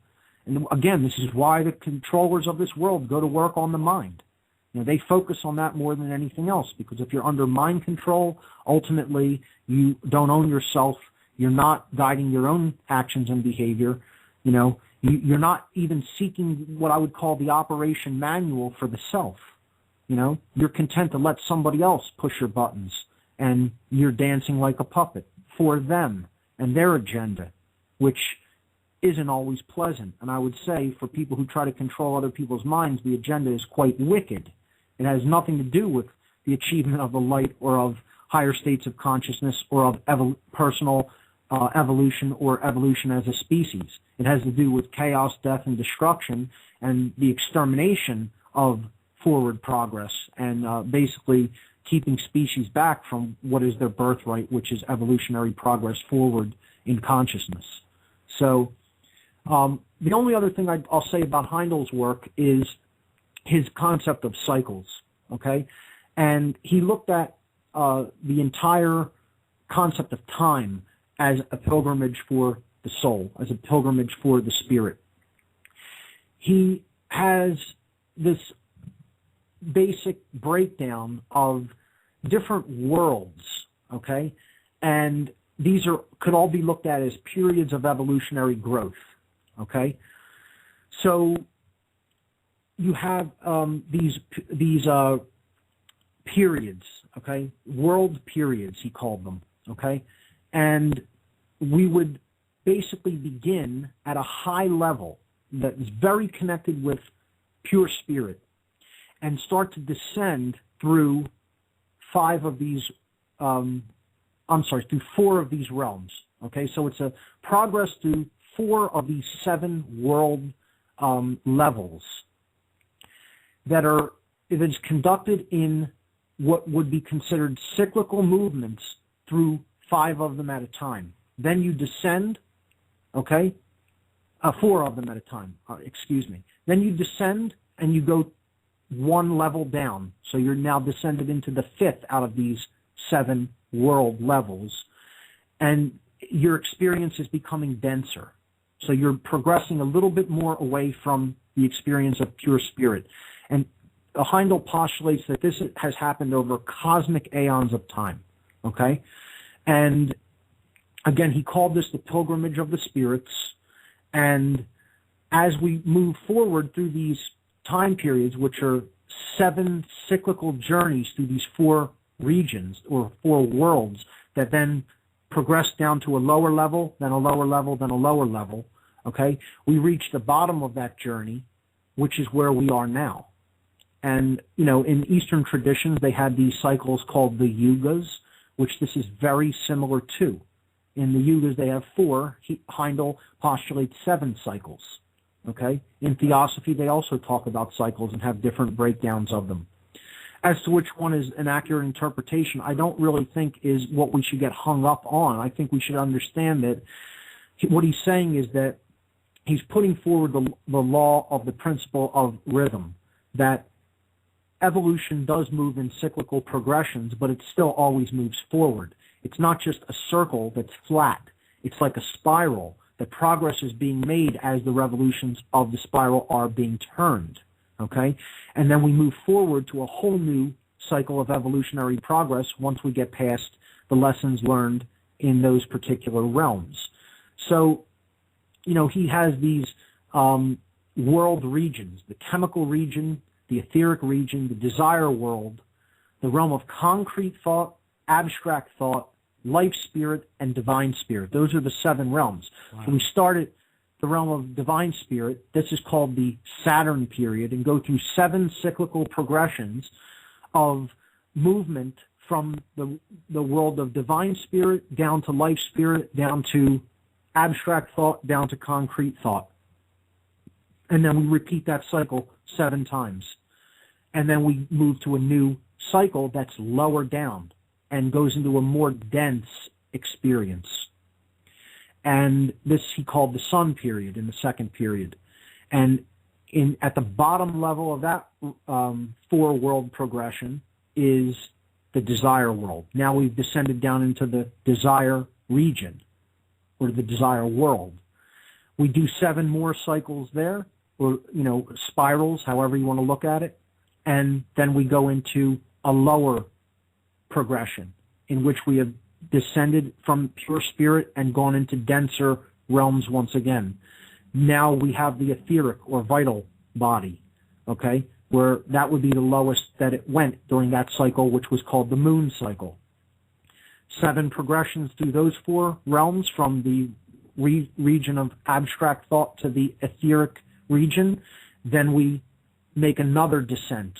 And again, this is why the controllers of this world go to work on the mind. You know, they focus on that more than anything else, because if you're under mind control, ultimately you don't own yourself, you're not guiding your own actions and behavior, you know, you're not even seeking what I would call the operation manual for the self. You know, you're content to let somebody else push your buttons, and you're dancing like a puppet for them and their agenda, which isn't always pleasant. And I would say for people who try to control other people's minds, the agenda is quite wicked. It has nothing to do with the achievement of the light, or of higher states of consciousness, or of personal evolution, or evolution as a species. It has to do with chaos, death, and destruction, and the extermination of forward progress, and basically keeping species back from what is their birthright, which is evolutionary progress forward in consciousness. So the only other thing I'll say about Heindel's work is his concept of cycles, okay? And he looked at the entire concept of time as a pilgrimage for the soul, as a pilgrimage for the spirit. He has this basic breakdown of different worlds, okay? And these could all be looked at as periods of evolutionary growth, okay? So you have these periods, okay? World periods, he called them, okay? And we would basically begin at a high level that is very connected with pure spirit and start to descend through through 4 of these realms. Okay, so it's a progress through 4 of these 7 world levels it is conducted in what would be considered cyclical movements through 5 of them at a time. Then you descend, okay, 4 of them at a time, excuse me. Then you descend and you go 1 level down. So you're now descended into the 5th out of these 7 world levels. And your experience is becoming denser. So you're progressing a little bit more away from the experience of pure spirit. And Heindel postulates that this has happened over cosmic aeons of time, okay? And again, he called this the pilgrimage of the spirits. And as we move forward through these time periods, which are 7 cyclical journeys through these 4 regions or 4 worlds that then progress down to a lower level, then a lower level, then a lower level, okay? We reach the bottom of that journey, which is where we are now. And, you know, in Eastern traditions, they had these cycles called the yugas, which this is very similar to. In the yugas, they have 4. Heindel postulates 7 cycles, okay? In Theosophy, they also talk about cycles and have different breakdowns of them. As to which one is an accurate interpretation, I don't really think is what we should get hung up on. I think we should understand that what he's saying is that he's putting forward the law of the principle of rhythm, that evolution does move in cyclical progressions, but it still always moves forward. It's not just a circle that's flat. It's like a spiral. The progress is being made as the revolutions of the spiral are being turned. Okay? And then we move forward to a whole new cycle of evolutionary progress once we get past the lessons learned in those particular realms. So, you know, he has these world regions, the chemical region, the etheric region, the desire world, the realm of concrete thought, abstract thought, life spirit, and divine spirit. Those are the 7 realms. Wow. So we start at the realm of divine spirit. This is called the Saturn period, and go through 7 cyclical progressions of movement from the world of divine spirit down to life spirit, down to abstract thought, down to concrete thought. And then we repeat that cycle 7 times. And then we move to a new cycle that's lower down and goes into a more dense experience. And this he called the sun period in the 2nd period. And at the bottom level of that 4-world progression is the desire world. Now we've descended down into the desire region, or the desire world. We do 7 more cycles there, or, you know, spirals, however you want to look at it. And then we go into a lower progression in which we have descended from pure spirit and gone into denser realms once again. Now we have the etheric or vital body, okay, where that would be the lowest that it went during that cycle, which was called the moon cycle. 7 progressions through those 4 realms, from the region of abstract thought to the etheric region. Then we make another descent.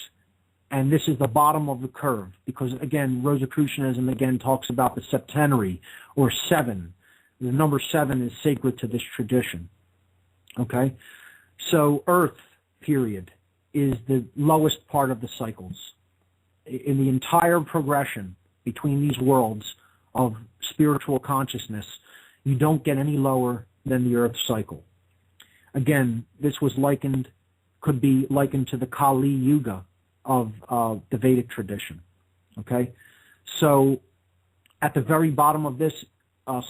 And this is the bottom of the curve, because, again, Rosicrucianism, again, talks about the septenary, or 7. The number 7 is sacred to this tradition. Okay? So Earth, period, is the lowest part of the cycles. In the entire progression between these worlds of spiritual consciousness, you don't get any lower than the Earth cycle. Again, this was could be likened to the Kali Yuga of the Vedic tradition. Okay? So at the very bottom of this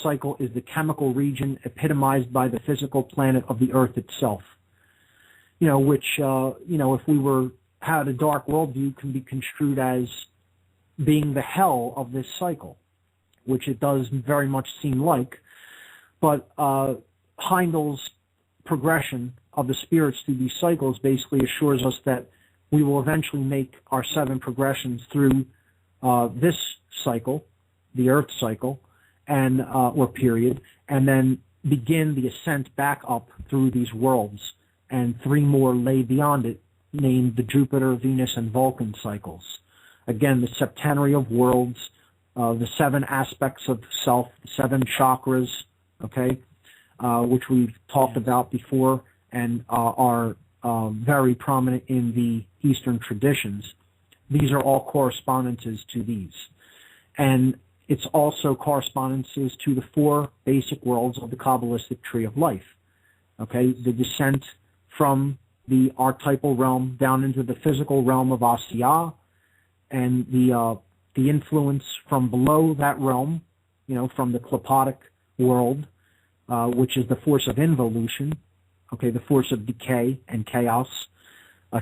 cycle is the chemical region, epitomized by the physical planet of the Earth itself. You know, which, if we had a dark worldview, can be construed as being the hell of this cycle, which it does very much seem like. But Heindel's progression of the spirits through these cycles basically assures us that we will eventually make our 7 progressions through this cycle, the Earth cycle, and or period, and then begin the ascent back up through these worlds, and 3 more lay beyond it, named the Jupiter, Venus, and Vulcan cycles. Again, the septenary of worlds, the 7 aspects of self, the 7 chakras, okay, which we've talked about before and are very prominent in the Eastern traditions. These are all correspondences to these. And it's also correspondences to the 4 basic worlds of the Kabbalistic tree of life. Okay, the descent from the archetypal realm down into the physical realm of Asiya, and the influence from below that realm, from the Klapotic world, which is the force of involution, okay, the force of decay and chaos,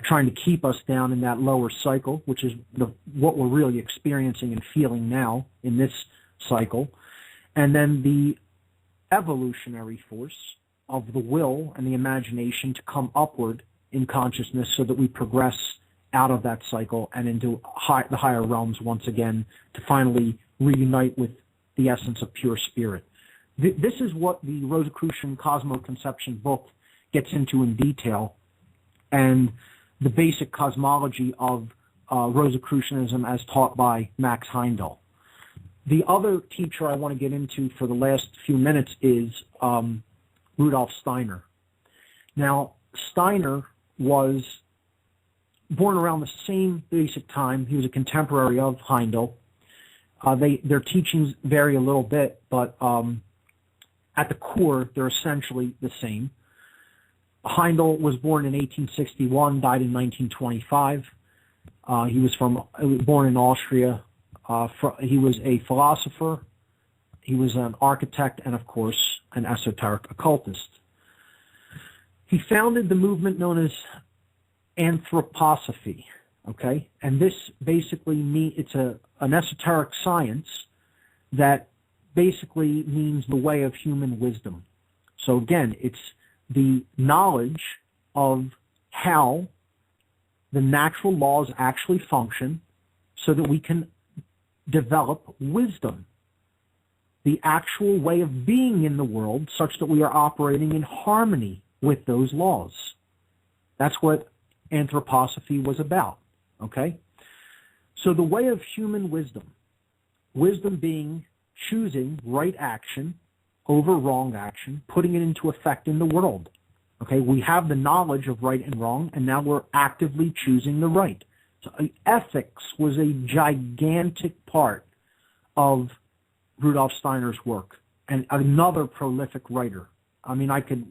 trying to keep us down in that lower cycle, which is what we're really experiencing and feeling now in this cycle. And then the evolutionary force of the will and the imagination to come upward in consciousness so that we progress out of that cycle and into the higher realms once again to finally reunite with the essence of pure spirit. This is what the Rosicrucian Cosmoconception book gets into in detail, and the basic cosmology of Rosicrucianism as taught by Max Heindel. The other teacher I want to get into for the last few minutes is Rudolf Steiner. Now, Steiner was born around the same basic time. He was a contemporary of Heindel. Their teachings vary a little bit, but at the core, they're essentially the same. Heindel was born in 1861, died in 1925. He was born in Austria. He was a philosopher. He was an architect and, of course, an esoteric occultist. He founded the movement known as anthroposophy, okay? And this basically it's an esoteric science that basically means the way of human wisdom. So again, it's the knowledge of how the natural laws actually function so that we can develop wisdom, the actual way of being in the world such that we are operating in harmony with those laws. That's what anthroposophy was about, okay? So the way of human wisdom being choosing right action over wrong action, putting it into effect in the world. Okay, we have the knowledge of right and wrong, and now we're actively choosing the right. So ethics was a gigantic part of Rudolf Steiner's work, and another prolific writer. I mean, I could,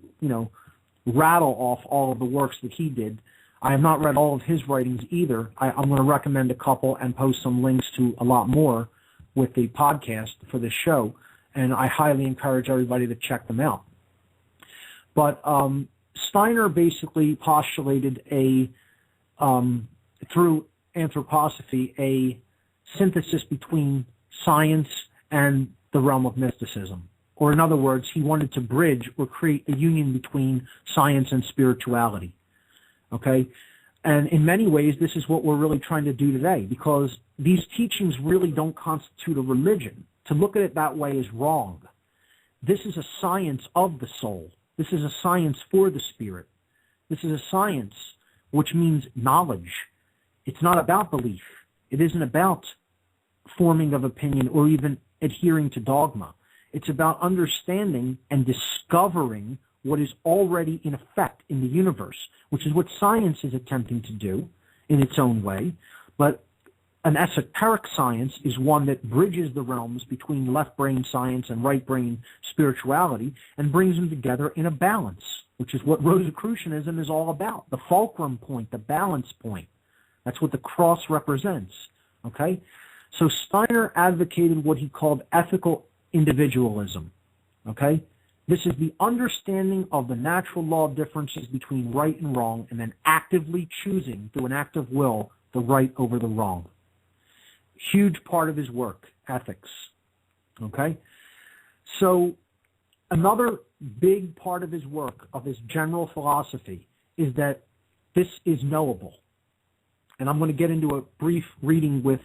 rattle off all of the works that he did. I have not read all of his writings either. I'm going to recommend a couple and post some links to a lot more with the podcast for this show, and I highly encourage everybody to check them out. But Steiner basically postulated through anthroposophy, a synthesis between science and the realm of mysticism. Or in other words, he wanted to bridge or create a union between science and spirituality. Okay? And in many ways, this is what we're really trying to do today, because these teachings really don't constitute a religion. To look at it that way is wrong. This is a science of the soul. This is a science for the spirit. This is a science which means knowledge. It's not about belief. It isn't about forming of opinion or even adhering to dogma. It's about understanding and discovering what is already in effect in the universe, which is what science is attempting to do in its own way. But an esoteric science is one that bridges the realms between left brain science and right brain spirituality and brings them together in a balance, which is what Rosicrucianism is all about, the fulcrum point, the balance point. That's what the cross represents, okay? So Steiner advocated what he called ethical individualism, okay? This is the understanding of the natural law of differences between right and wrong, and then actively choosing through an act of will the right over the wrong. Huge part of his work, ethics, okay? So another big part of his work, of his general philosophy, is that this is knowable. And I'm going to get into a brief reading with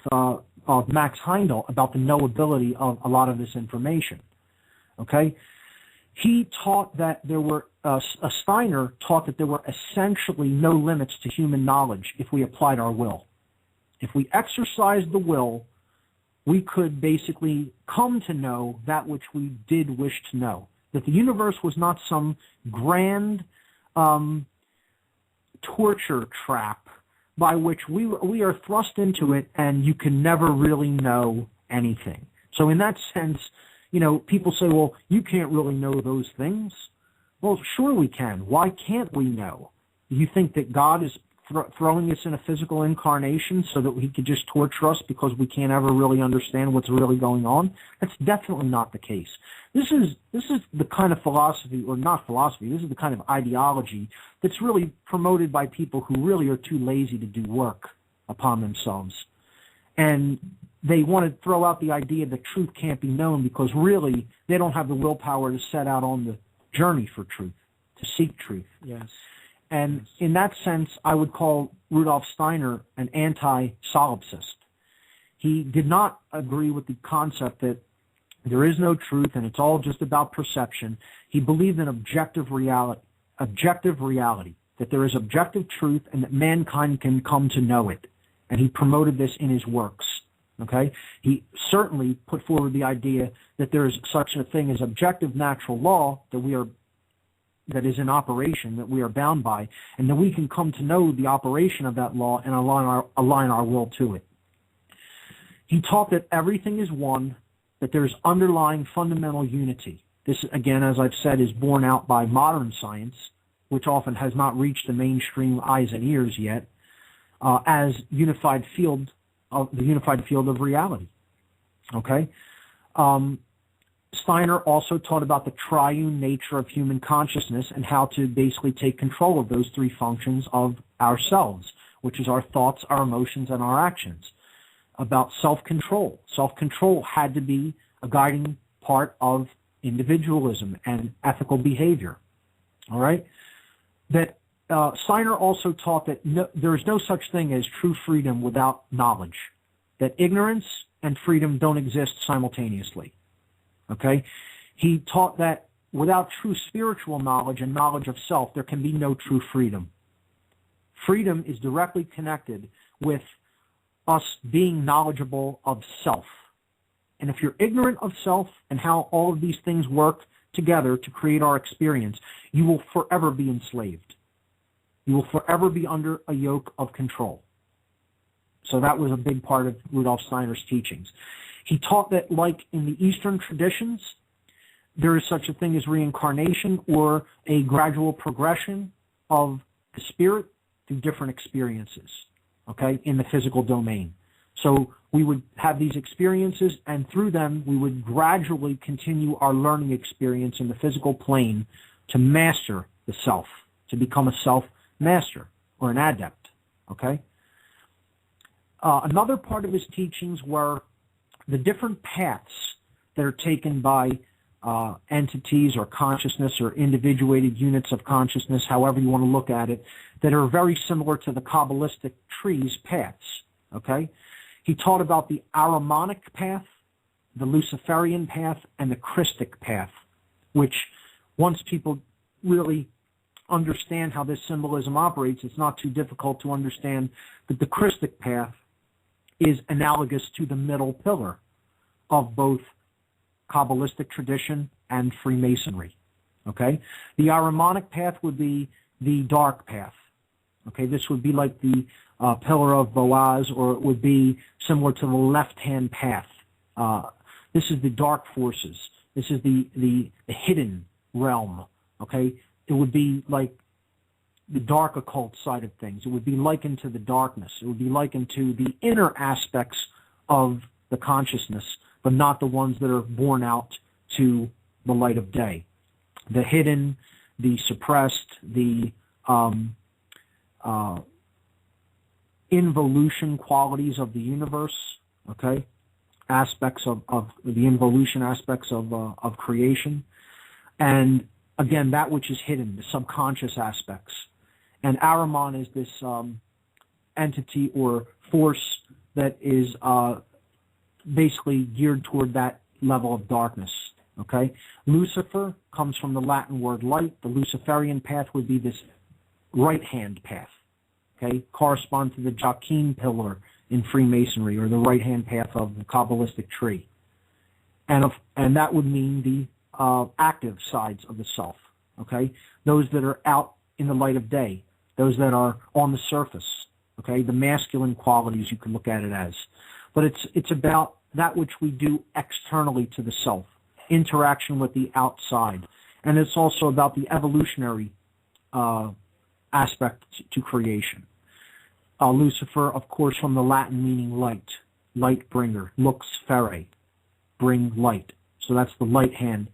of Max Heindel about the knowability of a lot of this information, okay? He taught that there were, Steiner taught that there were essentially no limits to human knowledge if we applied our will. If we exercised the will, we could basically come to know that which we did wish to know. That the universe was not some grand torture trap by which we are thrust into it and you can never really know anything. So in that sense, people say, well, you can't really know those things. Well, sure we can. Why can't we know? You think that God is throwing us in a physical incarnation so that he could just torture us because we can't ever really understand what's really going on? That's definitely not the case. This is the kind of philosophy, or not philosophy, this is the kind of ideology that's really promoted by people who really are too lazy to do work upon themselves. And they want to throw out the idea that truth can't be known because really they don't have the willpower to set out on the journey for truth, to seek truth. Yes. And in that sense, I would call Rudolf Steiner an anti-solipsist. He did not agree with the concept that there is no truth and it's all just about perception. He believed in objective reality, that there is objective truth and that mankind can come to know it. And he promoted this in his works. Okay? He certainly put forward the idea that there is such a thing as objective natural law that is in operation, that we are bound by, and that we can come to know the operation of that law and align our will to it. He taught that everything is one, that there is underlying fundamental unity. This, again, as I've said, is borne out by modern science, which often has not reached the mainstream eyes and ears yet, as the unified field of reality. Okay? Steiner also taught about the triune nature of human consciousness and how to basically take control of those three functions of ourselves, which is our thoughts, our emotions, and our actions. About self-control. Self-control had to be a guiding part of individualism and ethical behavior. All right? That Steiner also taught that there is no such thing as true freedom without knowledge. That ignorance and freedom don't exist simultaneously. Okay? He taught that without true spiritual knowledge and knowledge of self, there can be no true freedom. Freedom is directly connected with us being knowledgeable of self. And if you're ignorant of self and how all of these things work together to create our experience, you will forever be enslaved. You will forever be under a yoke of control. So that was a big part of Rudolf Steiner's teachings. He taught that, like in the Eastern traditions, there is such a thing as reincarnation, or a gradual progression of the spirit through different experiences, okay, in the physical domain. So we would have these experiences, and through them we would gradually continue our learning experience in the physical plane to master the self, to become a self-master or an adept, okay? Another part of his teachings were the different paths that are taken by entities or consciousness or individuated units of consciousness, however you want to look at it, that are very similar to the Kabbalistic tree's paths, okay? He taught about the Ahrimanic path, the Luciferian path, and the Christic path, which once people really understand how this symbolism operates, it's not too difficult to understand that the Christic path is analogous to the middle pillar of both Kabbalistic tradition and Freemasonry. Okay? The Ahrimanic path would be the dark path. Okay? This would be like the pillar of Boaz, or it would be similar to the left-hand path. This is the dark forces. This is the hidden realm. Okay? It would be like the dark occult side of things. It would be likened to the darkness. It would be likened to the inner aspects of the consciousness, but not the ones that are born out to the light of day. The hidden, the suppressed, the involution qualities of the universe, okay? Aspects of the involution aspects of creation. And again, that which is hidden, the subconscious aspects. And Ahriman is this entity or force that is basically geared toward that level of darkness. Okay? Lucifer comes from the Latin word light. The Luciferian path would be this right-hand path. Okay? Correspond to the Joachim pillar in Freemasonry, or the right-hand path of the Kabbalistic tree. And that would mean the active sides of the self. Okay? Those that are out in the light of day. Those that are on the surface. Okay? The masculine qualities, you can look at it as. But it's about that which we do externally to the self. Interaction with the outside. And it's also about the evolutionary aspect to creation. Lucifer, of course, from the Latin meaning light. Light bringer. Lux ferre. Bring light. So that's the light hand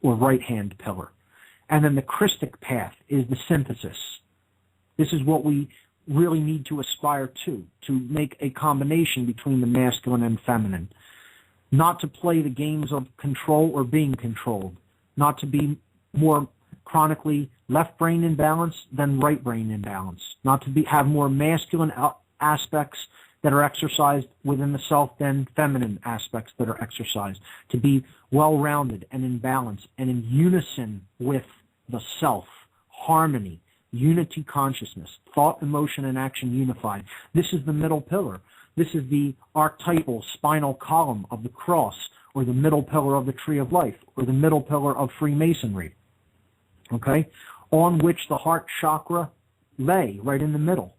or right hand pillar. And then the Christic path is the synthesis. This is what we really need to aspire to make a combination between the masculine and feminine. Not to play the games of control or being controlled. Not to be more chronically left brain imbalance than right brain imbalance. Not to have more masculine aspects that are exercised within the self than feminine aspects that are exercised. To be well-rounded and in balance and in unison with the self. Harmony. Unity consciousness. Thought, emotion, and action unified. This is the middle pillar. This is the archetypal spinal column of the cross, or the middle pillar of the tree of life, or the middle pillar of Freemasonry. Okay? On which the heart chakra lay, right in the middle.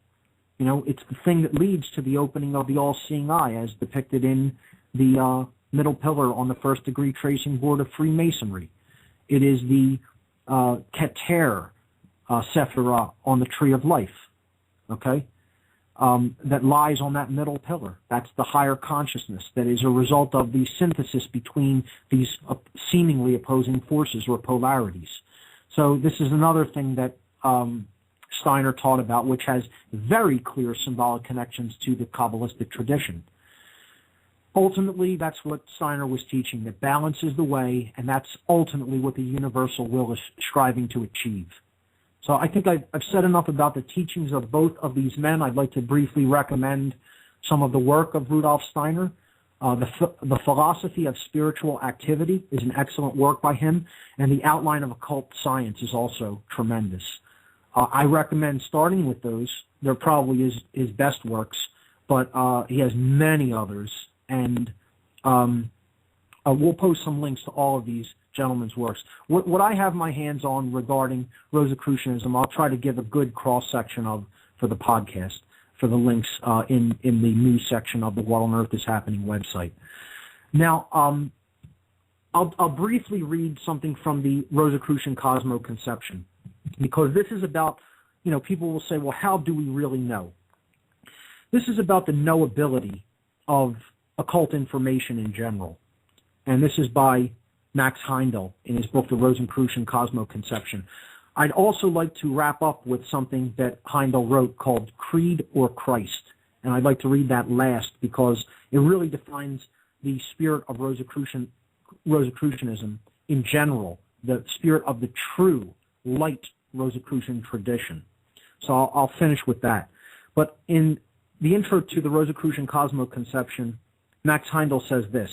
You know, it's the thing that leads to the opening of the all-seeing eye, as depicted in the middle pillar on the first degree tracing board of Freemasonry. It is the Keter Sephirah on the tree of life, okay, that lies on that middle pillar. That's the higher consciousness that is a result of the synthesis between these seemingly opposing forces or polarities. So this is another thing that Steiner taught about, which has very clear symbolic connections to the Kabbalistic tradition. Ultimately, that's what Steiner was teaching, that balance is the way, and that's ultimately what the universal will is striving to achieve. So I think I've said enough about the teachings of both of these men. I'd like to briefly recommend some of the work of Rudolf Steiner. The Philosophy of Spiritual Activity is an excellent work by him, and The Outline of Occult Science is also tremendous. I recommend starting with those. They're probably his best works, but he has many others, and we'll post some links to all of these gentlemen's works. What I have my hands on regarding Rosicrucianism, I'll try to give a good cross-section of for the podcast, for the links in the news section of the What on Earth is Happening website. Now, I'll briefly read something from the Rosicrucian Cosmo-conception, because this is about, you know, people will say, well, how do we really know? This is about the knowability of occult information in general. And this is by Max Heindel in his book, The Rosicrucian Cosmo-conception. I'd also like to wrap up with something that Heindel wrote called Creed or Christ. And I'd like to read that last because it really defines the spirit of Rosicrucianism in general, the spirit of the true light Rosicrucian tradition. So I'll finish with that. But in the intro to the Rosicrucian Cosmo-conception, Max Heindel says this: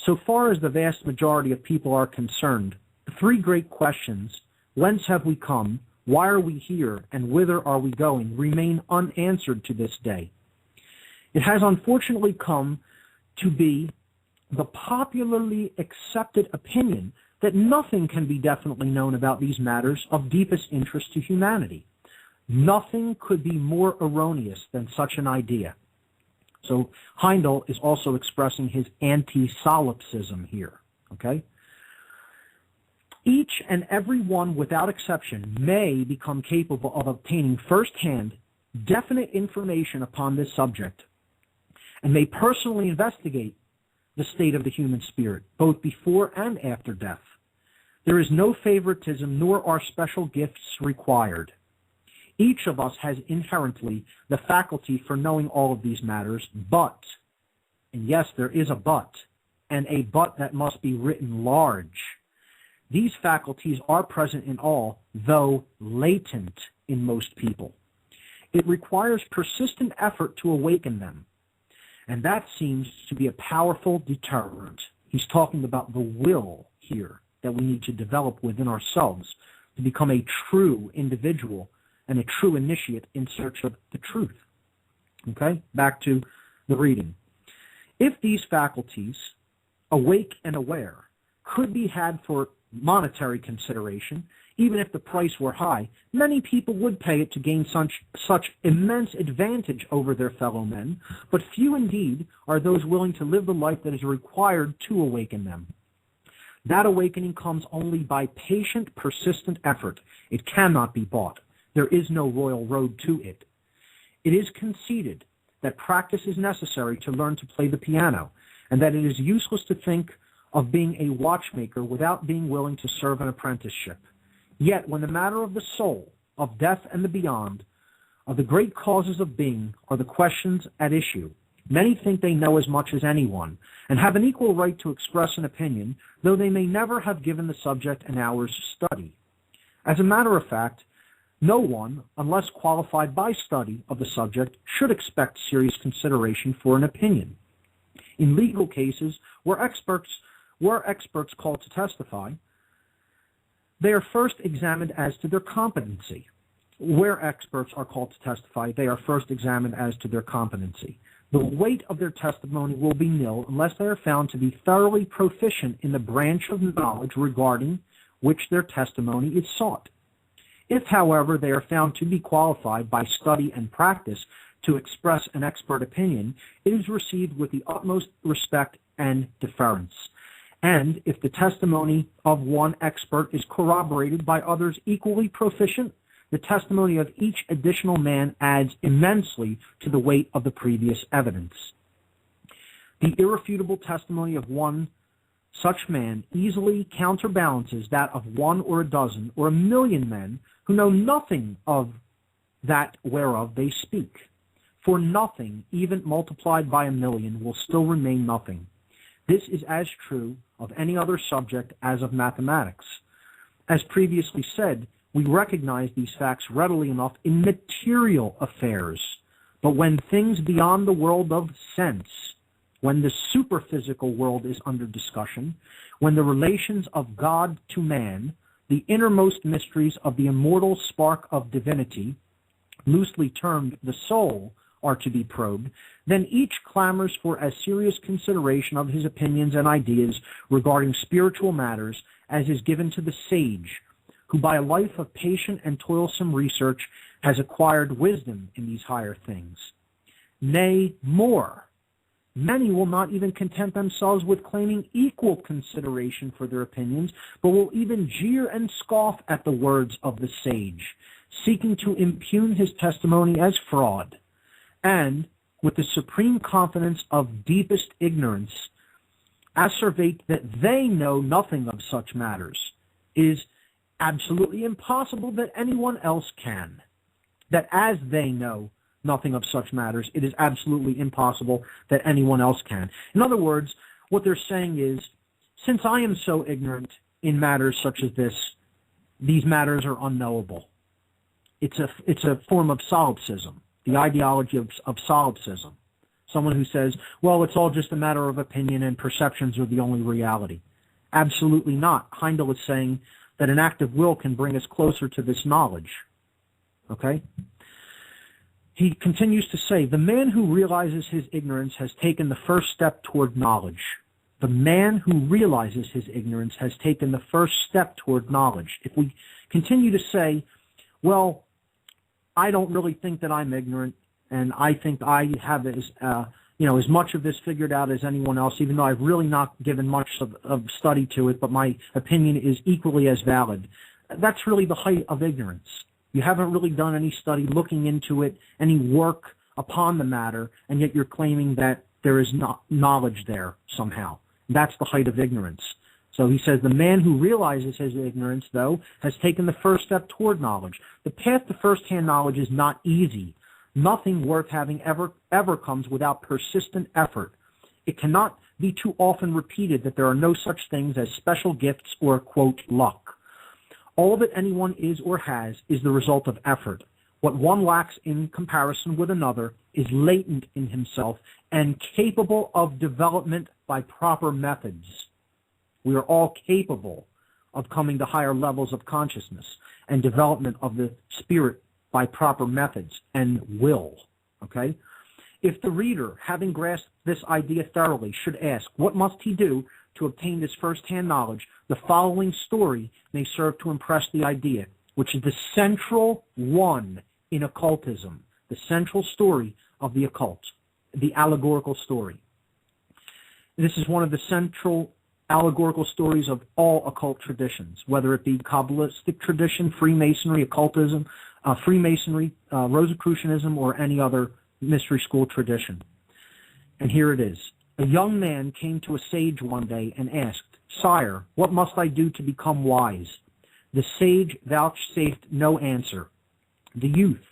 so far as the vast majority of people are concerned, the three great questions, whence have we come, why are we here, and whither are we going, remain unanswered to this day. It has unfortunately come to be the popularly accepted opinion that nothing can be definitely known about these matters of deepest interest to humanity. Nothing could be more erroneous than such an idea. So Heindel is also expressing his anti-solipsism here, okay? Each and every one, without exception, may become capable of obtaining firsthand definite information upon this subject, and may personally investigate the state of the human spirit, both before and after death. There is no favoritism, nor are special gifts required. Each of us has inherently the faculty for knowing all of these matters, but, and yes, there is a but, and a but that must be written large. These faculties are present in all, though latent in most people. It requires persistent effort to awaken them, and that seems to be a powerful deterrent. He's talking about the will here that we need to develop within ourselves to become a true individual and a true initiate in search of the truth. Okay, back to the reading. If these faculties, awake and aware, could be had for monetary consideration, even if the price were high, many people would pay it to gain such immense advantage over their fellow men, but few indeed are those willing to live the life that is required to awaken them. That awakening comes only by patient, persistent effort. It cannot be bought. There is no royal road to it. It is conceded that practice is necessary to learn to play the piano, and that it is useless to think of being a watchmaker without being willing to serve an apprenticeship. Yet, when the matter of the soul, of death and the beyond, of the great causes of being, are the questions at issue, many think they know as much as anyone, and have an equal right to express an opinion, though they may never have given the subject an hour's study. As a matter of fact, no one, unless qualified by study of the subject, should expect serious consideration for an opinion. In legal cases, where experts called to testify, they are first examined as to their competency. Where experts are called to testify, they are first examined as to their competency. The weight of their testimony will be nil unless they are found to be thoroughly proficient in the branch of knowledge regarding which their testimony is sought. If, however, they are found to be qualified by study and practice to express an expert opinion, it is received with the utmost respect and deference. And if the testimony of one expert is corroborated by others equally proficient, the testimony of each additional man adds immensely to the weight of the previous evidence. The irrefutable testimony of one such man easily counterbalances that of one or a dozen or a million men who know nothing of that whereof they speak. For nothing, even multiplied by a million, will still remain nothing. This is as true of any other subject as of mathematics. As previously said, we recognize these facts readily enough in material affairs. But when things beyond the world of sense, when the superphysical world is under discussion, when the relations of God to man, the innermost mysteries of the immortal spark of divinity, loosely termed the soul, are to be probed, then each clamors for as serious consideration of his opinions and ideas regarding spiritual matters as is given to the sage, who by a life of patient and toilsome research has acquired wisdom in these higher things. Nay, more, many will not even content themselves with claiming equal consideration for their opinions, but will even jeer and scoff at the words of the sage, seeking to impugn his testimony as fraud, and, with the supreme confidence of deepest ignorance, asseverate that they know nothing of such matters. It is absolutely impossible that anyone else can. That as they know nothing of such matters, it is absolutely impossible that anyone else can. In other words, what they're saying is, since I am so ignorant in matters such as this, these matters are unknowable. It's a form of solipsism, the ideology of solipsism. Someone who says, well, it's all just a matter of opinion and perceptions are the only reality. Absolutely not. Heindel is saying that an act of will can bring us closer to this knowledge. Okay? He continues to say, the man who realizes his ignorance has taken the first step toward knowledge. The man who realizes his ignorance has taken the first step toward knowledge. If we continue to say, well, I don't really think that I'm ignorant, and I think I have as much of this figured out as anyone else, even though I've really not given much of study to it, but my opinion is equally as valid. That's really the height of ignorance. You haven't really done any study looking into it, any work upon the matter, and yet you're claiming that there is not knowledge there somehow. That's the height of ignorance. So he says the man who realizes his ignorance, though, has taken the first step toward knowledge. The path to first-hand knowledge is not easy. Nothing worth having ever comes without persistent effort. It cannot be too often repeated that there are no such things as special gifts or, quote, luck. All that anyone is or has is the result of effort. What one lacks in comparison with another is latent in himself and capable of development by proper methods. We are all capable of coming to higher levels of consciousness and development of the spirit by proper methods and will. Okay? If the reader, having grasped this idea thoroughly, should ask, what must he do to obtain this first-hand knowledge, the following story may serve to impress the idea, which is the central one in occultism, the central story of the occult, the allegorical story. This is one of the central allegorical stories of all occult traditions, whether it be Kabbalistic tradition, Freemasonry, occultism, Rosicrucianism, or any other mystery school tradition. And here it is. A young man came to a sage one day and asked, "Sire, what must I do to become wise?" The sage vouchsafed no answer. The youth,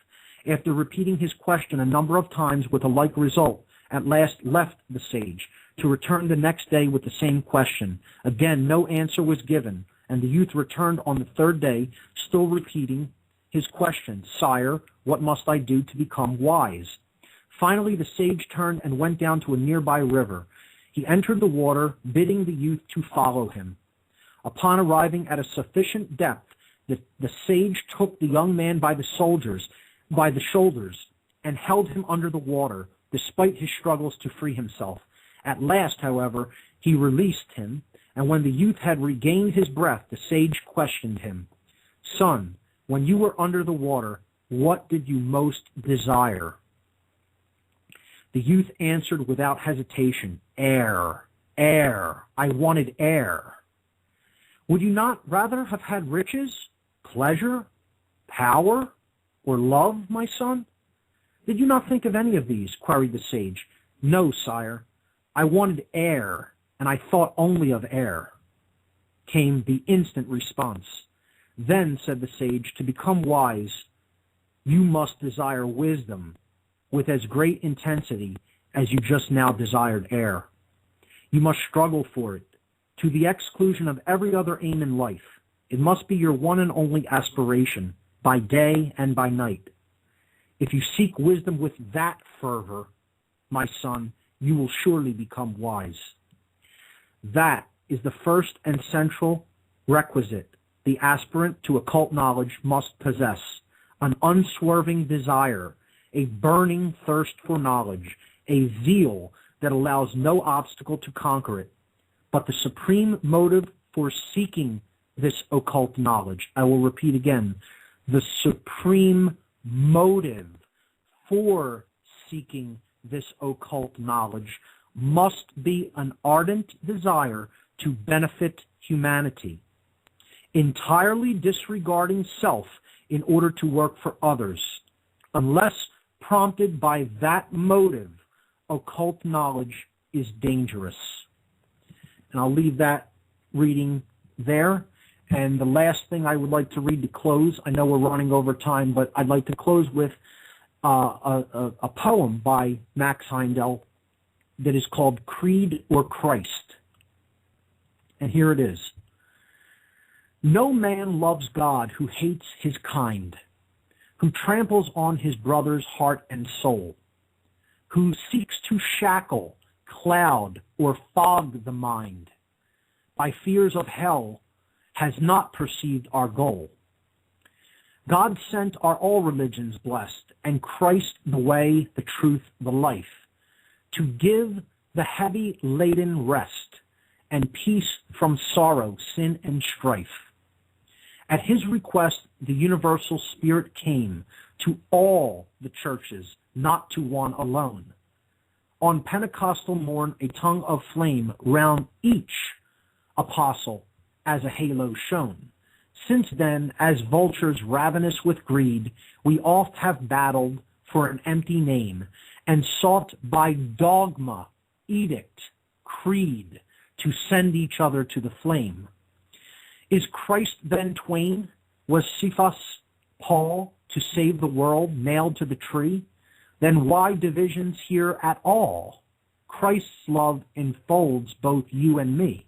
after repeating his question a number of times with a like result, at last left the sage, to return the next day with the same question. Again, no answer was given, and the youth returned on the third day, still repeating his question, "Sire, what must I do to become wise?" Finally, the sage turned and went down to a nearby river. He entered the water, bidding the youth to follow him. Upon arriving at a sufficient depth, the sage took the young man by the shoulders, and held him under the water, despite his struggles to free himself. At last, however, he released him, and when the youth had regained his breath, the sage questioned him, "Son, when you were under the water, what did you most desire?" The youth answered without hesitation, "Air, air. I wanted air." "Would you not rather have had riches, pleasure, power, or love, my son?" "Did you not think of any of these?" queried the sage. "No, sire. I wanted air, and I thought only of air," came the instant response. "Then," said the sage, "to become wise, you must desire wisdom with as great intensity as you just now desired air. You must struggle for it, to the exclusion of every other aim in life. It must be your one and only aspiration, by day and by night. If you seek wisdom with that fervor, my son, you will surely become wise." That is the first and central requisite the aspirant to occult knowledge must possess: an unswerving desire, a burning thirst for knowledge, a zeal that allows no obstacle to conquer it. But the supreme motive for seeking this occult knowledge, I will repeat again, the supreme motive for seeking this occult knowledge must be an ardent desire to benefit humanity, entirely disregarding self in order to work for others. Unless prompted by that motive, occult knowledge is dangerous. And I'll leave that reading there. And the last thing I would like to read to close, I know we're running over time, but I'd like to close with a poem by Max Heindel that is called Creed or Christ. And here it is. "No man loves God who hates his kind, who tramples on his brother's heart and soul, who seeks to shackle, cloud, or fog the mind, by fears of hell, has not perceived our goal. God sent are all religions blessed, and Christ the way, the truth, the life, to give the heavy-laden rest, and peace from sorrow, sin, and strife. At his request, the universal spirit came to all the churches, not to one alone. On Pentecostal morn, a tongue of flame round each apostle as a halo shone. Since then, as vultures ravenous with greed, we oft have battled for an empty name, and sought by dogma, edict, creed, to send each other to the flame. Is Christ then twain? Was Cephas Paul to save the world nailed to the tree? Then why divisions here at all? Christ's love enfolds both you and me.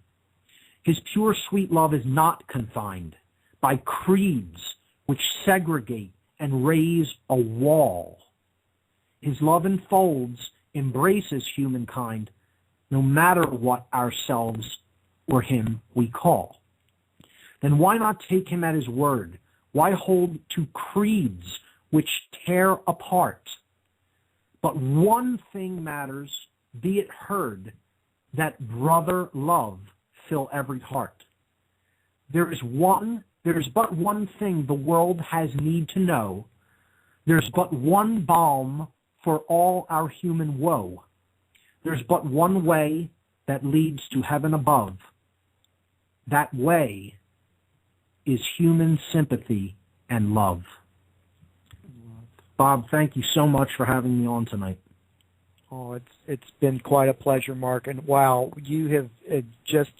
His pure sweet love is not confined by creeds which segregate and raise a wall. His love enfolds, embraces humankind, no matter what ourselves or him we call. Then why not take him at his word? Why hold to creeds which tear apart? But one thing matters, be it heard, that brother love fill every heart. There is but one thing the world has need to know. There's but one balm for all our human woe. There's but one way that leads to heaven above. That way is human sympathy and love. Bob, thank you so much for having me on tonight. Oh, it's been quite a pleasure, Mark. And wow, you have just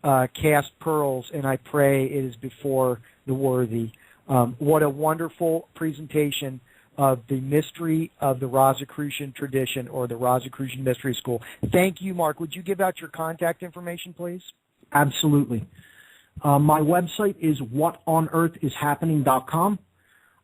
cast pearls, and I pray it is before the worthy. What a wonderful presentation of the mystery of the Rosicrucian tradition, or the Rosicrucian Mystery School. Thank you, Mark. Would you give out your contact information, please? Absolutely. My website is whatonearthishappening.com.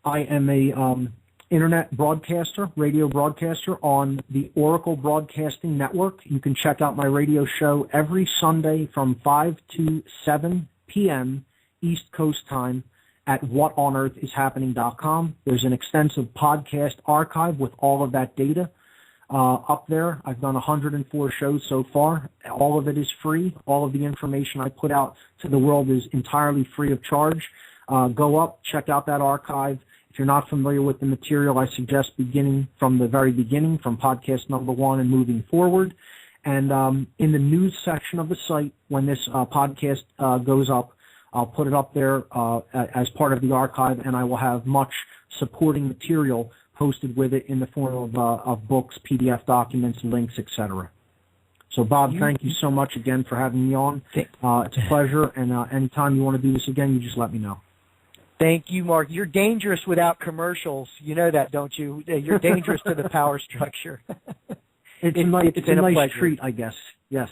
I am a internet broadcaster, radio broadcaster on the Oracle Broadcasting Network. You can check out my radio show every Sunday from 5 to 7 p.m. East Coast time at whatonearthishappening.com. There's an extensive podcast archive with all of that data up there. I've done 104 shows so far. All of it is free. All of the information I put out to the world is entirely free of charge. Go up, check out that archive. If you're not familiar with the material, I suggest beginning from the very beginning, from podcast number 1 and moving forward. And in the news section of the site, when this podcast goes up, I'll put it up there as part of the archive, and I will have much supporting material posted with it in the form of books, PDF documents, links, etc. So, Bob, thank you so much again for having me on. It's a pleasure, and anytime you want to do this again, you just let me know. Thank you, Mark. You're dangerous without commercials. You know that, don't you? You're dangerous to the power structure. It's a nice treat, I guess. Yes.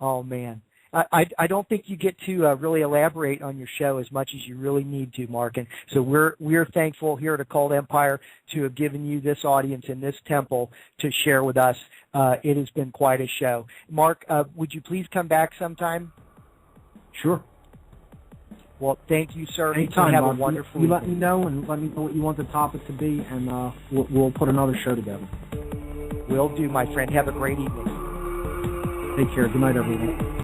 Oh, man. I don't think you get to really elaborate on your show as much as you really need to, Mark. And so we're thankful here at Occult Empire to have given you this audience in this temple to share with us. It has been quite a show. Mark, would you please come back sometime? Sure. Well, thank you, sir. Anytime, have Bob. A wonderful you let me know, and let me know what you want the topic to be, and we'll put another show together. Will do, my friend. Have a great evening. Take care. Good night, everyone.